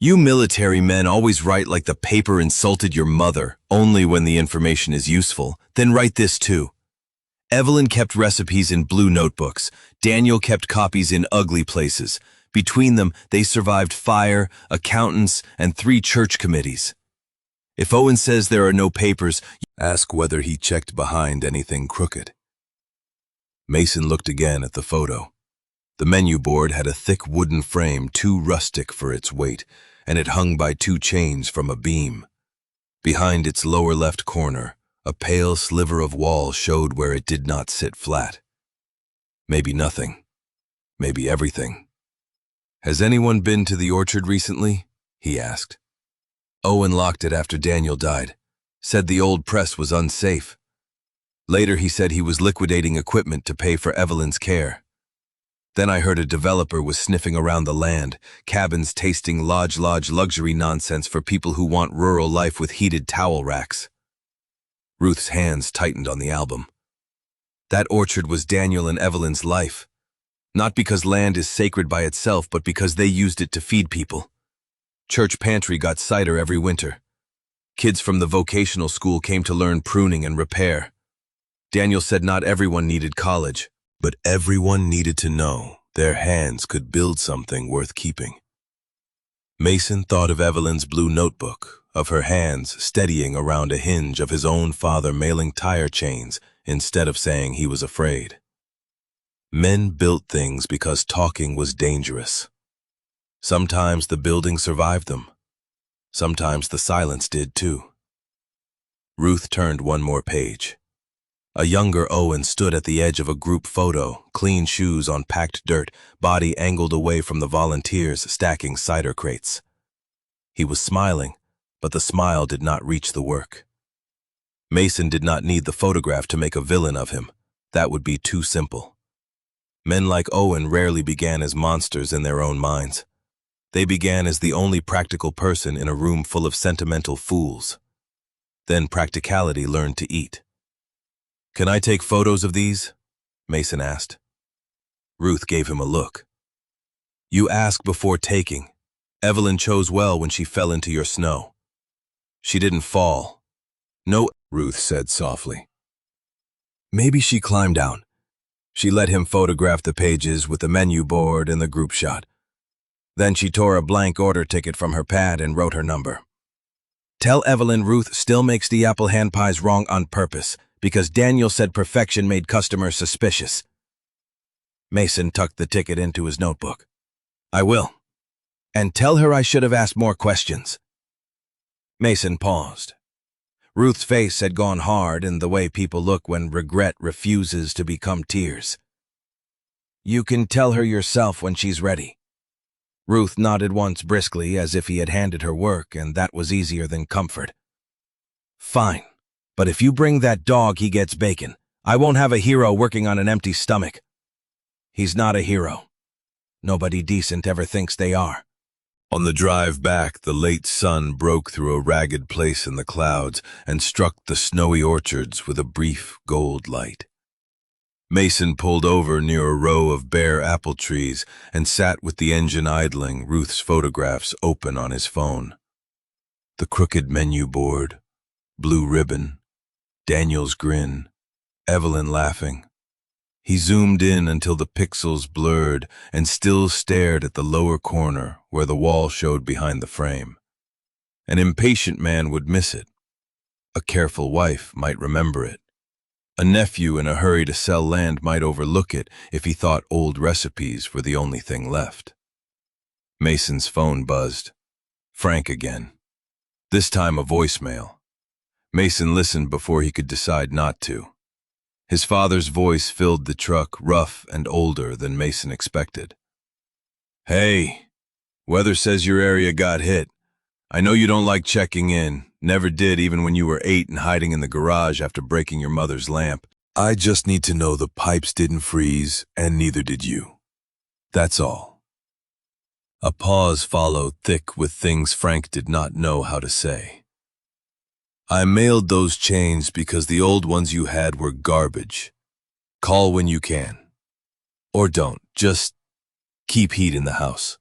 "You military men always write like the paper insulted your mother, only when the information is useful. Then write this too. Evelyn kept recipes in blue notebooks. Daniel kept copies in ugly places. Between them, they survived fire, accountants, and 3 church committees. If Owen says there are no papers, ask whether he checked behind anything crooked." Mason looked again at the photo. The menu board had a thick wooden frame too rustic for its weight, and it hung by 2 chains from a beam. Behind its lower left corner, a pale sliver of wall showed where it did not sit flat. Maybe nothing. Maybe everything. "Has anyone been to the orchard recently?" he asked. "Owen locked it after Daniel died. Said the old press was unsafe. Later he said he was liquidating equipment to pay for Evelyn's care. Then I heard a developer was sniffing around the land, cabins tasting lodge luxury nonsense for people who want rural life with heated towel racks." Ruth's hands tightened on the album. That orchard was Daniel and Evelyn's life. Not because land is sacred by itself, but because they used it to feed people. Church pantry got cider every winter. Kids from the vocational school came to learn pruning and repair. Daniel said not everyone needed college, but everyone needed to know their hands could build something worth keeping. Mason thought of Evelyn's blue notebook, of her hands steadying around a hinge, of his own father mailing tire chains instead of saying he was afraid. Men built things because talking was dangerous. Sometimes the building survived them. Sometimes the silence did too. Ruth turned one more page. A younger Owen stood at the edge of a group photo, clean shoes on packed dirt, body angled away from the volunteers stacking cider crates. He was smiling, but the smile did not reach the work. Mason did not need the photograph to make a villain of him. That would be too simple. Men like Owen rarely began as monsters in their own minds. They began as the only practical person in a room full of sentimental fools. Then practicality learned to eat. "Can I take photos of these?" Mason asked. Ruth gave him a look. "You ask before taking. Evelyn chose well when she fell into your snow. She didn't fall." "No," Ruth said softly. "Maybe she climbed down." She let him photograph the pages with the menu board and the group shot. Then she tore a blank order ticket from her pad and wrote her number. "Tell Evelyn Ruth still makes the apple hand pies wrong on purpose, because Daniel said perfection made customers suspicious." Mason tucked the ticket into his notebook. "I will. And tell her I should have asked more questions." Mason paused. Ruth's face had gone hard in the way people look when regret refuses to become tears. "You can tell her yourself when she's ready." Ruth nodded once briskly as if he had handed her work and that was easier than comfort. Fine. But if you bring that dog, he gets bacon. I won't have a hero working on an empty stomach. He's not a hero. Nobody decent ever thinks they are. On the drive back, the late sun broke through a ragged place in the clouds and struck the snowy orchards with a brief gold light. Mason pulled over near a row of bare apple trees and sat with the engine idling, Ruth's photographs open on his phone. The crooked menu board, blue ribbon, Daniel's grin, Evelyn laughing. He zoomed in until the pixels blurred and still stared at the lower corner where the wall showed behind the frame. An impatient man would miss it. A careful wife might remember it. A nephew in a hurry to sell land might overlook it if he thought old recipes were the only thing left. Mason's phone buzzed. Frank again. This time a voicemail. Mason listened before he could decide not to. His father's voice filled the truck, rough and older than Mason expected. "Hey, weather says your area got hit. I know you don't like checking in. Never did even when you were 8 and hiding in the garage after breaking your mother's lamp. I just need to know the pipes didn't freeze, and neither did you. That's all." A pause followed, thick with things Frank did not know how to say. "I mailed those chains because the old ones you had were garbage. Call when you can. Or don't. Just keep heat in the house."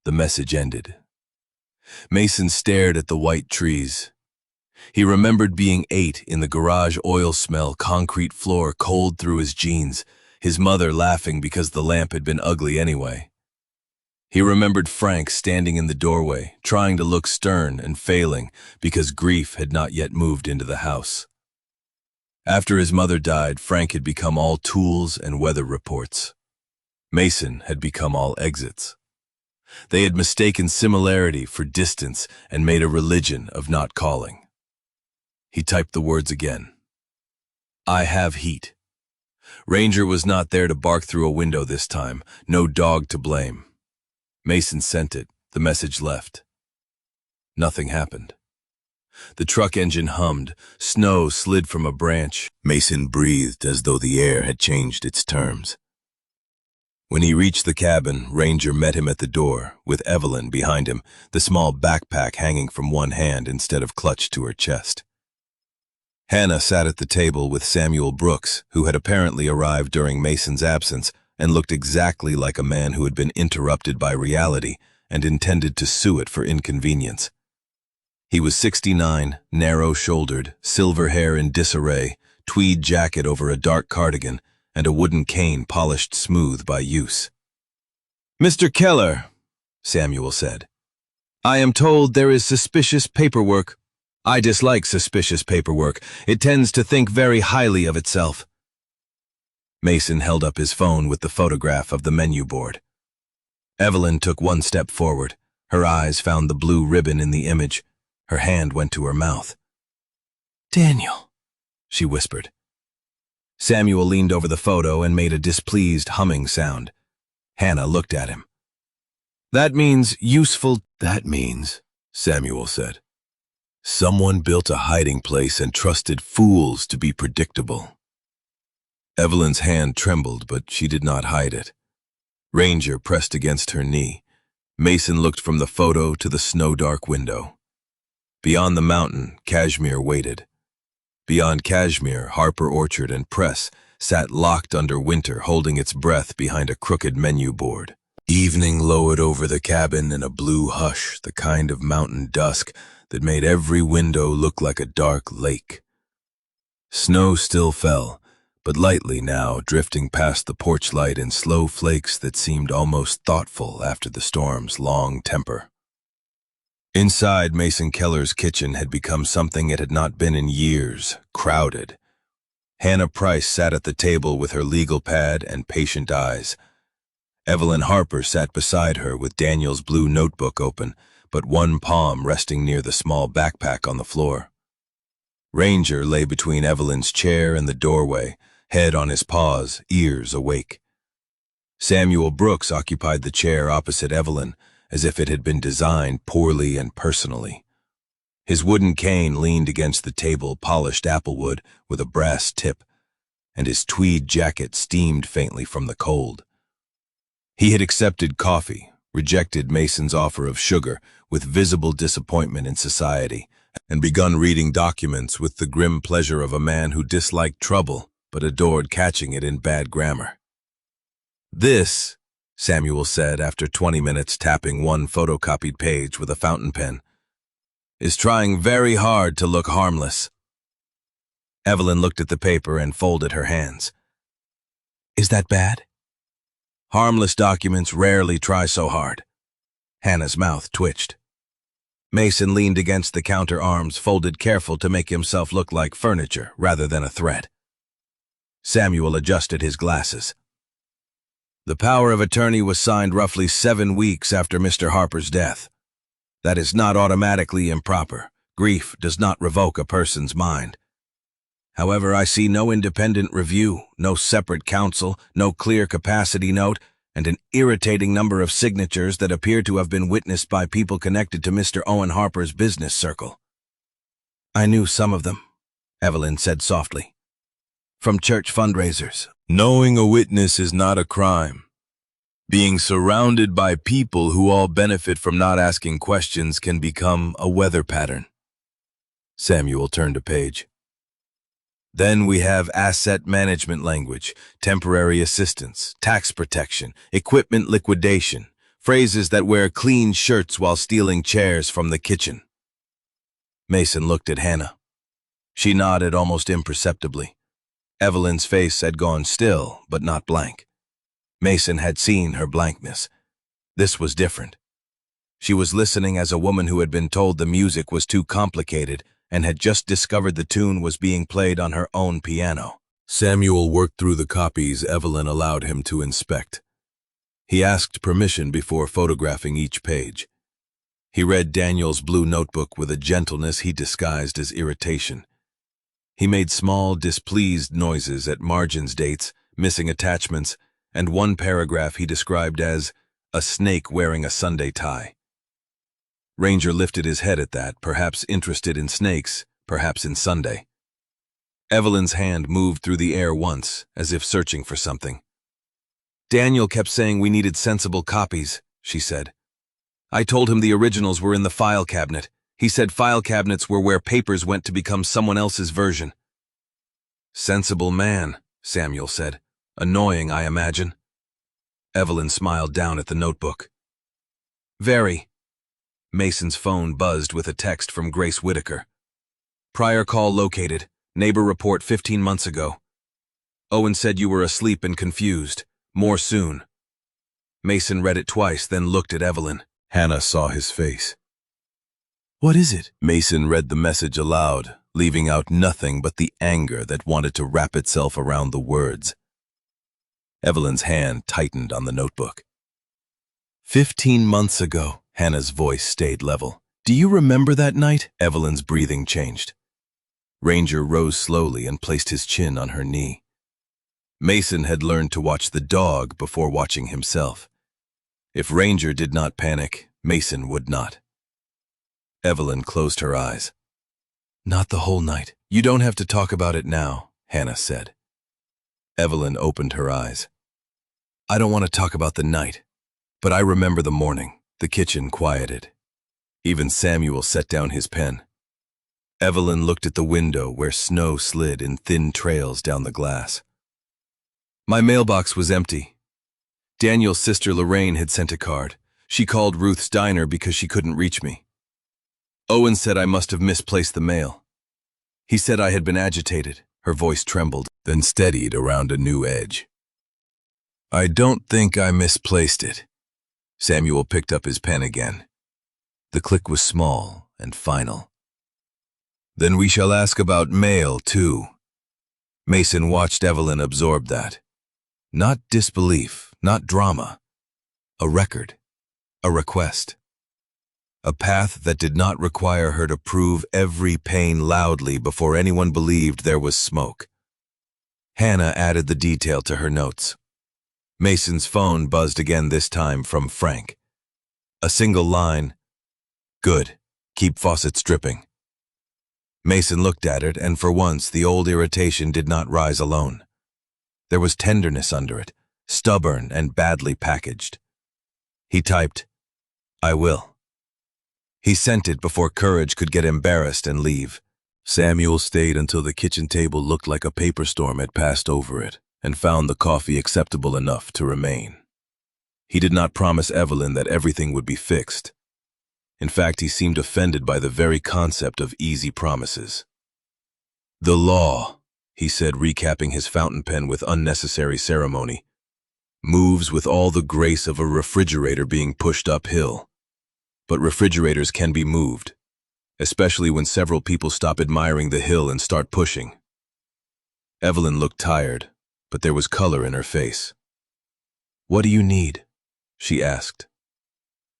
The message ended. Mason stared at the white trees. He remembered being 8 in the garage, oil smell, concrete floor, cold through his jeans, his mother laughing because the lamp had been ugly anyway. He remembered Frank standing in the doorway, trying to look stern and failing because grief had not yet moved into the house. After his mother died, Frank had become all tools and weather reports. Mason had become all exits. They had mistaken similarity for distance and made a religion of not calling. He typed the words again. "I have heat." Ranger was not there to bark through a window this time, no dog to blame. Mason sent it. The message left. Nothing happened. The truck engine hummed. Snow slid from a branch. Mason breathed as though the air had changed its terms. When he reached the cabin, Ranger met him at the door, with Evelyn behind him, the small backpack hanging from one hand instead of clutched to her chest. Hannah sat at the table with Samuel Brooks, who had apparently arrived during Mason's absence and looked exactly like a man who had been interrupted by reality and intended to sue it for inconvenience. He was 69, narrow-shouldered, silver hair in disarray, tweed jacket over a dark cardigan, and a wooden cane polished smooth by use. "Mr. Keller," Samuel said, "I am told there is suspicious paperwork. I dislike suspicious paperwork. It tends to think very highly of itself." Mason held up his phone with the photograph of the menu board. Evelyn took one step forward. Her eyes found the blue ribbon in the image. Her hand went to her mouth. "Daniel," she whispered. Samuel leaned over the photo and made a displeased humming sound. Hannah looked at him. "That means useful." "That means," Samuel said, "someone built a hiding place and trusted fools to be predictable." Evelyn's hand trembled, but she did not hide it. Ranger pressed against her knee. Mason looked from the photo to the snow-dark window. Beyond the mountain, Kashmir waited. Beyond Kashmir, Harper Orchard and Press sat locked under winter, holding its breath behind a crooked menu board. Evening lowered over the cabin in a blue hush, the kind of mountain dusk that made every window look like a dark lake. Snow still fell, but lightly now, drifting past the porch light in slow flakes that seemed almost thoughtful after the storm's long temper. Inside, Mason Keller's kitchen had become something it had not been in years, crowded. Hannah Price sat at the table with her legal pad and patient eyes. Evelyn Harper sat beside her with Daniel's blue notebook open, but one palm resting near the small backpack on the floor. Ranger lay between Evelyn's chair and the doorway, head on his paws, ears awake. Samuel Brooks occupied the chair opposite Evelyn, as if it had been designed poorly and personally. His wooden cane leaned against the table, polished applewood with a brass tip, and his tweed jacket steamed faintly from the cold. He had accepted coffee, rejected Mason's offer of sugar with visible disappointment in society, and begun reading documents with the grim pleasure of a man who disliked trouble but adored catching it in bad grammar. "This," Samuel said after 20 minutes tapping one photocopied page with a fountain pen, "is trying very hard to look harmless." Evelyn looked at the paper and folded her hands. "Is that bad?" "Harmless documents rarely try so hard." Hannah's mouth twitched. Mason leaned against the counter, arms folded, careful to make himself look like furniture rather than a threat. Samuel adjusted his glasses. "The power of attorney was signed roughly 7 weeks after Mr. Harper's death. That is not automatically improper. Grief does not revoke a person's mind. However, I see no independent review, no separate counsel, no clear capacity note, and an irritating number of signatures that appear to have been witnessed by people connected to Mr. Owen Harper's business circle." "I knew some of them," Evelyn said softly. "From church fundraisers." Knowing a witness is not a crime. Being surrounded by people who all benefit from not asking questions can become a weather pattern. Samuel turned a page. "Then we have asset management language, temporary assistance, tax protection, equipment liquidation, phrases that wear clean shirts while stealing chairs from the kitchen." Mason looked at Hannah. She nodded almost imperceptibly. Evelyn's face had gone still, but not blank. Mason had seen her blankness. This was different. She was listening as a woman who had been told the music was too complicated and had just discovered the tune was being played on her own piano. Samuel worked through the copies Evelyn allowed him to inspect. He asked permission before photographing each page. He read Daniel's blue notebook with a gentleness he disguised as irritation. He made small, displeased noises at margins, dates, missing attachments, and one paragraph he described as "a snake wearing a Sunday tie." Ranger lifted his head at that, perhaps interested in snakes, perhaps in Sunday. Evelyn's hand moved through the air once, as if searching for something. "Daniel kept saying we needed sensible copies," she said. "I told him the originals were in the file cabinet. He said file cabinets were where papers went to become someone else's version." "Sensible man," Samuel said. "Annoying, I imagine." Evelyn smiled down at the notebook. "Very." Mason's phone buzzed with a text from Grace Whitaker. "Prior call located. Neighbor report 15 months ago. Owen said you were asleep and confused. More soon." Mason read it twice, then looked at Evelyn. Hannah saw his face. "What is it?" Mason read the message aloud, leaving out nothing but the anger that wanted to wrap itself around the words. Evelyn's hand tightened on the notebook. 15 months ago, Hannah's voice stayed level. "Do you remember that night?" Evelyn's breathing changed. Ranger rose slowly and placed his chin on her knee. Mason had learned to watch the dog before watching himself. If Ranger did not panic, Mason would not. Evelyn closed her eyes. "Not the whole night. You don't have to talk about it now," Hannah said. Evelyn opened her eyes. "I don't want to talk about the night, but I remember the morning." The kitchen quieted. Even Samuel set down his pen. Evelyn looked at the window where snow slid in thin trails down the glass. "My mailbox was empty. Daniel's sister Lorraine had sent a card. She called Ruth's diner because she couldn't reach me. Owen said I must have misplaced the mail. He said I had been agitated." Her voice trembled, then steadied around a new edge. "I don't think I misplaced it." Samuel picked up his pen again. The click was small and final. "Then we shall ask about mail, too." Mason watched Evelyn absorb that. Not disbelief, not drama. A record, a request. A path that did not require her to prove every pain loudly before anyone believed there was smoke. Hannah added the detail to her notes. Mason's phone buzzed again, this time from Frank. A single line, "Good, keep faucets dripping." Mason looked at it, and for once the old irritation did not rise alone. There was tenderness under it, stubborn and badly packaged. He typed, "I will." He sent it before courage could get embarrassed and leave. Samuel stayed until the kitchen table looked like a paper storm had passed over it, and found the coffee acceptable enough to remain. He did not promise Evelyn that everything would be fixed. In fact, he seemed offended by the very concept of easy promises. "The law," he said, recapping his fountain pen with unnecessary ceremony, "moves with all the grace of a refrigerator being pushed uphill. But refrigerators can be moved, especially when several people stop admiring the hill and start pushing." Evelyn looked tired, but there was color in her face. "What do you need?" she asked.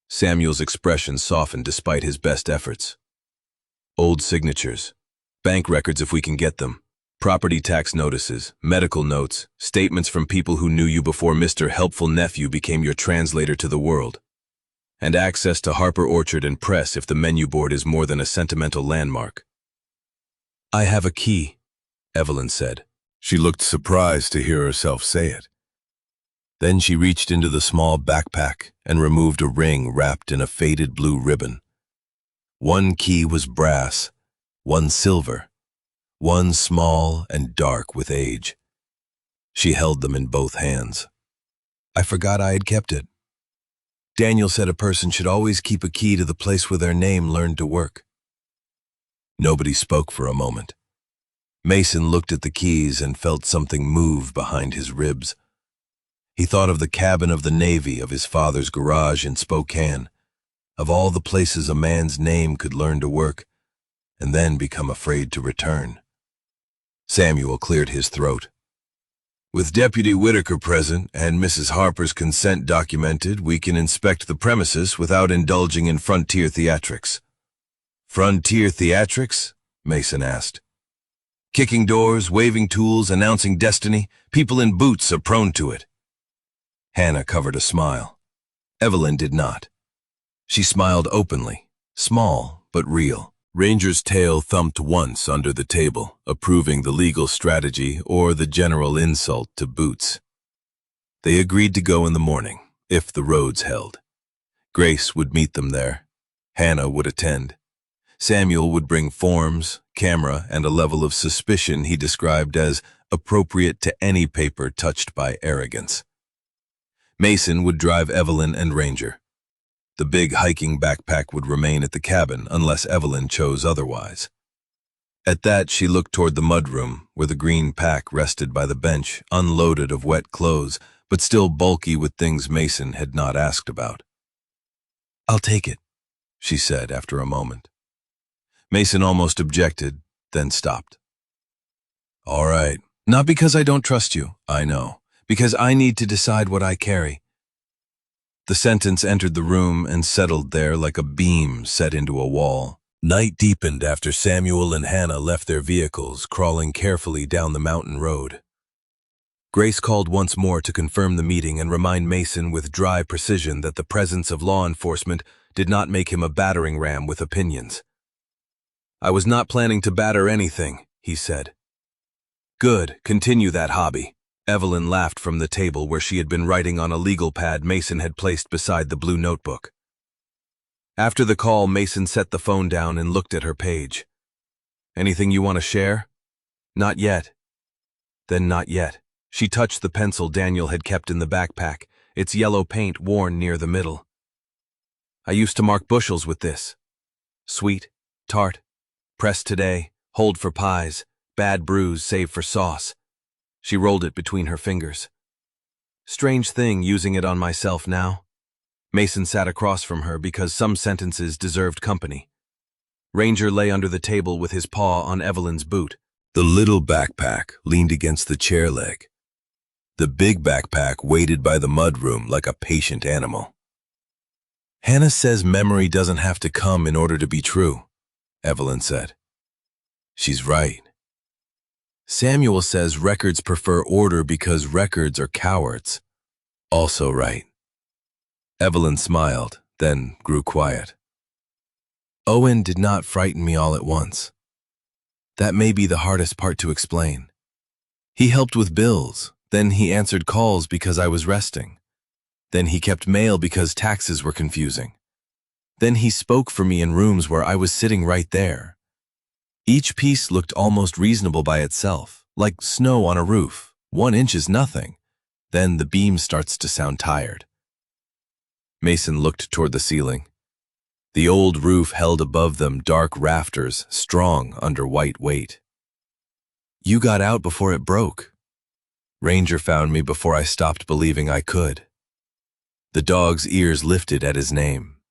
Samuel's expression softened despite his best efforts. "Old signatures, bank records if we can get them, property tax notices, medical notes, statements from people who knew you before Mr. Helpful Nephew became your translator to the world, and access to Harper Orchard and Press if the menu board is more than a sentimental landmark." "I have a key," Evelyn said. She looked surprised to hear herself say it. Then she reached into the small backpack and removed a ring wrapped in a faded blue ribbon. One key was brass, one silver, one small and dark with age. She held them in both hands. "I forgot I had kept it. Daniel said a person should always keep a key to the place where their name learned to work." Nobody spoke for a moment. Mason looked at the keys and felt something move behind his ribs. He thought of the cabin of the Navy, of his father's garage in Spokane, of all the places a man's name could learn to work, and then become afraid to return. Samuel cleared his throat. "With Deputy Whitaker present and Mrs. Harper's consent documented, we can inspect the premises without indulging in frontier theatrics." "Frontier theatrics?" Mason asked. "Kicking doors, waving tools, announcing destiny. People in boots are prone to it." Hannah covered a smile. Evelyn did not. She smiled openly, small but real. Ranger's tail thumped once under the table, approving the legal strategy or the general insult to boots. They agreed to go in the morning, if the roads held. Grace would meet them there. Hannah would attend. Samuel would bring forms, camera, and a level of suspicion he described as appropriate to any paper touched by arrogance. Mason would drive Evelyn and Ranger. The big hiking backpack would remain at the cabin unless Evelyn chose otherwise. At that, she looked toward the mudroom, where the green pack rested by the bench, unloaded of wet clothes, but still bulky with things Mason had not asked about. "I'll take it," she said after a moment. Mason almost objected, then stopped. "All right. Not because I don't trust you, I know. Because I need to decide what I carry." The sentence entered the room and settled there like a beam set into a wall. Night deepened after Samuel and Hannah left their vehicles, crawling carefully down the mountain road. Grace called once more to confirm the meeting and remind Mason with dry precision that the presence of law enforcement did not make him a battering ram with opinions. "I was not planning to batter anything," he said. "Good, continue that hobby." Evelyn laughed from the table where she had been writing on a legal pad Mason had placed beside the blue notebook. After the call, Mason set the phone down and looked at her page. "Anything you want to share?" "Not yet." Then not yet. She touched the pencil Daniel had kept in the backpack, its yellow paint worn near the middle. "I used to mark bushels with this. Sweet, tart, pressed today, hold for pies, bad bruise save for sauce." She rolled it between her fingers. "Strange thing using it on myself now." Mason sat across from her because some sentences deserved company. Ranger lay under the table with his paw on Evelyn's boot. The little backpack leaned against the chair leg. The big backpack waited by the mudroom like a patient animal. "Hannah says memory doesn't have to come in order to be true," Evelyn said. "She's right. Samuel says records prefer order because records are cowards." Also right. Evelyn smiled, then grew quiet. "Owen did not frighten me all at once. That may be the hardest part to explain. He helped with bills, then he answered calls because I was resting. Then he kept mail because taxes were confusing. Then he spoke for me in rooms where I was sitting right there. Each piece looked almost reasonable by itself, like snow on a roof. 1 inch is nothing. Then the beam starts to sound tired. Mason looked toward the ceiling. The old roof held above them dark rafters, strong under white weight. You got out before it broke. Ranger found me before I stopped believing I could. The dog's ears lifted at his name.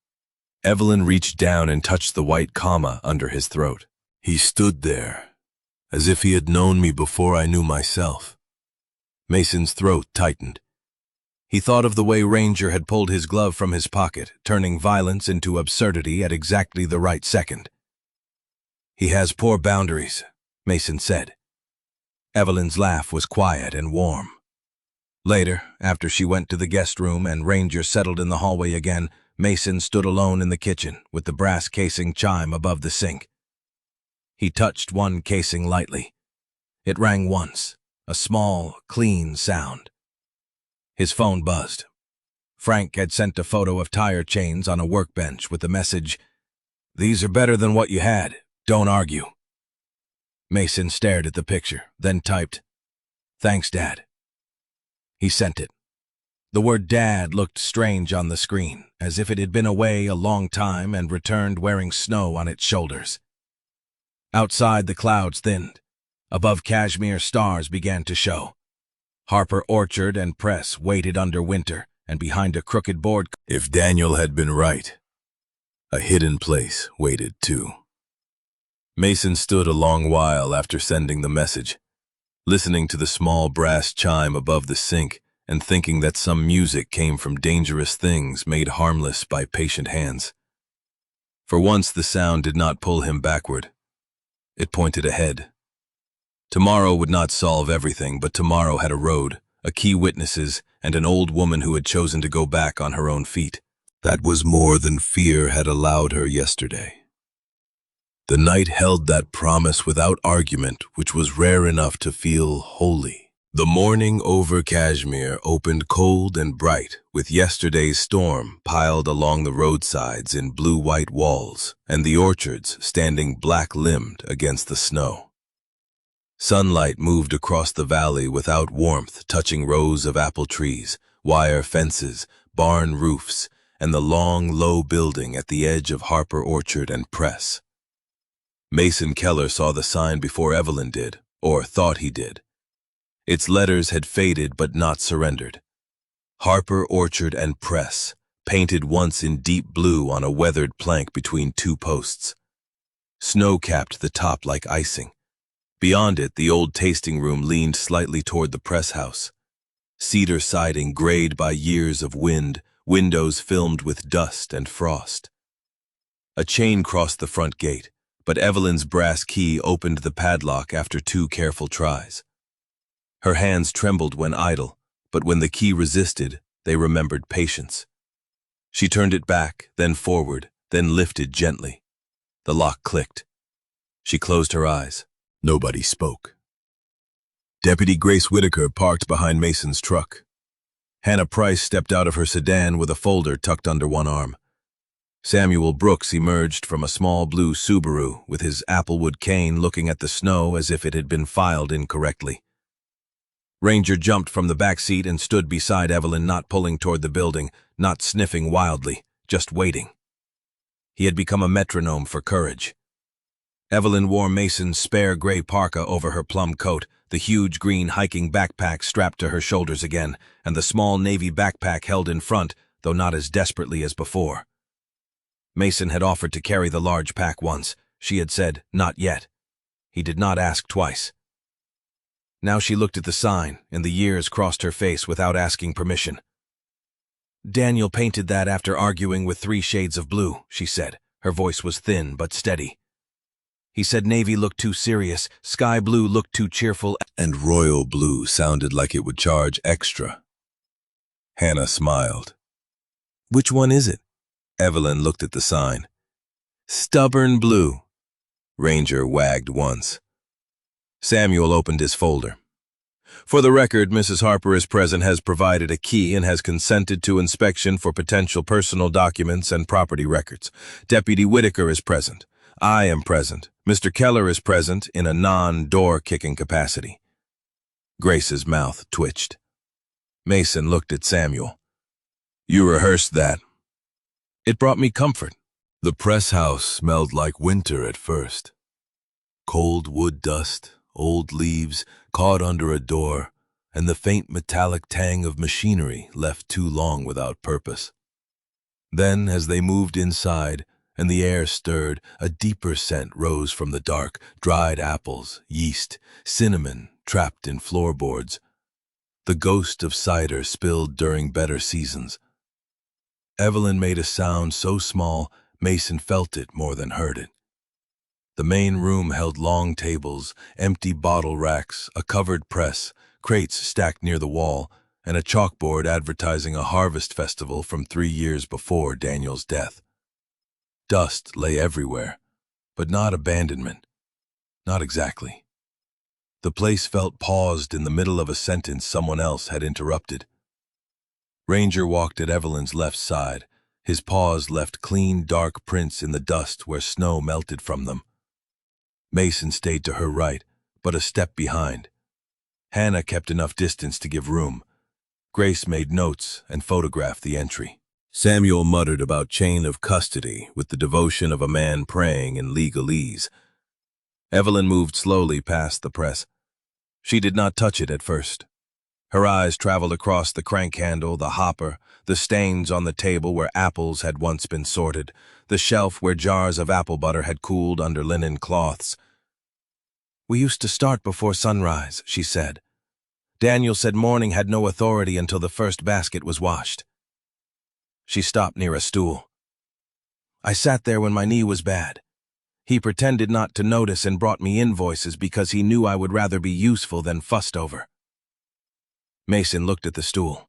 Evelyn reached down and touched the white comma under his throat. He stood there, as if he had known me before I knew myself. Mason's throat tightened. He thought of the way Ranger had pulled his glove from his pocket, turning violence into absurdity at exactly the right second. He has poor boundaries, Mason said. Evelyn's laugh was quiet and warm. Later, after she went to the guest room and Ranger settled in the hallway again, Mason stood alone in the kitchen with the brass casing chime above the sink. He touched one casing lightly. It rang once, a small, clean sound. His phone buzzed. Frank had sent a photo of tire chains on a workbench with the message, "These are better than what you had. Don't argue." Mason stared at the picture, then typed, "Thanks, Dad." He sent it. The word Dad looked strange on the screen, as if it had been away a long time and returned wearing snow on its shoulders. Outside, the clouds thinned. Above Kashmir, stars began to show. Harper Orchard and Press waited under winter, and behind a crooked board, If Daniel had been right, a hidden place waited too. Mason stood a long while after sending the message, listening to the small brass chime above the sink and thinking that some music came from dangerous things made harmless by patient hands. For once the sound did not pull him backward. It pointed ahead. Tomorrow would not solve everything, but tomorrow had a road, a key witnesses, and an old woman who had chosen to go back on her own feet. That was more than fear had allowed her yesterday. The night held that promise without argument, which was rare enough to feel holy. The morning over Kashmir opened cold and bright, with yesterday's storm piled along the roadsides in blue-white walls, and the orchards standing black-limbed against the snow. Sunlight moved across the valley without warmth, touching rows of apple trees, wire fences, barn roofs, and the long, low building at the edge of Harper Orchard and Press. Mason Keller saw the sign before Evelyn did, or thought he did. Its letters had faded but not surrendered. Harper Orchard and Press, painted once in deep blue on a weathered plank between 2 posts. Snow capped the top like icing. Beyond it, the old tasting room leaned slightly toward the press house. Cedar siding grayed by years of wind, windows filmed with dust and frost. A chain crossed the front gate, but Evelyn's brass key opened the padlock after 2 careful tries. Her hands trembled when idle, but when the key resisted, they remembered patience. She turned it back, then forward, then lifted gently. The lock clicked. She closed her eyes. Nobody spoke. Deputy Grace Whitaker parked behind Mason's truck. Hannah Price stepped out of her sedan with a folder tucked under one arm. Samuel Brooks emerged from a small blue Subaru with his applewood cane looking at the snow as if it had been filed incorrectly. Ranger jumped from the back seat and stood beside Evelyn, not pulling toward the building, not sniffing wildly, just waiting. He had become a metronome for courage. Evelyn wore Mason's spare gray parka over her plum coat, the huge green hiking backpack strapped to her shoulders again, and the small navy backpack held in front, though not as desperately as before. Mason had offered to carry the large pack once. She had said, not yet. He did not ask twice. Now she looked at the sign, and the years crossed her face without asking permission. Daniel painted that after arguing with 3 shades of blue, she said. Her voice was thin but steady. He said navy looked too serious, sky blue looked too cheerful, and royal blue sounded like it would charge extra. Hannah smiled. Which one is it? Evelyn looked at the sign. Stubborn blue. Ranger wagged once. Samuel opened his folder. For the record, Mrs. Harper is present, has provided a key, and has consented to inspection for potential personal documents and property records. Deputy Whitaker is present. I am present. Mr. Keller is present in a non-door-kicking capacity. Grace's mouth twitched. Mason looked at Samuel. You rehearsed that. It brought me comfort. The press house smelled like winter at first. Cold wood dust, old leaves caught under a door, and the faint metallic tang of machinery left too long without purpose. Then, as they moved inside and the air stirred, a deeper scent rose from the dark: dried apples, yeast, cinnamon trapped in floorboards, the ghost of cider spilled during better seasons. Evelyn made a sound so small Mason felt it more than heard it. The main room held long tables, empty bottle racks, a covered press, crates stacked near the wall, and a chalkboard advertising a harvest festival from 3 years before Daniel's death. Dust lay everywhere, but not abandonment. Not exactly. The place felt paused in the middle of a sentence someone else had interrupted. Ranger walked at Evelyn's left side. His paws left clean, dark prints in the dust where snow melted from them. Mason stayed to her right, but a step behind. Hannah kept enough distance to give room. Grace made notes and photographed the entry. Samuel muttered about chain of custody with the devotion of a man praying in legalese. Evelyn moved slowly past the press. She did not touch it at first. Her eyes traveled across the crank handle, the hopper, the stains on the table where apples had once been sorted, the shelf where jars of apple butter had cooled under linen cloths. We used to start before sunrise, she said. Daniel said morning had no authority until the first basket was washed. She stopped near a stool. I sat there when my knee was bad. He pretended not to notice and brought me invoices because he knew I would rather be useful than fussed over. Mason looked at the stool.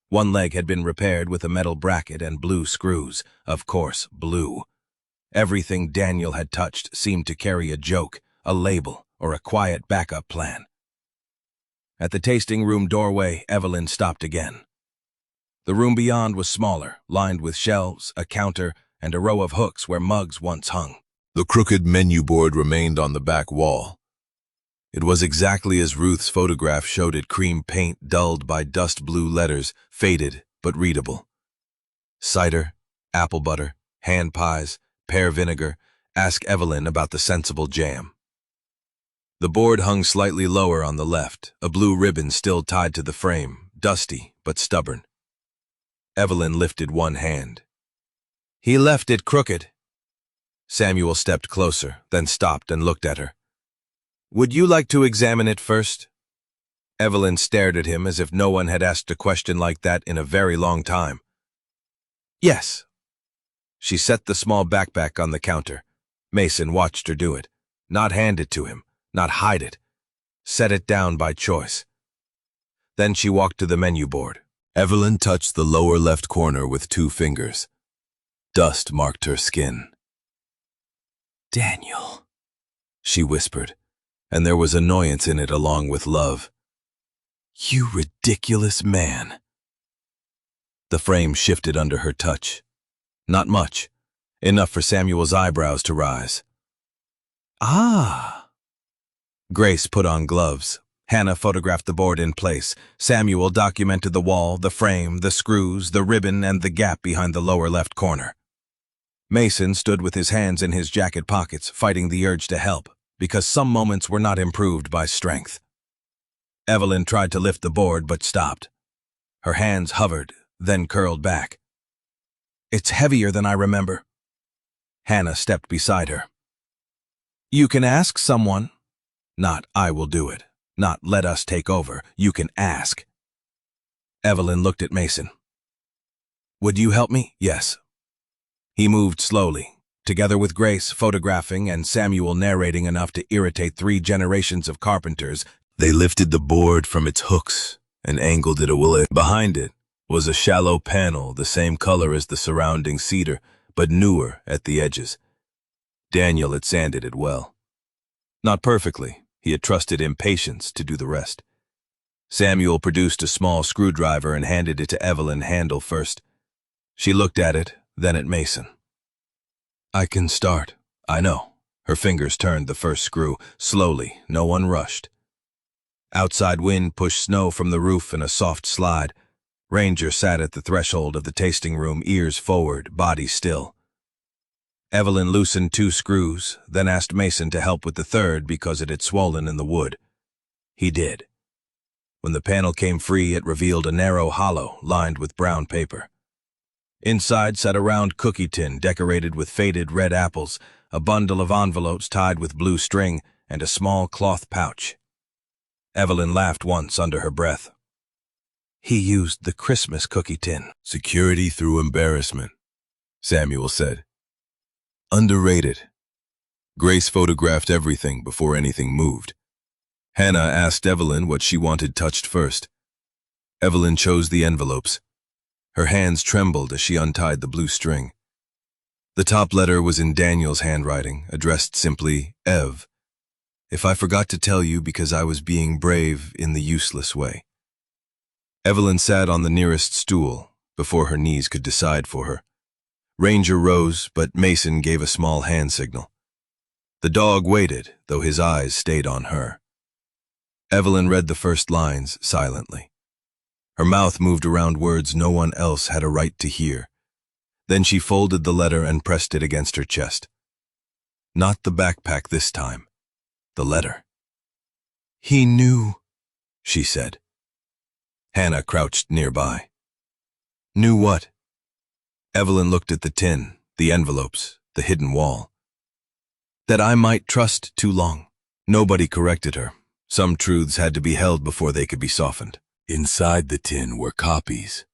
One leg had been repaired with a metal bracket and blue screws. Of course, blue. Everything Daniel had touched seemed to carry a joke, a label, or a quiet backup plan. At the tasting room doorway, Evelyn stopped again. The room beyond was smaller, lined with shelves, a counter, and a row of hooks where mugs once hung. The crooked menu board remained on the back wall. It was exactly as Ruth's photograph showed it: cream paint dulled by dust blue letters, faded but readable. Cider, apple butter, hand pies, pear vinegar. Ask Evelyn about the sensible jam. The board hung slightly lower on the left, a blue ribbon still tied to the frame, dusty but stubborn. Evelyn lifted one hand. He left it crooked. Samuel stepped closer, then stopped and looked at her. Would you like to examine it first? Evelyn stared at him as if no one had asked a question like that in a very long time. Yes. She set the small backpack on the counter. Mason watched her do it. Not hand it to him, not hide it. Set it down by choice. Then she walked to the menu board. Evelyn touched the lower left corner with 2 fingers. Dust marked her skin. Daniel, she whispered, and there was annoyance in it along with love. You ridiculous man. The frame shifted under her touch. Not much. Enough for Samuel's eyebrows to rise. Ah. Grace put on gloves. Hannah photographed the board in place. Samuel documented the wall, the frame, the screws, the ribbon, and the gap behind the lower left corner. Mason stood with his hands in his jacket pockets, fighting the urge to help, because some moments were not improved by strength. Evelyn tried to lift the board but stopped. Her hands hovered, then curled back. It's heavier than I remember. Hannah stepped beside her. You can ask someone. Not I will do it. Not let us take over. You can ask. Evelyn looked at Mason. Would you help me? Yes. He moved slowly, together with Grace photographing and Samuel narrating enough to irritate 3 generations of carpenters. They lifted the board from its hooks and angled it away. Behind it was a shallow panel the same color as the surrounding cedar, but newer at the edges. Daniel had sanded it well. Not perfectly, He had trusted impatience to do the rest. Samuel produced a small screwdriver and handed it to Evelyn handle first. She looked at it, then at Mason. "I can start." "I know." Her fingers turned the first screw, slowly, no one rushed. Outside wind pushed snow from the roof in a soft slide. Ranger sat at the threshold of the tasting room, ears forward, body still. Evelyn loosened 2 screws, then asked Mason to help with the third because it had swollen in the wood. He did. When the panel came free, it revealed a narrow hollow lined with brown paper. Inside sat a round cookie tin decorated with faded red apples, a bundle of envelopes tied with blue string, and a small cloth pouch. Evelyn laughed once under her breath. "He used the Christmas cookie tin." "Security through embarrassment," Samuel said. "Underrated." Grace photographed everything before anything moved. Hannah asked Evelyn what she wanted touched first. Evelyn chose the envelopes. Her hands trembled as she untied the blue string. The top letter was in Daniel's handwriting, addressed simply, "Ev. If I forgot to tell you because I was being brave in the useless way." Evelyn sat on the nearest stool, before her knees could decide for her. Ranger rose, but Mason gave a small hand signal. The dog waited, though his eyes stayed on her. Evelyn read the first lines silently. Her mouth moved around words no one else had a right to hear. Then she folded the letter and pressed it against her chest. Not the backpack this time. The letter. "He knew," she said. Hannah crouched nearby. "Knew what?" Evelyn looked at the tin, the envelopes, the hidden wall. "That I might trust too long." Nobody corrected her. Some truths had to be held before they could be softened. Inside the tin were copies.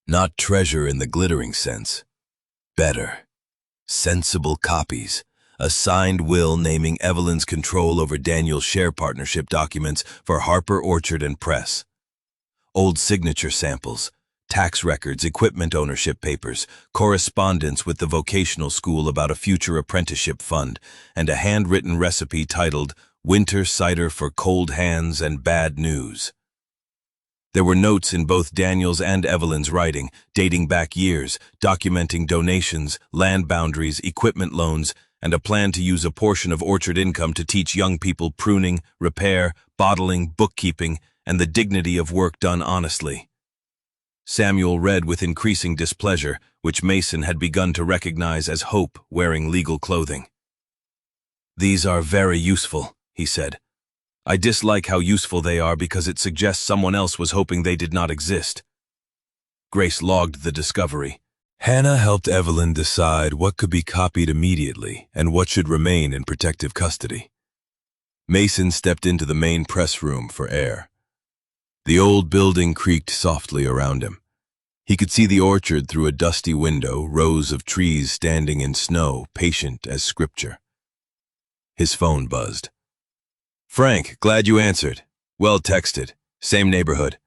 Not treasure in the glittering sense. Better. Sensible copies. A signed will naming Evelyn's control over Daniel's share partnership documents for Harper Orchard and Press. Old signature samples, tax records, equipment ownership papers, correspondence with the vocational school about a future apprenticeship fund, and a handwritten recipe titled "Winter Cider for Cold Hands and Bad News." There were notes in both Daniel's and Evelyn's writing, dating back years, documenting donations, land boundaries, equipment loans, and a plan to use a portion of orchard income to teach young people pruning, repair, bottling, bookkeeping, and the dignity of work done honestly. Samuel read with increasing displeasure, which Mason had begun to recognize as hope wearing legal clothing. "These are very useful," he said. "I dislike how useful they are because it suggests someone else was hoping they did not exist." Grace logged the discovery. Hannah helped Evelyn decide what could be copied immediately and what should remain in protective custody. Mason stepped into the main press room for air. The old building creaked softly around him. He could see the orchard through a dusty window, rows of trees standing in snow, patient as scripture. His phone buzzed. "Frank, glad you answered. Well texted. Same neighborhood."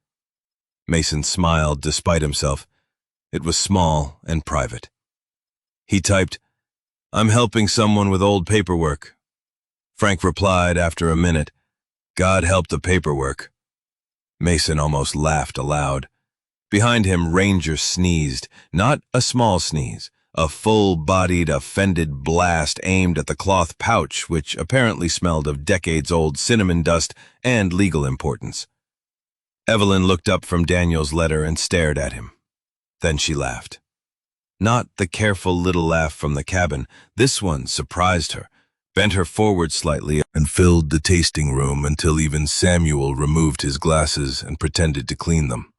Mason smiled despite himself. It was small and private. He typed, "I'm helping someone with old paperwork." Frank replied after a minute, "God help the paperwork." Mason almost laughed aloud. Behind him, Ranger sneezed, not a small sneeze, a full-bodied, offended blast aimed at the cloth pouch, which apparently smelled of decades-old cinnamon dust and legal importance. Evelyn looked up from Daniel's letter and stared at him. Then she laughed. Not the careful little laugh from the cabin. This one surprised her, bent her forward slightly, and filled the tasting room until even Samuel removed his glasses and pretended to clean them.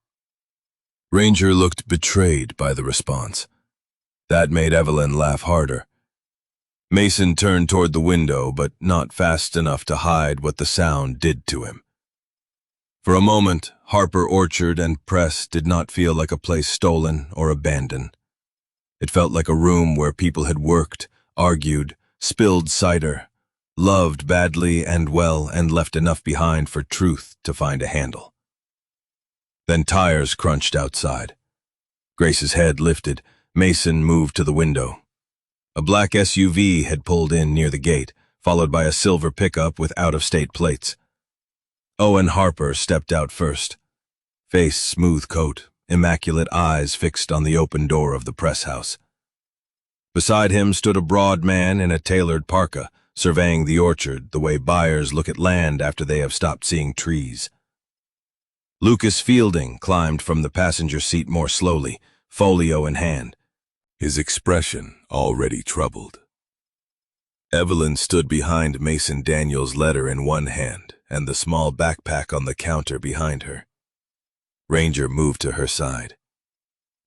Ranger looked betrayed by the response. That made Evelyn laugh harder. Mason turned toward the window, but not fast enough to hide what the sound did to him. For a moment, Harper Orchard and Press did not feel like a place stolen or abandoned. It felt like a room where people had worked, argued, spilled cider, loved badly and well, and left enough behind for truth to find a handle. Then tires crunched outside. Grace's head lifted. Mason moved to the window. A black SUV had pulled in near the gate. followed by a silver pickup with out-of-state plates. Owen Harper stepped out first. Face smooth coat, immaculate eyes fixed on the open door of the press house. Beside him stood a broad man in a tailored parka, surveying the orchard the way buyers look at land after they have stopped seeing trees. Lucas Fielding climbed from the passenger seat more slowly, folio in hand, his expression already troubled. Evelyn stood behind Mason Daniels' letter in one hand and the small backpack on the counter behind her. Ranger moved to her side.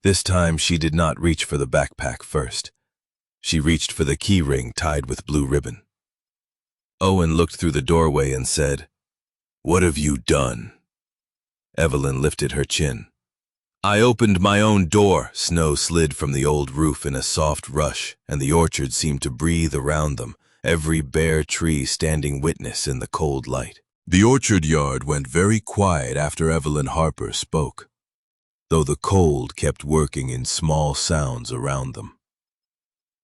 This time she did not reach for the backpack first. She reached for the key ring tied with blue ribbon. Owen looked through the doorway and said, "What have you done?" Evelyn lifted her chin. "I opened my own door." Snow slid from the old roof in a soft rush, and the orchard seemed to breathe around them, every bare tree standing witness in the cold light. The orchard yard went very quiet after Evelyn Harper spoke, though the cold kept working in small sounds around them.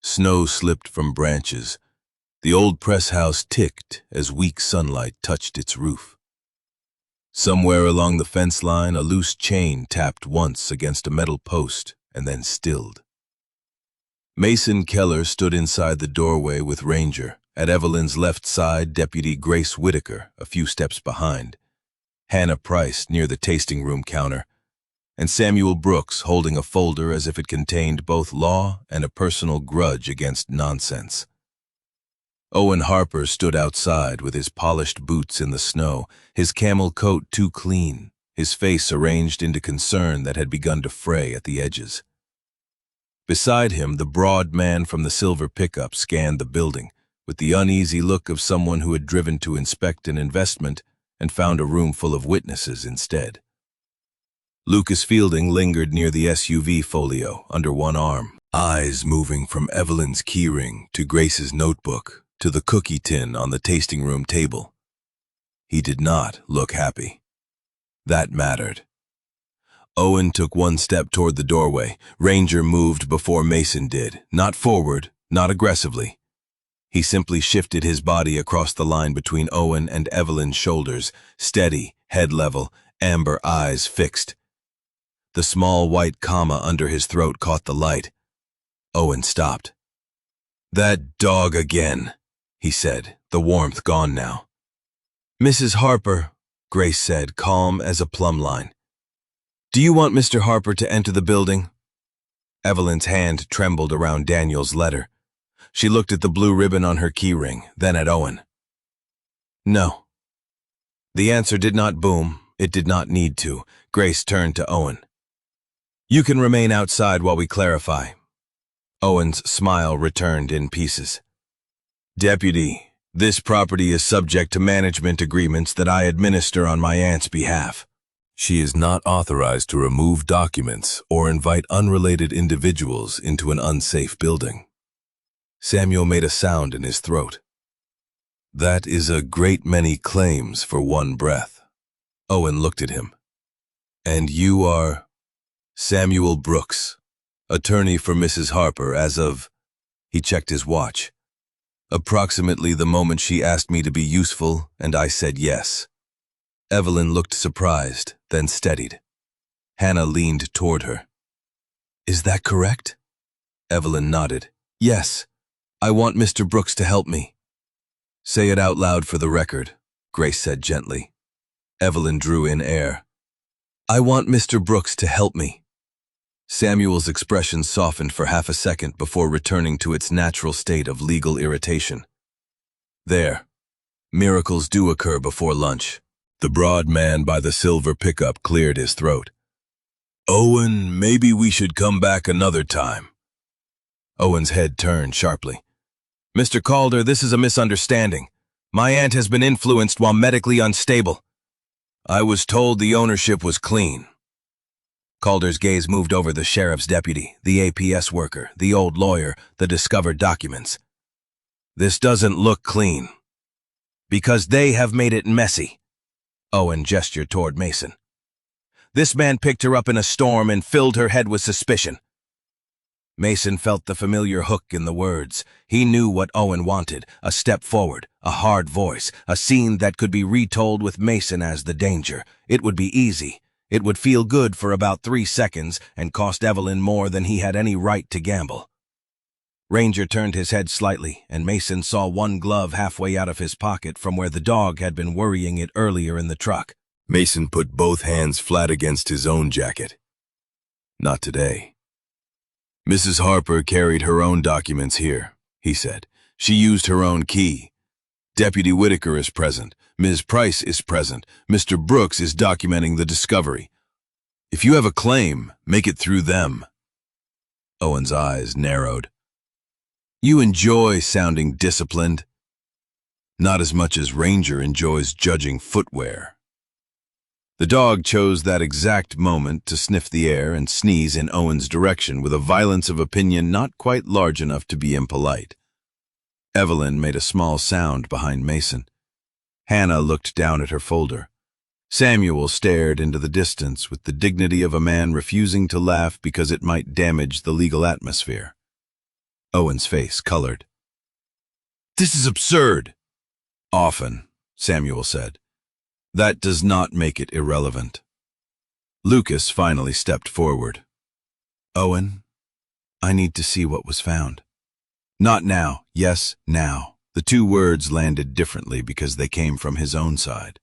Snow slipped from branches. The old press house ticked as weak sunlight touched its roof. Somewhere along the fence line, a loose chain tapped once against a metal post and then stilled. Mason Keller stood inside the doorway with Ranger. At Evelyn's left side, Deputy Grace Whitaker, a few steps behind, Hannah Price near the tasting room counter, and Samuel Brooks holding a folder as if it contained both law and a personal grudge against nonsense. Owen Harper stood outside with his polished boots in the snow, his camel coat too clean, his face arranged into concern that had begun to fray at the edges. Beside him, the broad man from the silver pickup scanned the building, with the uneasy look of someone who had driven to inspect an investment and found a room full of witnesses instead. Lucas Fielding lingered near the SUV folio, under one arm, eyes moving from Evelyn's keyring to Grace's notebook to the cookie tin on the tasting room table. He did not look happy. That mattered. Owen took one step toward the doorway. Ranger moved before Mason did, not forward, not aggressively. He simply shifted his body across the line between Owen and Evelyn's shoulders, steady, head level, amber eyes fixed. The small white comma under his throat caught the light. Owen stopped. "That dog again," he said, the warmth gone now. "Mrs. Harper," Grace said, calm as a plumb line. "Do you want Mr. Harper to enter the building?" Evelyn's hand trembled around Daniel's letter. She looked at the blue ribbon on her keyring, then at Owen. "No." The answer did not boom. It did not need to. Grace turned to Owen. "You can remain outside while we clarify." Owen's smile returned in pieces. "Deputy, this property is subject to management agreements that I administer on my aunt's behalf. She is not authorized to remove documents or invite unrelated individuals into an unsafe building." Samuel made a sound in his throat. "That is a great many claims for one breath." Owen looked at him. "And you are?" "Samuel Brooks, attorney for Mrs. Harper as of—" He checked his watch. "Approximately the moment she asked me to be useful, and I said yes." Evelyn looked surprised, then steadied. Hannah leaned toward her. "Is that correct?" Evelyn nodded. "Yes. I want Mr. Brooks to help me." "Say it out loud for the record," Grace said gently. Evelyn drew in air. "I want Mr. Brooks to help me." Samuel's expression softened for half a second before returning to its natural state of legal irritation. "There. Miracles do occur before lunch." The broad man by the silver pickup cleared his throat. "Owen, maybe we should come back another time." Owen's head turned sharply. "Mr. Calder, this is a misunderstanding. My aunt has been influenced while medically unstable." "I was told the ownership was clean." Calder's gaze moved over the sheriff's deputy, the APS worker, the old lawyer, the discovered documents. "This doesn't look clean." "Because they have made it messy." Owen gestured toward Mason. "This man picked her up in a storm and filled her head with suspicion." Mason felt the familiar hook in the words. He knew what Owen wanted, a step forward, a hard voice, a scene that could be retold with Mason as the danger. It would be easy. It would feel good for about 3 seconds and cost Evelyn more than he had any right to gamble. Ranger turned his head slightly, and Mason saw one glove halfway out of his pocket from where the dog had been worrying it earlier in the truck. Mason put both hands flat against his own jacket. Not today. Mrs. Harper carried her own documents here, he said. She used her own key. Deputy Whitaker is present. Ms. Price is present. Mr. Brooks is documenting the discovery. If you have a claim, make it through them. Owen's eyes narrowed. You enjoy sounding disciplined. Not as much as Ranger enjoys judging footwear. The dog chose that exact moment to sniff the air and sneeze in Owen's direction with a violence of opinion not quite large enough to be impolite. Evelyn made a small sound behind Mason. Hannah looked down at her folder. Samuel stared into the distance with the dignity of a man refusing to laugh because it might damage the legal atmosphere. Owen's face colored. This is absurd. Often, Samuel said. That does not make it irrelevant. Lucas finally stepped forward. Owen, I need to see what was found. Not now. Yes, now. The two words landed differently because they came from his own side.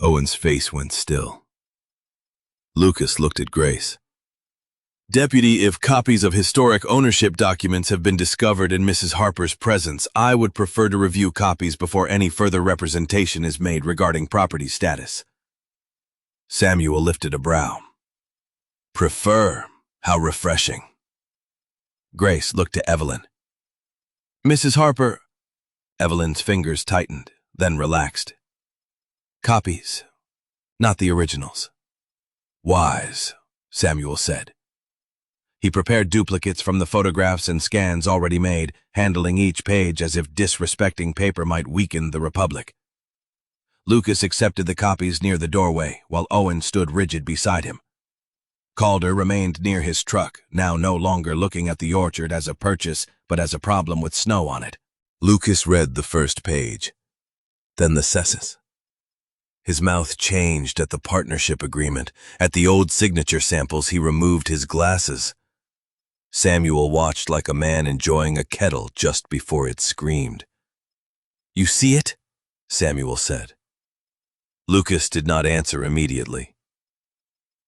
Owen's face went still. Lucas looked at Grace. Deputy, if copies of historic ownership documents have been discovered in Mrs. Harper's presence, I would prefer to review copies before any further representation is made regarding property status. Samuel lifted a brow. Prefer? How refreshing. Grace looked to Evelyn. Mrs. Harper. Evelyn's fingers tightened, then relaxed. Copies, not the originals. Wise, Samuel said. He prepared duplicates from the photographs and scans already made, handling each page as if disrespecting paper might weaken the Republic. Lucas accepted the copies near the doorway, while Owen stood rigid beside him. Calder remained near his truck, now no longer looking at the orchard as a purchase, but as a problem with snow on it. Lucas read the first page, then the cessus. His mouth changed at the partnership agreement. At the old signature samples, he removed his glasses. Samuel watched like a man enjoying a kettle just before it screamed. You see it? Samuel said. Lucas did not answer immediately.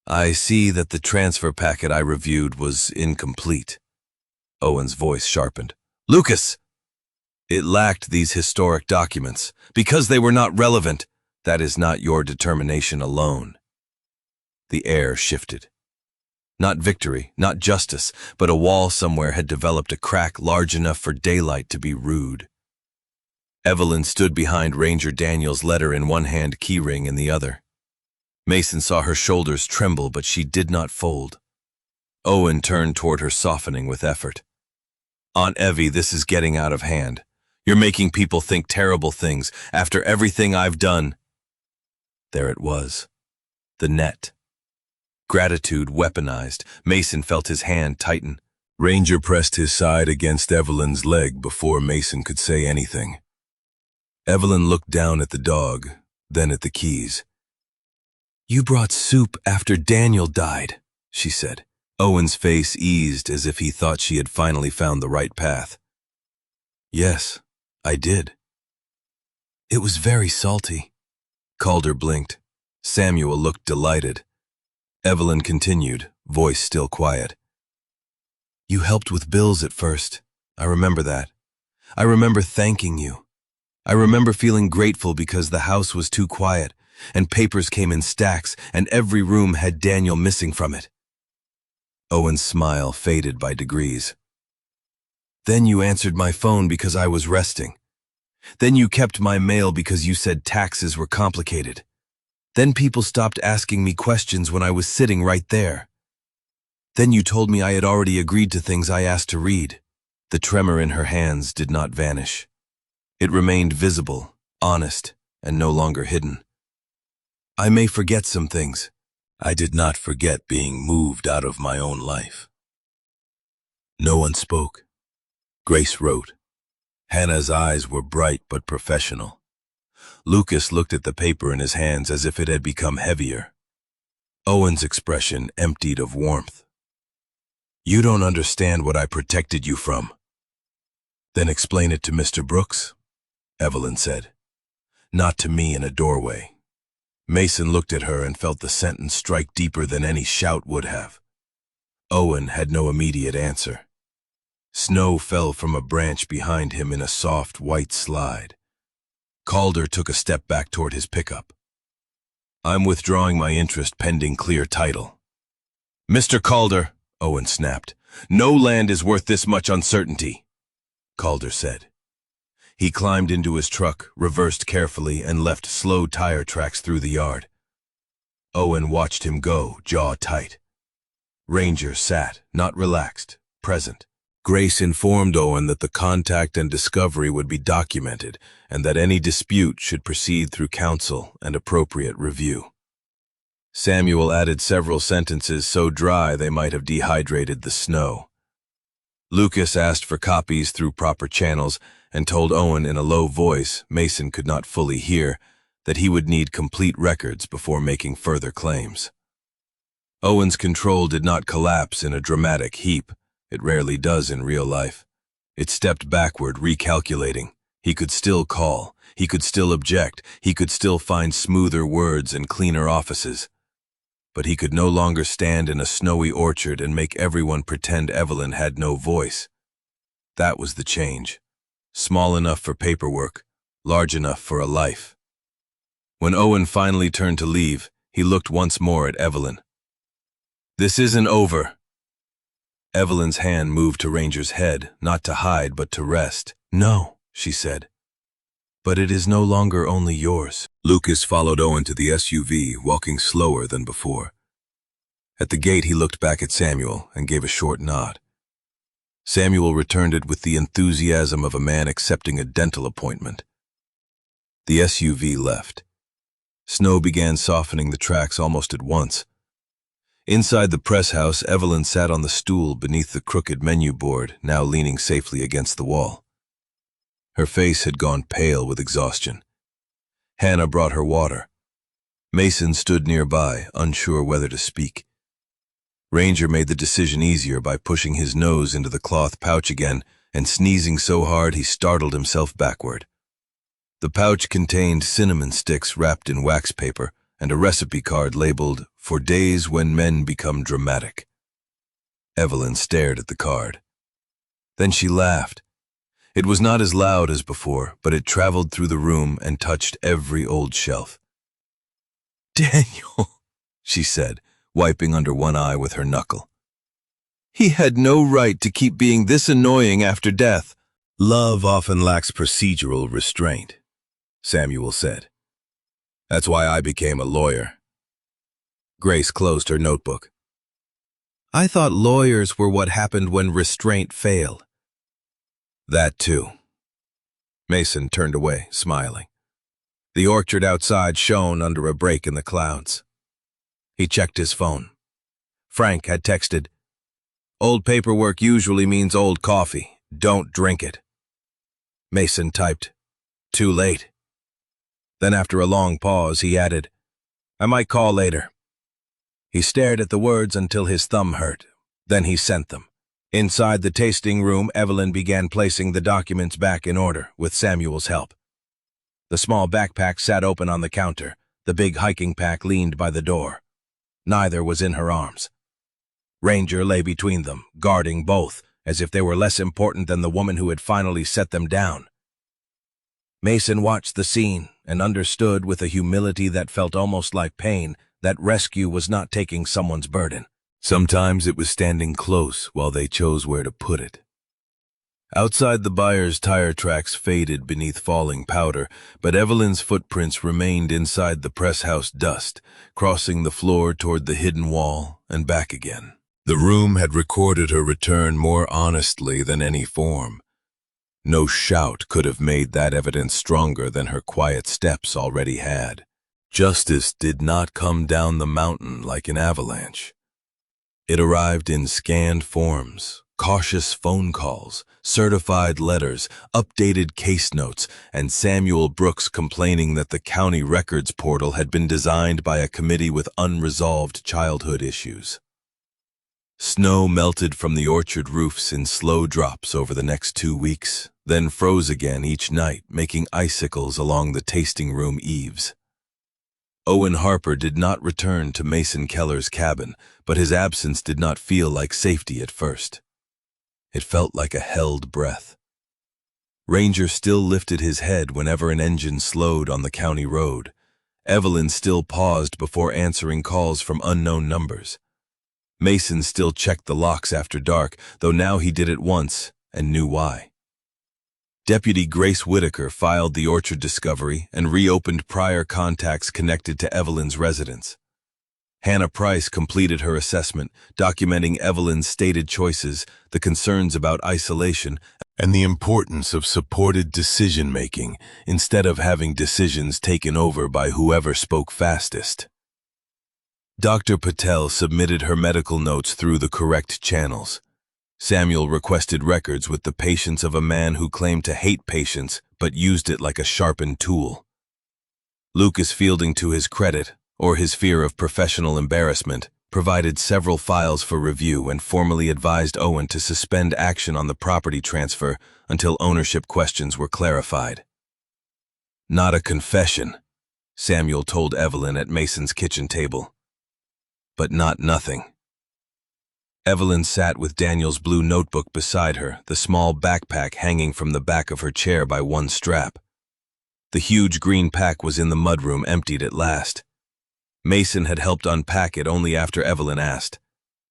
I see that the transfer packet I reviewed was incomplete. Owen's voice sharpened. Lucas! It lacked these historic documents. Because they were not relevant, that is not your determination alone. The air shifted. Not victory, not justice, but a wall somewhere had developed a crack large enough for daylight to be rude. Evelyn stood behind Ranger Daniel's letter in one hand, keyring in the other. Mason saw her shoulders tremble, but she did not fold. Owen turned toward her, softening with effort. Aunt Evie, this is getting out of hand. You're making people think terrible things after everything I've done. There it was. The net. Gratitude weaponized. Mason felt his hand tighten. Ranger pressed his side against Evelyn's leg before Mason could say anything. Evelyn looked down at the dog, then at the keys. You brought soup after Daniel died, she said. Owen's face eased as if he thought she had finally found the right path. Yes, I did. It was very salty. Calder blinked. Samuel looked delighted. Evelyn continued, voice still quiet. You helped with bills at first. I remember that. I remember thanking you. I remember feeling grateful because the house was too quiet, and papers came in stacks, and every room had Daniel missing from it. Owen's smile faded by degrees. Then you answered my phone because I was resting. Then you kept my mail because you said taxes were complicated. Then people stopped asking me questions when I was sitting right there. Then you told me I had already agreed to things I asked to read. The tremor in her hands did not vanish. It remained visible, honest, and no longer hidden. I may forget some things. I did not forget being moved out of my own life. No one spoke. Grace wrote. Hannah's eyes were bright but professional. Lucas looked at the paper in his hands as if it had become heavier. Owen's expression emptied of warmth. You don't understand what I protected you from. Then explain it to Mr. Brooks, Evelyn said. Not to me in a doorway. Mason looked at her and felt the sentence strike deeper than any shout would have. Owen had no immediate answer. Snow fell from a branch behind him in a soft white slide. Calder took a step back toward his pickup. I'm withdrawing my interest pending clear title. Mr. Calder, Owen snapped, no land is worth this much uncertainty, Calder said. He climbed into his truck, reversed carefully, and left slow tire tracks through the yard. Owen watched him go, jaw tight. Ranger sat, not relaxed, present. Grace informed Owen that the contact and discovery would be documented and that any dispute should proceed through counsel and appropriate review. Samuel added several sentences so dry they might have dehydrated the snow. Lucas asked for copies through proper channels and told Owen in a low voice Mason could not fully hear that he would need complete records before making further claims. Owen's control did not collapse in a dramatic heap. It rarely does in real life. It stepped backward, recalculating. He could still call. He could still object. He could still find smoother words and cleaner offices. But he could no longer stand in a snowy orchard and make everyone pretend Evelyn had no voice. That was the change. Small enough for paperwork, large enough for a life. When Owen finally turned to leave, he looked once more at Evelyn. This isn't over. Evelyn's hand moved to Ranger's head, not to hide but to rest. No, she said. But it is no longer only yours. Lucas followed Owen to the SUV, walking slower than before. At the gate he looked back at Samuel and gave a short nod. Samuel returned it with the enthusiasm of a man accepting a dental appointment. The SUV left. Snow began softening the tracks almost at once. Inside the press house, Evelyn sat on the stool beneath the crooked menu board, now leaning safely against the wall. Her face had gone pale with exhaustion. Hannah brought her water. Mason stood nearby, unsure whether to speak. Ranger made the decision easier by pushing his nose into the cloth pouch again and sneezing so hard he startled himself backward. The pouch contained cinnamon sticks wrapped in wax paper and a recipe card labeled, "For Days When Men Become Dramatic." Evelyn stared at the card. Then she laughed. It was not as loud as before, but it traveled through the room and touched every old shelf. "Daniel," she said, wiping under one eye with her knuckle. "He had no right to keep being this annoying after death." "Love often lacks procedural restraint," Samuel said. "That's why I became a lawyer." Grace closed her notebook. "I thought lawyers were what happened when restraint failed." "That too." Mason turned away, smiling. The orchard outside shone under a break in the clouds. He checked his phone. Frank had texted, "Old paperwork usually means old coffee. Don't drink it." Mason typed, "Too late." Then after a long pause, he added, "I might call later." He stared at the words until his thumb hurt. Then he sent them. Inside the tasting room, Evelyn began placing the documents back in order, with Samuel's help. The small backpack sat open on the counter. The big hiking pack leaned by the door. Neither was in her arms. Ranger lay between them, guarding both, as if they were less important than the woman who had finally set them down. Mason watched the scene and understood with a humility that felt almost like pain that rescue was not taking someone's burden. Sometimes it was standing close while they chose where to put it. Outside, the buyer's tire tracks faded beneath falling powder, but Evelyn's footprints remained inside the press house dust, crossing the floor toward the hidden wall and back again. The room had recorded her return more honestly than any form. No shout could have made that evidence stronger than her quiet steps already had. Justice did not come down the mountain like an avalanche. It arrived in scanned forms, Cautious phone calls, certified letters, updated case notes, and Samuel Brooks complaining that the county records portal had been designed by a committee with unresolved childhood issues. Snow melted from the orchard roofs in slow drops over the next 2 weeks, then froze again each night, making icicles along the tasting room eaves. Owen Harper did not return to Mason Keller's cabin, but his absence did not feel like safety at first. It felt like a held breath. Ranger still lifted his head whenever an engine slowed on the county road. Evelyn still paused before answering calls from unknown numbers. Mason still checked the locks after dark, though now he did it once and knew why. Deputy Grace Whitaker filed the orchard discovery and reopened prior contacts connected to Evelyn's residence. Hannah Price completed her assessment, documenting Evelyn's stated choices, the concerns about isolation, and the importance of supported decision-making instead of having decisions taken over by whoever spoke fastest. Dr. Patel submitted her medical notes through the correct channels. Samuel requested records with the patience of a man who claimed to hate patience but used it like a sharpened tool. Lucas Fielding, to his credit, or his fear of professional embarrassment, provided several files for review and formally advised Owen to suspend action on the property transfer until ownership questions were clarified. "Not a confession," Samuel told Evelyn at Mason's kitchen table. But not nothing. Evelyn sat with Daniel's blue notebook beside her, the small backpack hanging from the back of her chair by one strap. The huge green pack was in the mudroom, emptied at last. Mason had helped unpack it only after Evelyn asked.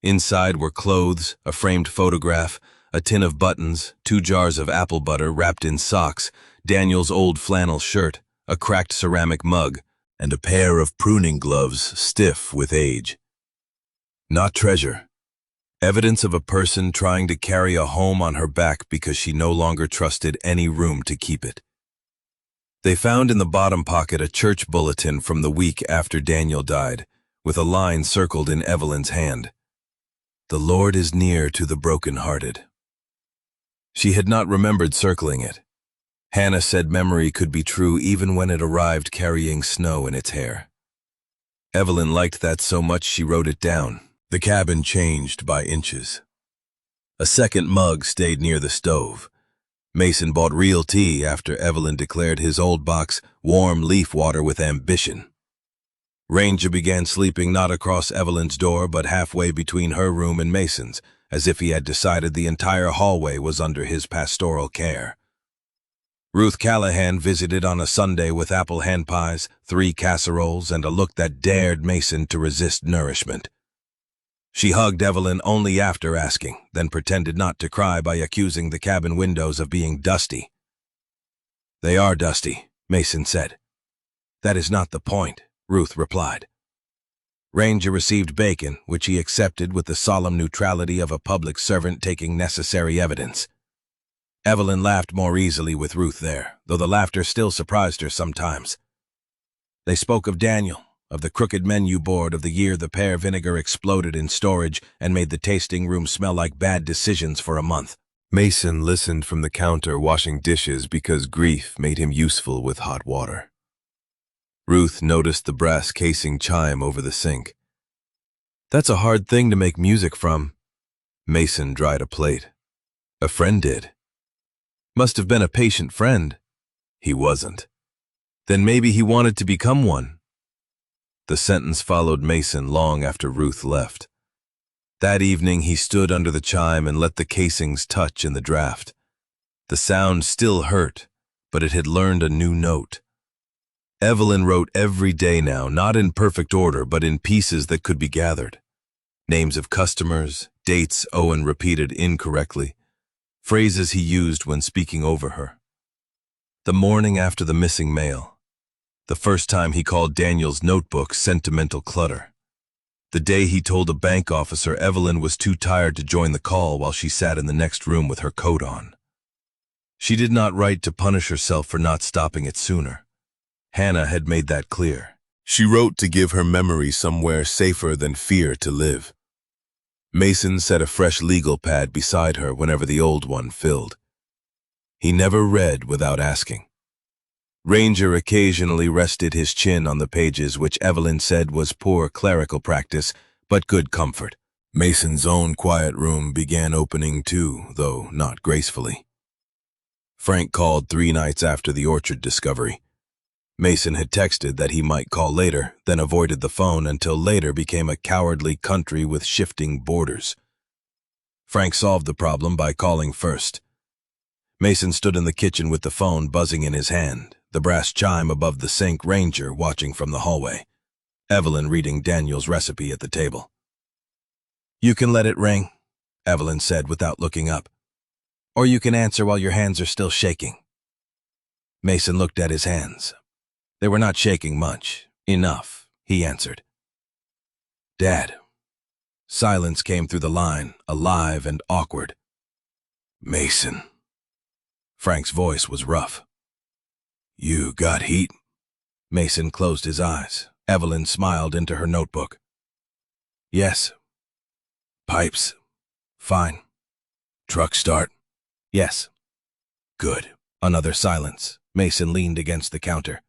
Inside were clothes, a framed photograph, a tin of buttons, 2 jars of apple butter wrapped in socks, Daniel's old flannel shirt, a cracked ceramic mug, and a pair of pruning gloves stiff with age. Not treasure. Evidence of a person trying to carry a home on her back because she no longer trusted any room to keep it. They found in the bottom pocket a church bulletin from the week after Daniel died, with a line circled in Evelyn's hand. "The Lord is near to the brokenhearted." She had not remembered circling it. Hannah said memory could be true even when it arrived carrying snow in its hair. Evelyn liked that so much she wrote it down. The cabin changed by inches. A second mug stayed near the stove. Mason bought real tea after Evelyn declared his old box warm leaf water with ambition. Ranger began sleeping not across Evelyn's door but halfway between her room and Mason's, as if he had decided the entire hallway was under his pastoral care. Ruth Callahan visited on a Sunday with apple hand pies, 3 casseroles, and a look that dared Mason to resist nourishment. She hugged Evelyn only after asking, then pretended not to cry by accusing the cabin windows of being dusty. "They are dusty," Mason said. "That is not the point," Ruth replied. Ranger received bacon, which he accepted with the solemn neutrality of a public servant taking necessary evidence. Evelyn laughed more easily with Ruth there, though the laughter still surprised her sometimes. They spoke of Daniel, of the crooked menu board, of the year the pear vinegar exploded in storage and made the tasting room smell like bad decisions for a month. Mason listened from the counter washing dishes because grief made him useful with hot water. Ruth noticed the brass casing chime over the sink. "That's a hard thing to make music from." Mason dried a plate. "A friend did." "Must have been a patient friend." "He wasn't." "Then maybe he wanted to become one." The sentence followed Mason long after Ruth left. That evening he stood under the chime and let the casings touch in the draft. The sound still hurt, but it had learned a new note. Evelyn wrote every day now, not in perfect order, but in pieces that could be gathered. Names of customers, dates Owen repeated incorrectly, phrases he used when speaking over her. The morning after the missing mail. The first time he called Daniel's notebook sentimental clutter. The day he told a bank officer Evelyn was too tired to join the call while she sat in the next room with her coat on. She did not write to punish herself for not stopping it sooner. Hannah had made that clear. She wrote to give her memory somewhere safer than fear to live. Mason set a fresh legal pad beside her whenever the old one filled. He never read without asking. Ranger occasionally rested his chin on the pages, which Evelyn said was poor clerical practice, but good comfort. Mason's own quiet room began opening too, though not gracefully. Frank called 3 nights after the orchard discovery. Mason had texted that he might call later, then avoided the phone until later became a cowardly country with shifting borders. Frank solved the problem by calling first. Mason stood in the kitchen with the phone buzzing in his hand, the brass chime above the sink, Ranger watching from the hallway, Evelyn reading Daniel's recipe at the table. "You can let it ring," Evelyn said without looking up. "Or you can answer while your hands are still shaking." Mason looked at his hands. They were not shaking much. "Enough," he answered. "Dad." Silence came through the line, alive and awkward. "Mason." Frank's voice was rough. "You got heat?" Mason closed his eyes. Evelyn smiled into her notebook. "Yes." "Pipes?" "Fine." "Truck start?" "Yes." "Good." Another silence. Mason leaned against the counter.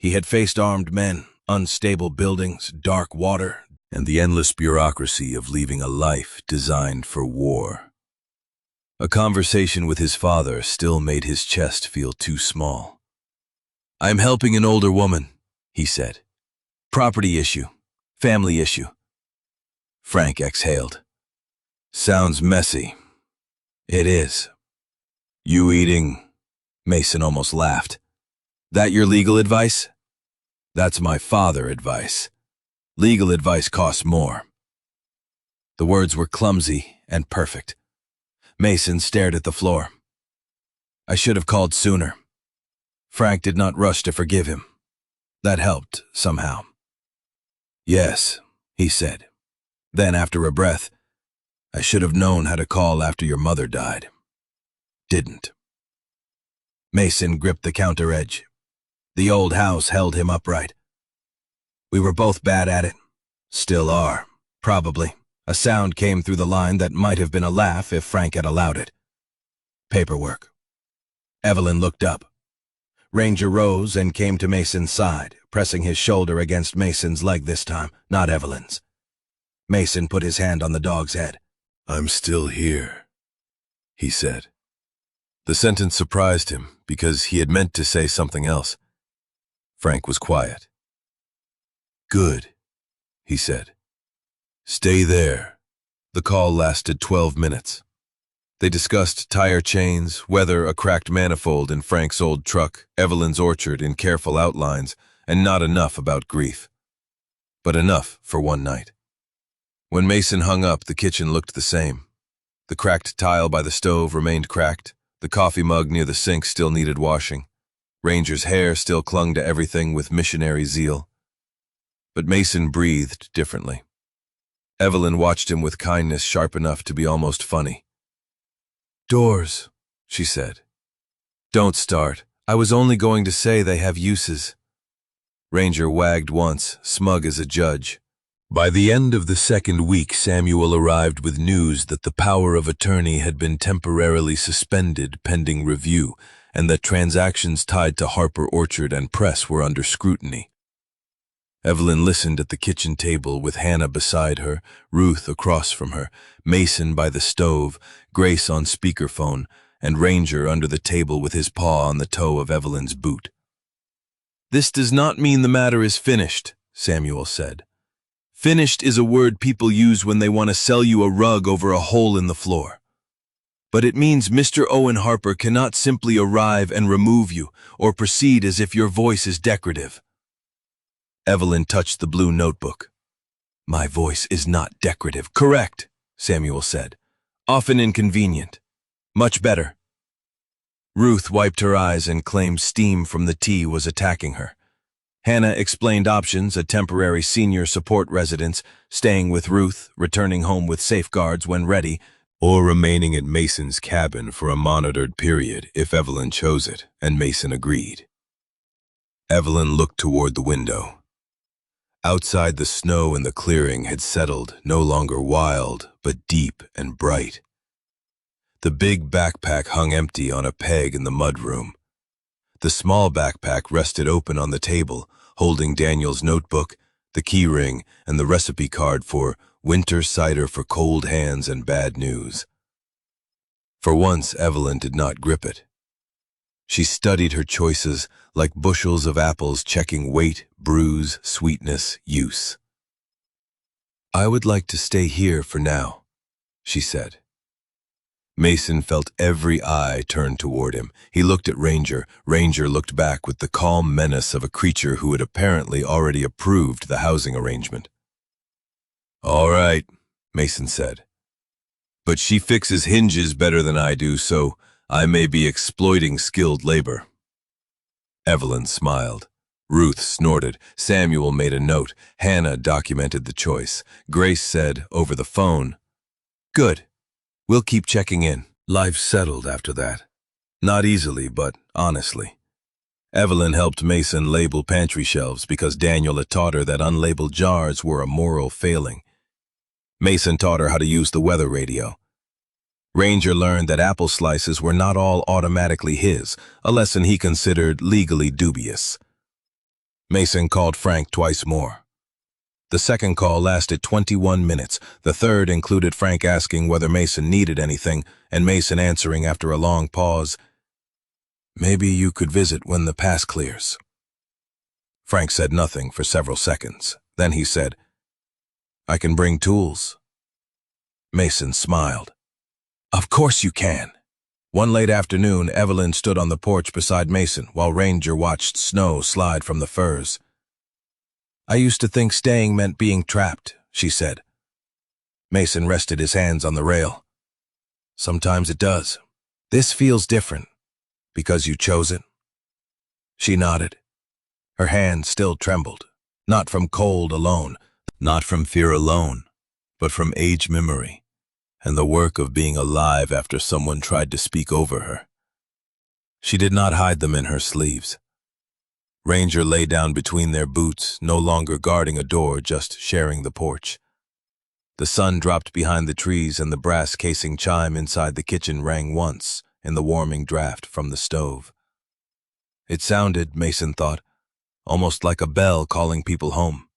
He had faced armed men, unstable buildings, dark water, and the endless bureaucracy of leaving a life designed for war. A conversation with his father still made his chest feel too small. "I'm helping an older woman," he said. "Property issue. Family issue." Frank exhaled. "Sounds messy." "It is." "You eating?" Mason almost laughed. "That your legal advice?" "That's my father advice. Legal advice costs more." The words were clumsy and perfect. Mason stared at the floor. "I should have called sooner." Frank did not rush to forgive him. That helped, somehow. "Yes," he said. Then, after a breath, "I should have known how to call after your mother died. Didn't." Mason gripped the counter edge. The old house held him upright. "We were both bad at it. Still are, probably." A sound came through the line that might have been a laugh if Frank had allowed it. "Paperwork." Evelyn looked up. Ranger rose and came to Mason's side, pressing his shoulder against Mason's leg this time, not Evelyn's. Mason put his hand on the dog's head. "I'm still here," he said. The sentence surprised him because he had meant to say something else. Frank was quiet. "Good," he said. "Stay there." The call lasted 12 minutes. They discussed tire chains, weather, a cracked manifold in Frank's old truck, Evelyn's orchard in careful outlines, and not enough about grief. But enough for one night. When Mason hung up, the kitchen looked the same. The cracked tile by the stove remained cracked. The coffee mug near the sink still needed washing. Ranger's hair still clung to everything with missionary zeal. But Mason breathed differently. Evelyn watched him with kindness sharp enough to be almost funny. "Doors," she said. "Don't start. I was only going to say they have uses." Ranger wagged once, smug as a judge. By the end of the second week, Samuel arrived with news that the power of attorney had been temporarily suspended pending review, and that transactions tied to Harper Orchard and Press were under scrutiny. Evelyn listened at the kitchen table with Hannah beside her, Ruth across from her, Mason by the stove, Grace on speakerphone, and Ranger under the table with his paw on the toe of Evelyn's boot. "This does not mean the matter is finished," Samuel said. "Finished is a word people use when they want to sell you a rug over a hole in the floor. But it means Mr. Owen Harper cannot simply arrive and remove you, or proceed as if your voice is decorative." Evelyn touched the blue notebook. "My voice is not decorative." "Correct," Samuel said. "Often inconvenient. Much better." Ruth wiped her eyes and claimed steam from the tea was attacking her. Hannah explained options: a temporary senior support residence, staying with Ruth, returning home with safeguards when ready, or remaining at Mason's cabin for a monitored period if Evelyn chose it, and Mason agreed. Evelyn looked toward the window. Outside, the snow in the clearing had settled, no longer wild, but deep and bright. The big backpack hung empty on a peg in the mudroom. The small backpack rested open on the table, holding Daniel's notebook, the key ring, and the recipe card for winter cider for cold hands and bad news. For once, Evelyn did not grip it. She studied her choices like bushels of apples, checking weight, bruise, sweetness, use. "I would like to stay here for now," she said. Mason felt every eye turn toward him. He looked at Ranger. Ranger looked back with the calm menace of a creature who had apparently already approved the housing arrangement. "All right," Mason said. "But she fixes hinges better than I do, so I may be exploiting skilled labor." Evelyn smiled. Ruth snorted. Samuel made a note. Hannah documented the choice. Grace said, over the phone, "Good. We'll keep checking in." Life settled after that. Not easily, but honestly. Evelyn helped Mason label pantry shelves because Daniel had taught her that unlabeled jars were a moral failing. Mason taught her how to use the weather radio. Ranger learned that apple slices were not all automatically his, a lesson he considered legally dubious. Mason called Frank twice more. The second call lasted 21 minutes. The third included Frank asking whether Mason needed anything, and Mason answering after a long pause, "Maybe you could visit when the pass clears." Frank said nothing for several seconds. Then he said, "I can bring tools." Mason smiled. "Of course you can." One late afternoon, Evelyn stood on the porch beside Mason while Ranger watched snow slide from the firs. "I used to think staying meant being trapped," she said. Mason rested his hands on the rail. "Sometimes it does. This feels different. Because you chose it?" She nodded. Her hand still trembled, not from cold alone, not from fear alone, but from age memory and the work of being alive after someone tried to speak over her. She did not hide them in her sleeves. Ranger lay down between their boots, no longer guarding a door, just sharing the porch. The sun dropped behind the trees and the brass casing chime inside the kitchen rang once in the warming draft from the stove. It sounded, Mason thought, almost like a bell calling people home.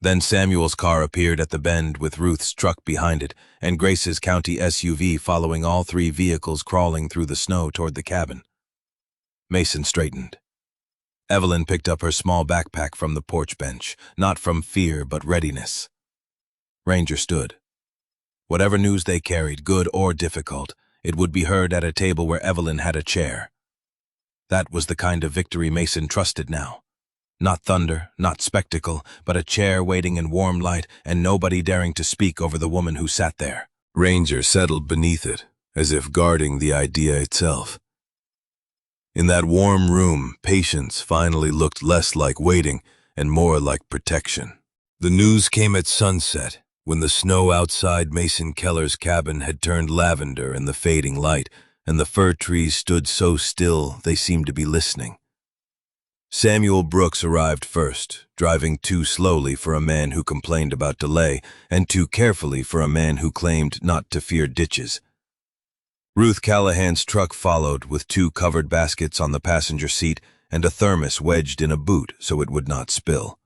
Then Samuel's car appeared at the bend with Ruth's truck behind it and Grace's county SUV following, all three vehicles crawling through the snow toward the cabin. Mason straightened. Evelyn picked up her small backpack from the porch bench, not from fear but readiness. Ranger stood. Whatever news they carried, good or difficult, it would be heard at a table where Evelyn had a chair. That was the kind of victory Mason trusted now. Not thunder, not spectacle, but a chair waiting in warm light and nobody daring to speak over the woman who sat there. Ranger settled beneath it, as if guarding the idea itself. In that warm room, patience finally looked less like waiting and more like protection. The news came at sunset, when the snow outside Mason Keller's cabin had turned lavender in the fading light, and the fir trees stood so still they seemed to be listening. Samuel Brooks arrived first, driving too slowly for a man who complained about delay, and too carefully for a man who claimed not to fear ditches. Ruth Callahan's truck followed with 2 covered baskets on the passenger seat and a thermos wedged in a boot so it would not spill.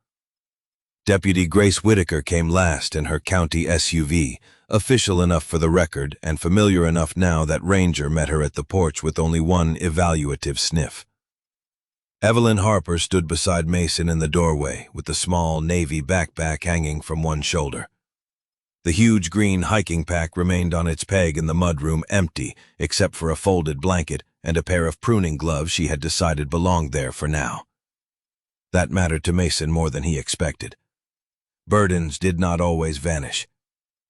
Deputy Grace Whitaker came last in her county SUV, official enough for the record and familiar enough now that Ranger met her at the porch with only one evaluative sniff. Evelyn Harper stood beside Mason in the doorway with the small Navy backpack hanging from one shoulder. The huge green hiking pack remained on its peg in the mudroom empty, except for a folded blanket and a pair of pruning gloves she had decided belonged there for now. That mattered to Mason more than he expected. Burdens did not always vanish.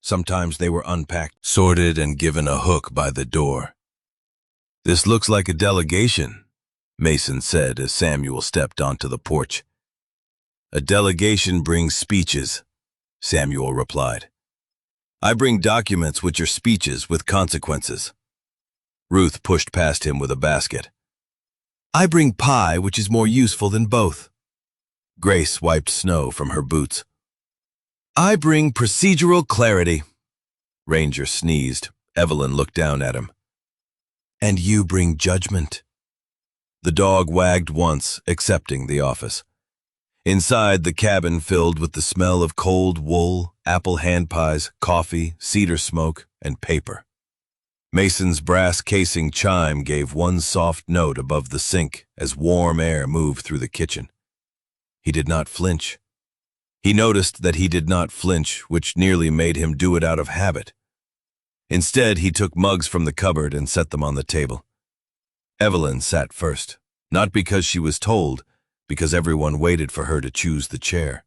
Sometimes they were unpacked, sorted, and given a hook by the door. "This looks like a delegation," Mason said as Samuel stepped onto the porch. "A delegation brings speeches," Samuel replied. "I bring documents which are speeches with consequences." Ruth pushed past him with a basket. "I bring pie, which is more useful than both." Grace wiped snow from her boots. I bring procedural clarity. Ranger sneezed. Evelyn looked down at him. And you bring judgment. The dog wagged once, accepting the office. Inside, the cabin filled with the smell of cold wool, apple hand pies, coffee, cedar smoke, and paper. Mason's brass casing chime gave one soft note above the sink as warm air moved through the kitchen. He did not flinch. He noticed that he did not flinch, which nearly made him do it out of habit. Instead, he took mugs from the cupboard and set them on the table. Evelyn sat first, not because she was told, because everyone waited for her to choose the chair.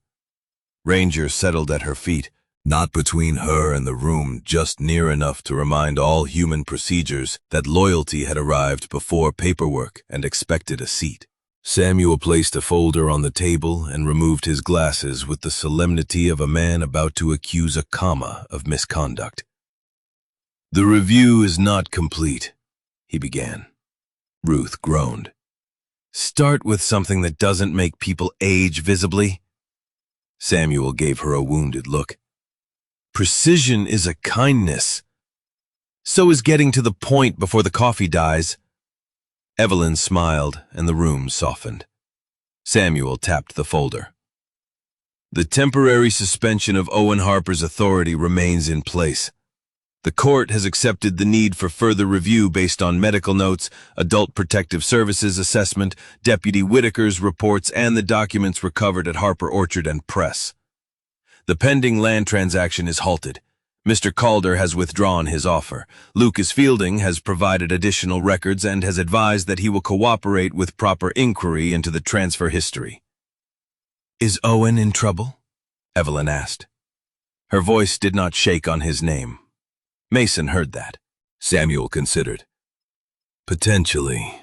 Ranger settled at her feet, not between her and the room, just near enough to remind all human procedures that loyalty had arrived before paperwork and expected a seat. Samuel placed a folder on the table and removed his glasses with the solemnity of a man about to accuse a comma of misconduct. The review is not complete, he began. Ruth groaned. Start with something that doesn't make people age visibly. Samuel gave her a wounded look. Precision is a kindness. So is getting to the point before the coffee dies. Evelyn smiled, and the room softened. Samuel tapped the folder. The temporary suspension of Owen Harper's authority remains in place. The court has accepted the need for further review based on medical notes, Adult Protective Services assessment, Deputy Whitaker's reports, and the documents recovered at Harper Orchard and Press. The pending land transaction is halted. Mr. Calder has withdrawn his offer. Lucas Fielding has provided additional records and has advised that he will cooperate with proper inquiry into the transfer history. Is Owen in trouble? Evelyn asked. Her voice did not shake on his name. Mason heard that. Samuel considered. Potentially.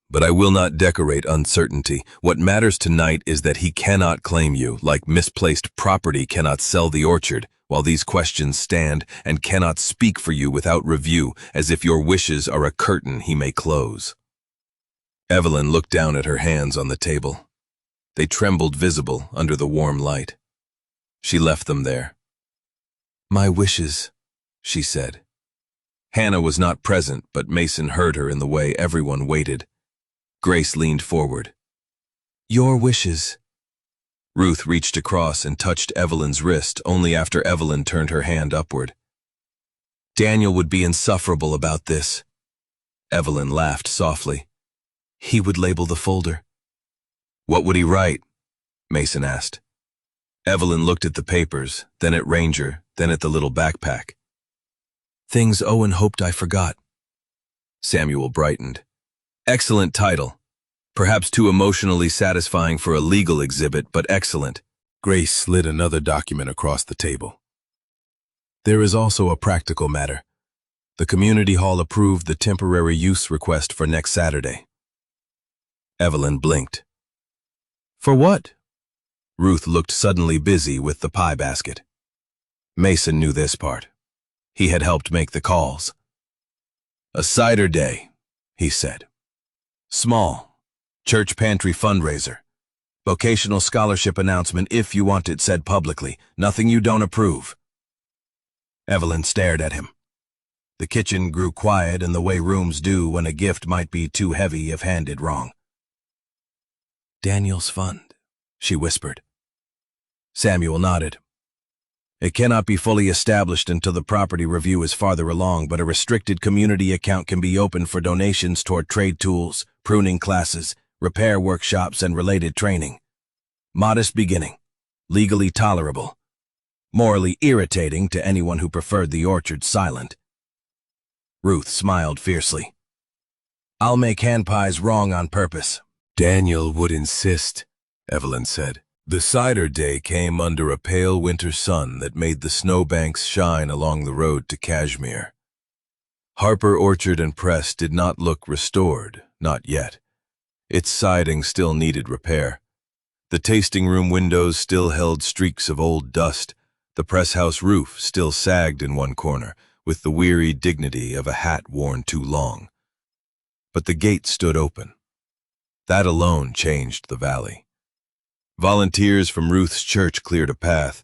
But I will not decorate uncertainty. What matters tonight is that he cannot claim you, like misplaced property cannot sell the orchard, while these questions stand, and cannot speak for you without review, as if your wishes are a curtain he may close. Evelyn looked down at her hands on the table. They trembled visible under the warm light. She left them there. My wishes, she said. Hannah was not present, but Mason heard her in the way everyone waited. Grace leaned forward. Your wishes. Ruth reached across and touched Evelyn's wrist only after Evelyn turned her hand upward. Daniel would be insufferable about this. Evelyn laughed softly. He would label the folder. What would he write? Mason asked. Evelyn looked at the papers, then at Ranger, then at the little backpack. Things Owen hoped I forgot. Samuel brightened. Excellent title. Perhaps too emotionally satisfying for a legal exhibit, but excellent. Grace slid another document across the table. There is also a practical matter. The community hall approved the temporary use request for next Saturday. Evelyn blinked. For what? Ruth looked suddenly busy with the pie basket. Mason knew this part. He had helped make the calls. A cider day, he said. Small. Church pantry fundraiser. Vocational scholarship announcement if you want it said publicly. Nothing you don't approve. Evelyn stared at him. The kitchen grew quiet in the way rooms do when a gift might be too heavy if handed wrong. Daniel's fund, she whispered. Samuel nodded. It cannot be fully established until the property review is farther along, but a restricted community account can be opened for donations toward trade tools, pruning classes, repair workshops, and related training. Modest beginning. Legally tolerable. Morally irritating to anyone who preferred the orchard silent. Ruth smiled fiercely. I'll make hand pies wrong on purpose. Daniel would insist, Evelyn said. The cider day came under a pale winter sun that made the snowbanks shine along the road to Kashmir. Harper Orchard and Press did not look restored, not yet. Its siding still needed repair. The tasting room windows still held streaks of old dust. The press house roof still sagged in one corner, with the weary dignity of a hat worn too long. But the gate stood open. That alone changed the valley. Volunteers from Ruth's church cleared a path.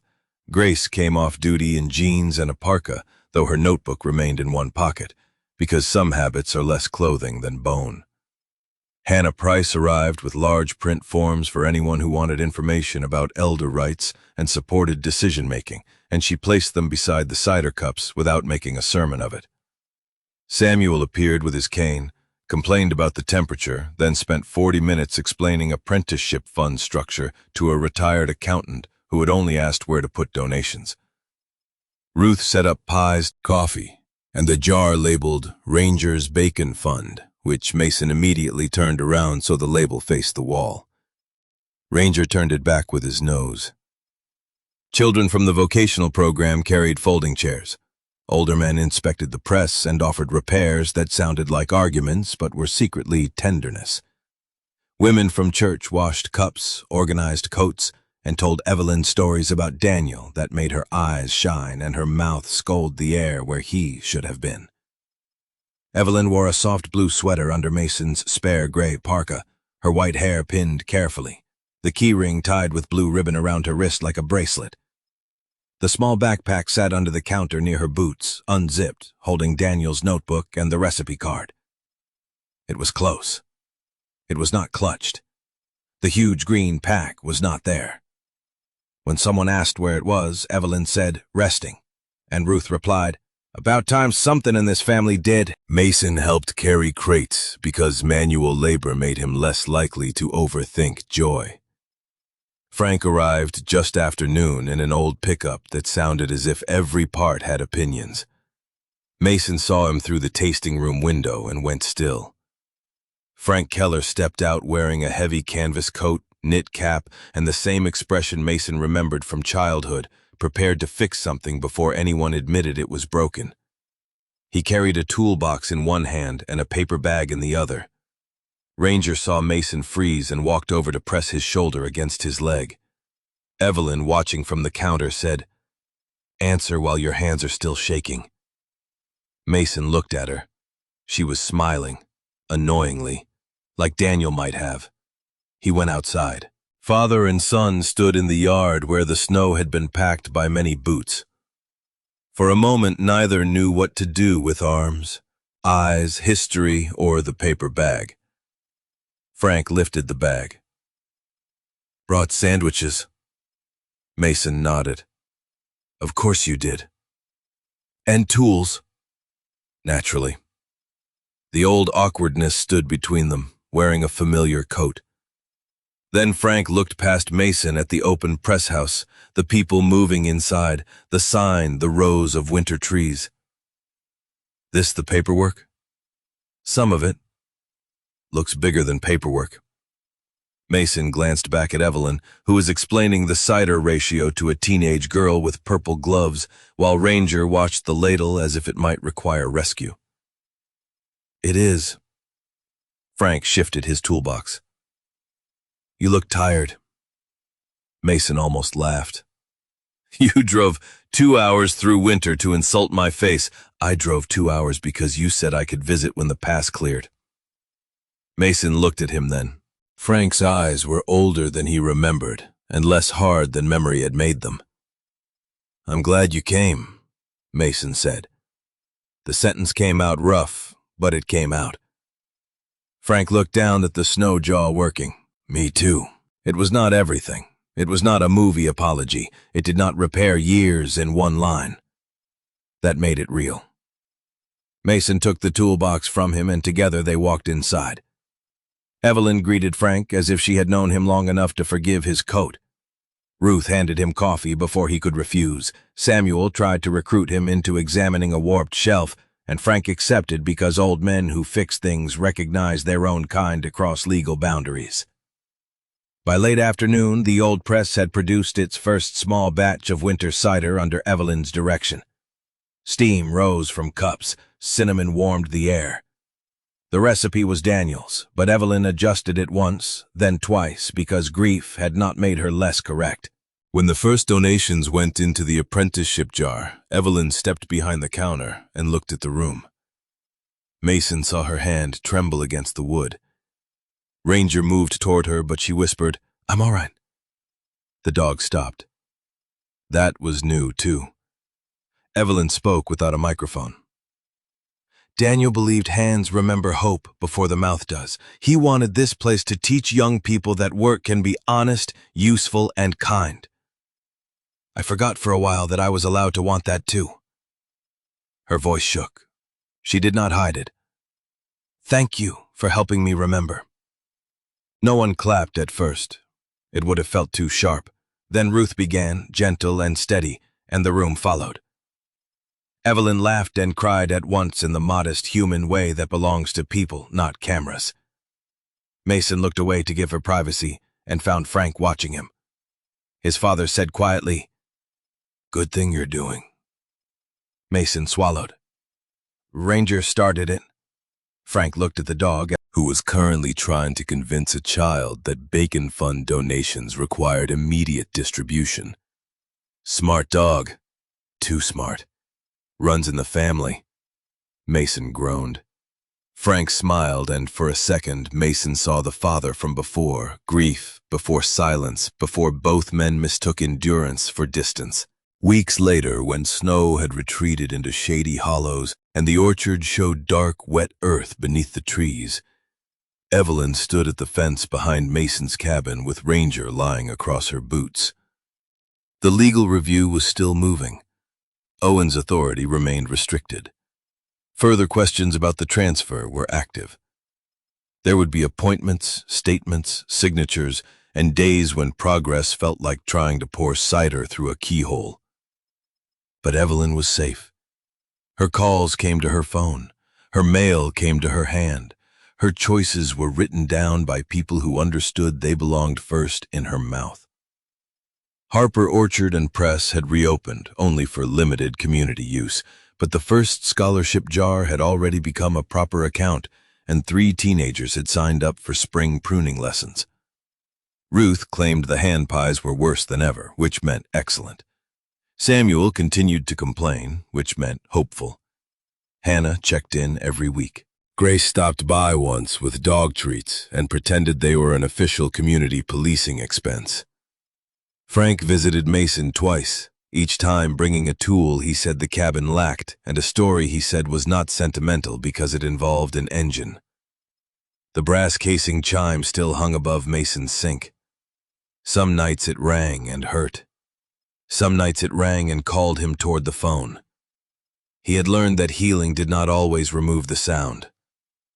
Grace came off duty in jeans and a parka, though her notebook remained in one pocket, because some habits are less clothing than bone. Hannah Price arrived with large print forms for anyone who wanted information about elder rights and supported decision-making, and she placed them beside the cider cups without making a sermon of it. Samuel appeared with his cane, complained about the temperature, then spent 40 minutes explaining apprenticeship fund structure to a retired accountant who had only asked where to put donations. Ruth set up pies, coffee, and the jar labeled Ranger's Bacon Fund, which Mason immediately turned around so the label faced the wall. Ranger turned it back with his nose. Children from the vocational program carried folding chairs. Older men inspected the press and offered repairs that sounded like arguments but were secretly tenderness. Women from church washed cups, organized coats, and told Evelyn stories about Daniel that made her eyes shine and her mouth scold the air where he should have been. Evelyn wore a soft blue sweater under Mason's spare gray parka, her white hair pinned carefully, the keyring tied with blue ribbon around her wrist like a bracelet. The small backpack sat under the counter near her boots, unzipped, holding Daniel's notebook and the recipe card. It was close. It was not clutched. The huge green pack was not there. When someone asked where it was, Evelyn said, resting, and Ruth replied, about time something in this family did. Mason helped carry crates because manual labor made him less likely to overthink joy. Frank arrived just after noon in an old pickup that sounded as if every part had opinions. Mason saw him through the tasting room window and went still. Frank Keller stepped out wearing a heavy canvas coat, knit cap, and the same expression Mason remembered from childhood, prepared to fix something before anyone admitted it was broken. He carried a toolbox in one hand and a paper bag in the other. Ranger saw Mason freeze and walked over to press his shoulder against his leg. Evelyn, watching from the counter, said, answer while your hands are still shaking. Mason looked at her. She was smiling, annoyingly, like Daniel might have. He went outside. Father and son stood in the yard where the snow had been packed by many boots. For a moment, neither knew what to do with arms, eyes, history, or the paper bag. Frank lifted the bag. Brought sandwiches. Mason nodded. Of course you did. And tools. Naturally. The old awkwardness stood between them, wearing a familiar coat. Then Frank looked past Mason at the open press house, the people moving inside, the sign, the rows of winter trees. This the paperwork? Some of it. Looks bigger than paperwork. Mason glanced back at Evelyn, who was explaining the cider ratio to a teenage girl with purple gloves, while Ranger watched the ladle as if it might require rescue. It is. Frank shifted his toolbox. You look tired. Mason almost laughed. You drove 2 hours through winter to insult my face. I drove 2 hours because you said I could visit when the pass cleared. Mason looked at him then. Frank's eyes were older than he remembered, and less hard than memory had made them. I'm glad you came, Mason said. The sentence came out rough, but it came out. Frank looked down at the snow jaw working. Me too. It was not everything. It was not a movie apology. It did not repair years in one line. That made it real. Mason took the toolbox from him, and together they walked inside. Evelyn greeted Frank as if she had known him long enough to forgive his coat. Ruth handed him coffee before he could refuse. Samuel tried to recruit him into examining a warped shelf, and Frank accepted because old men who fix things recognize their own kind across legal boundaries. By late afternoon, the old press had produced its first small batch of winter cider under Evelyn's direction. Steam rose from cups, cinnamon warmed the air. The recipe was Daniel's, but Evelyn adjusted it once, then twice, because grief had not made her less correct. When the first donations went into the apprenticeship jar, Evelyn stepped behind the counter and looked at the room. Mason saw her hand tremble against the wood. Ranger moved toward her, but she whispered, I'm all right. The dog stopped. That was new, too. Evelyn spoke without a microphone. Daniel believed hands remember hope before the mouth does. He wanted this place to teach young people that work can be honest, useful, and kind. I forgot for a while that I was allowed to want that too. Her voice shook. She did not hide it. Thank you for helping me remember. No one clapped at first. It would have felt too sharp. Then Ruth began, gentle and steady, and the room followed. Evelyn laughed and cried at once in the modest human way that belongs to people, not cameras. Mason looked away to give her privacy and found Frank watching him. His father said quietly, "Good thing you're doing." Mason swallowed. Ranger started it. Frank looked at the dog, who was currently trying to convince a child that Bacon Fund donations required immediate distribution. Smart dog. Too smart. Runs in the family. Mason groaned. Frank smiled, and for a second Mason saw the father from before, grief, before silence, before both men mistook endurance for distance. Weeks later, when snow had retreated into shady hollows and the orchard showed dark, wet earth beneath the trees, Evelyn stood at the fence behind Mason's cabin with Ranger lying across her boots. The legal review was still moving. Owen's authority remained restricted. Further questions about the transfer were active. There would be appointments, statements, signatures, and days when progress felt like trying to pour cider through a keyhole. But Evelyn was safe. Her calls came to her phone. Her mail came to her hand. Her choices were written down by people who understood they belonged first in her mouth. Harper Orchard and Press had reopened, only for limited community use, but the first scholarship jar had already become a proper account, and 3 teenagers had signed up for spring pruning lessons. Ruth claimed the hand pies were worse than ever, which meant excellent. Samuel continued to complain, which meant hopeful. Hannah checked in every week. Grace stopped by once with dog treats and pretended they were an official community policing expense. Frank visited Mason twice, each time bringing a tool he said the cabin lacked and a story he said was not sentimental because it involved an engine. The brass casing chime still hung above Mason's sink. Some nights it rang and hurt. Some nights it rang and called him toward the phone. He had learned that healing did not always remove the sound.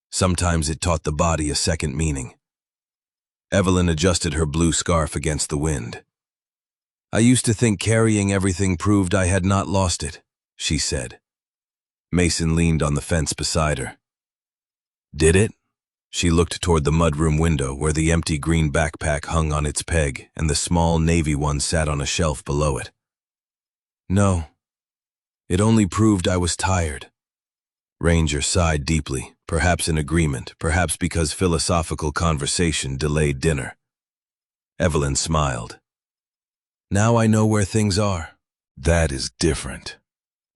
Sometimes it taught the body a second meaning. Evelyn adjusted her blue scarf against the wind. "I used to think carrying everything proved I had not lost it," she said. Mason leaned on the fence beside her. "Did it?" She looked toward the mudroom window where the empty green backpack hung on its peg and the small navy one sat on a shelf below it. "No. It only proved I was tired." Ranger sighed deeply, perhaps in agreement, perhaps because philosophical conversation delayed dinner. Evelyn smiled. "Now I know where things are." "That is different."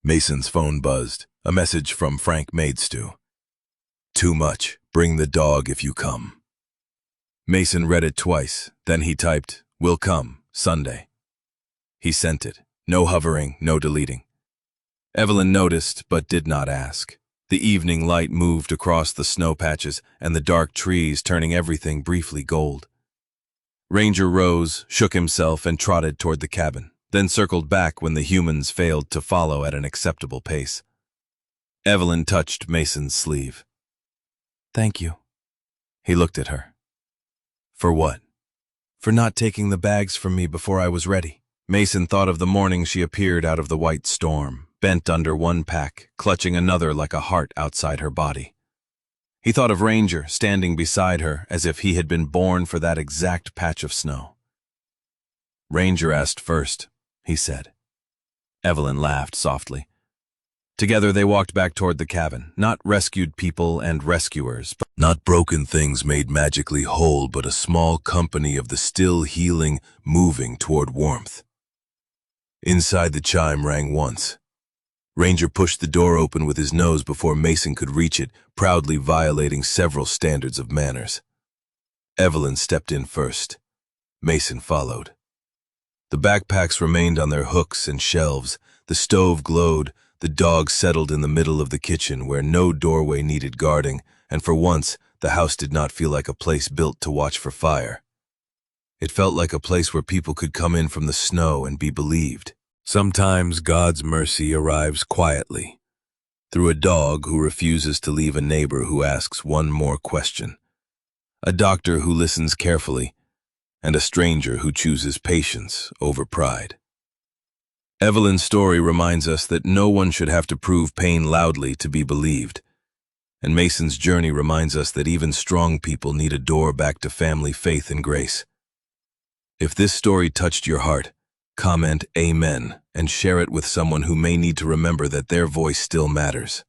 Mason's phone buzzed, a message from Frank Maidstew. "Too much. Bring the dog if you come." Mason read it twice, then he typed, "Will come, Sunday." He sent it. No hovering, no deleting. Evelyn noticed, but did not ask. The evening light moved across the snow patches and the dark trees, turning everything briefly gold. Ranger rose, shook himself, and trotted toward the cabin, then circled back when the humans failed to follow at an acceptable pace. Evelyn touched Mason's sleeve. "Thank you." He looked at her. "For what?" "For not taking the bags from me before I was ready." Mason thought of the morning she appeared out of the white storm, bent under one pack, clutching another like a heart outside her body. He thought of Ranger standing beside her as if he had been born for that exact patch of snow. "Ranger asked first," he said. Evelyn laughed softly. Together they walked back toward the cabin, not rescued people and rescuers, but not broken things made magically whole, but a small company of the still healing, moving toward warmth. Inside the chime rang once. Ranger pushed the door open with his nose before Mason could reach it, proudly violating several standards of manners. Evelyn stepped in first. Mason followed. The backpacks remained on their hooks and shelves, the stove glowed, the dog settled in the middle of the kitchen where no doorway needed guarding, and for once, the house did not feel like a place built to watch for fire. It felt like a place where people could come in from the snow and be believed. Sometimes God's mercy arrives quietly, through a dog who refuses to leave a neighbor who asks one more question, a doctor who listens carefully, and a stranger who chooses patience over pride. Evelyn's story reminds us that no one should have to prove pain loudly to be believed. And Mason's journey reminds us that even strong people need a door back to family faith and grace. If this story touched your heart, comment Amen and share it with someone who may need to remember that their voice still matters.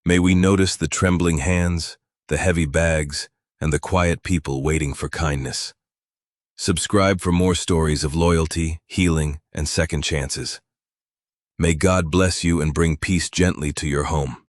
May we notice the trembling hands, the heavy bags, and the quiet people waiting for kindness. Subscribe for more stories of loyalty, healing, and second chances. May God bless you and bring peace gently to your home.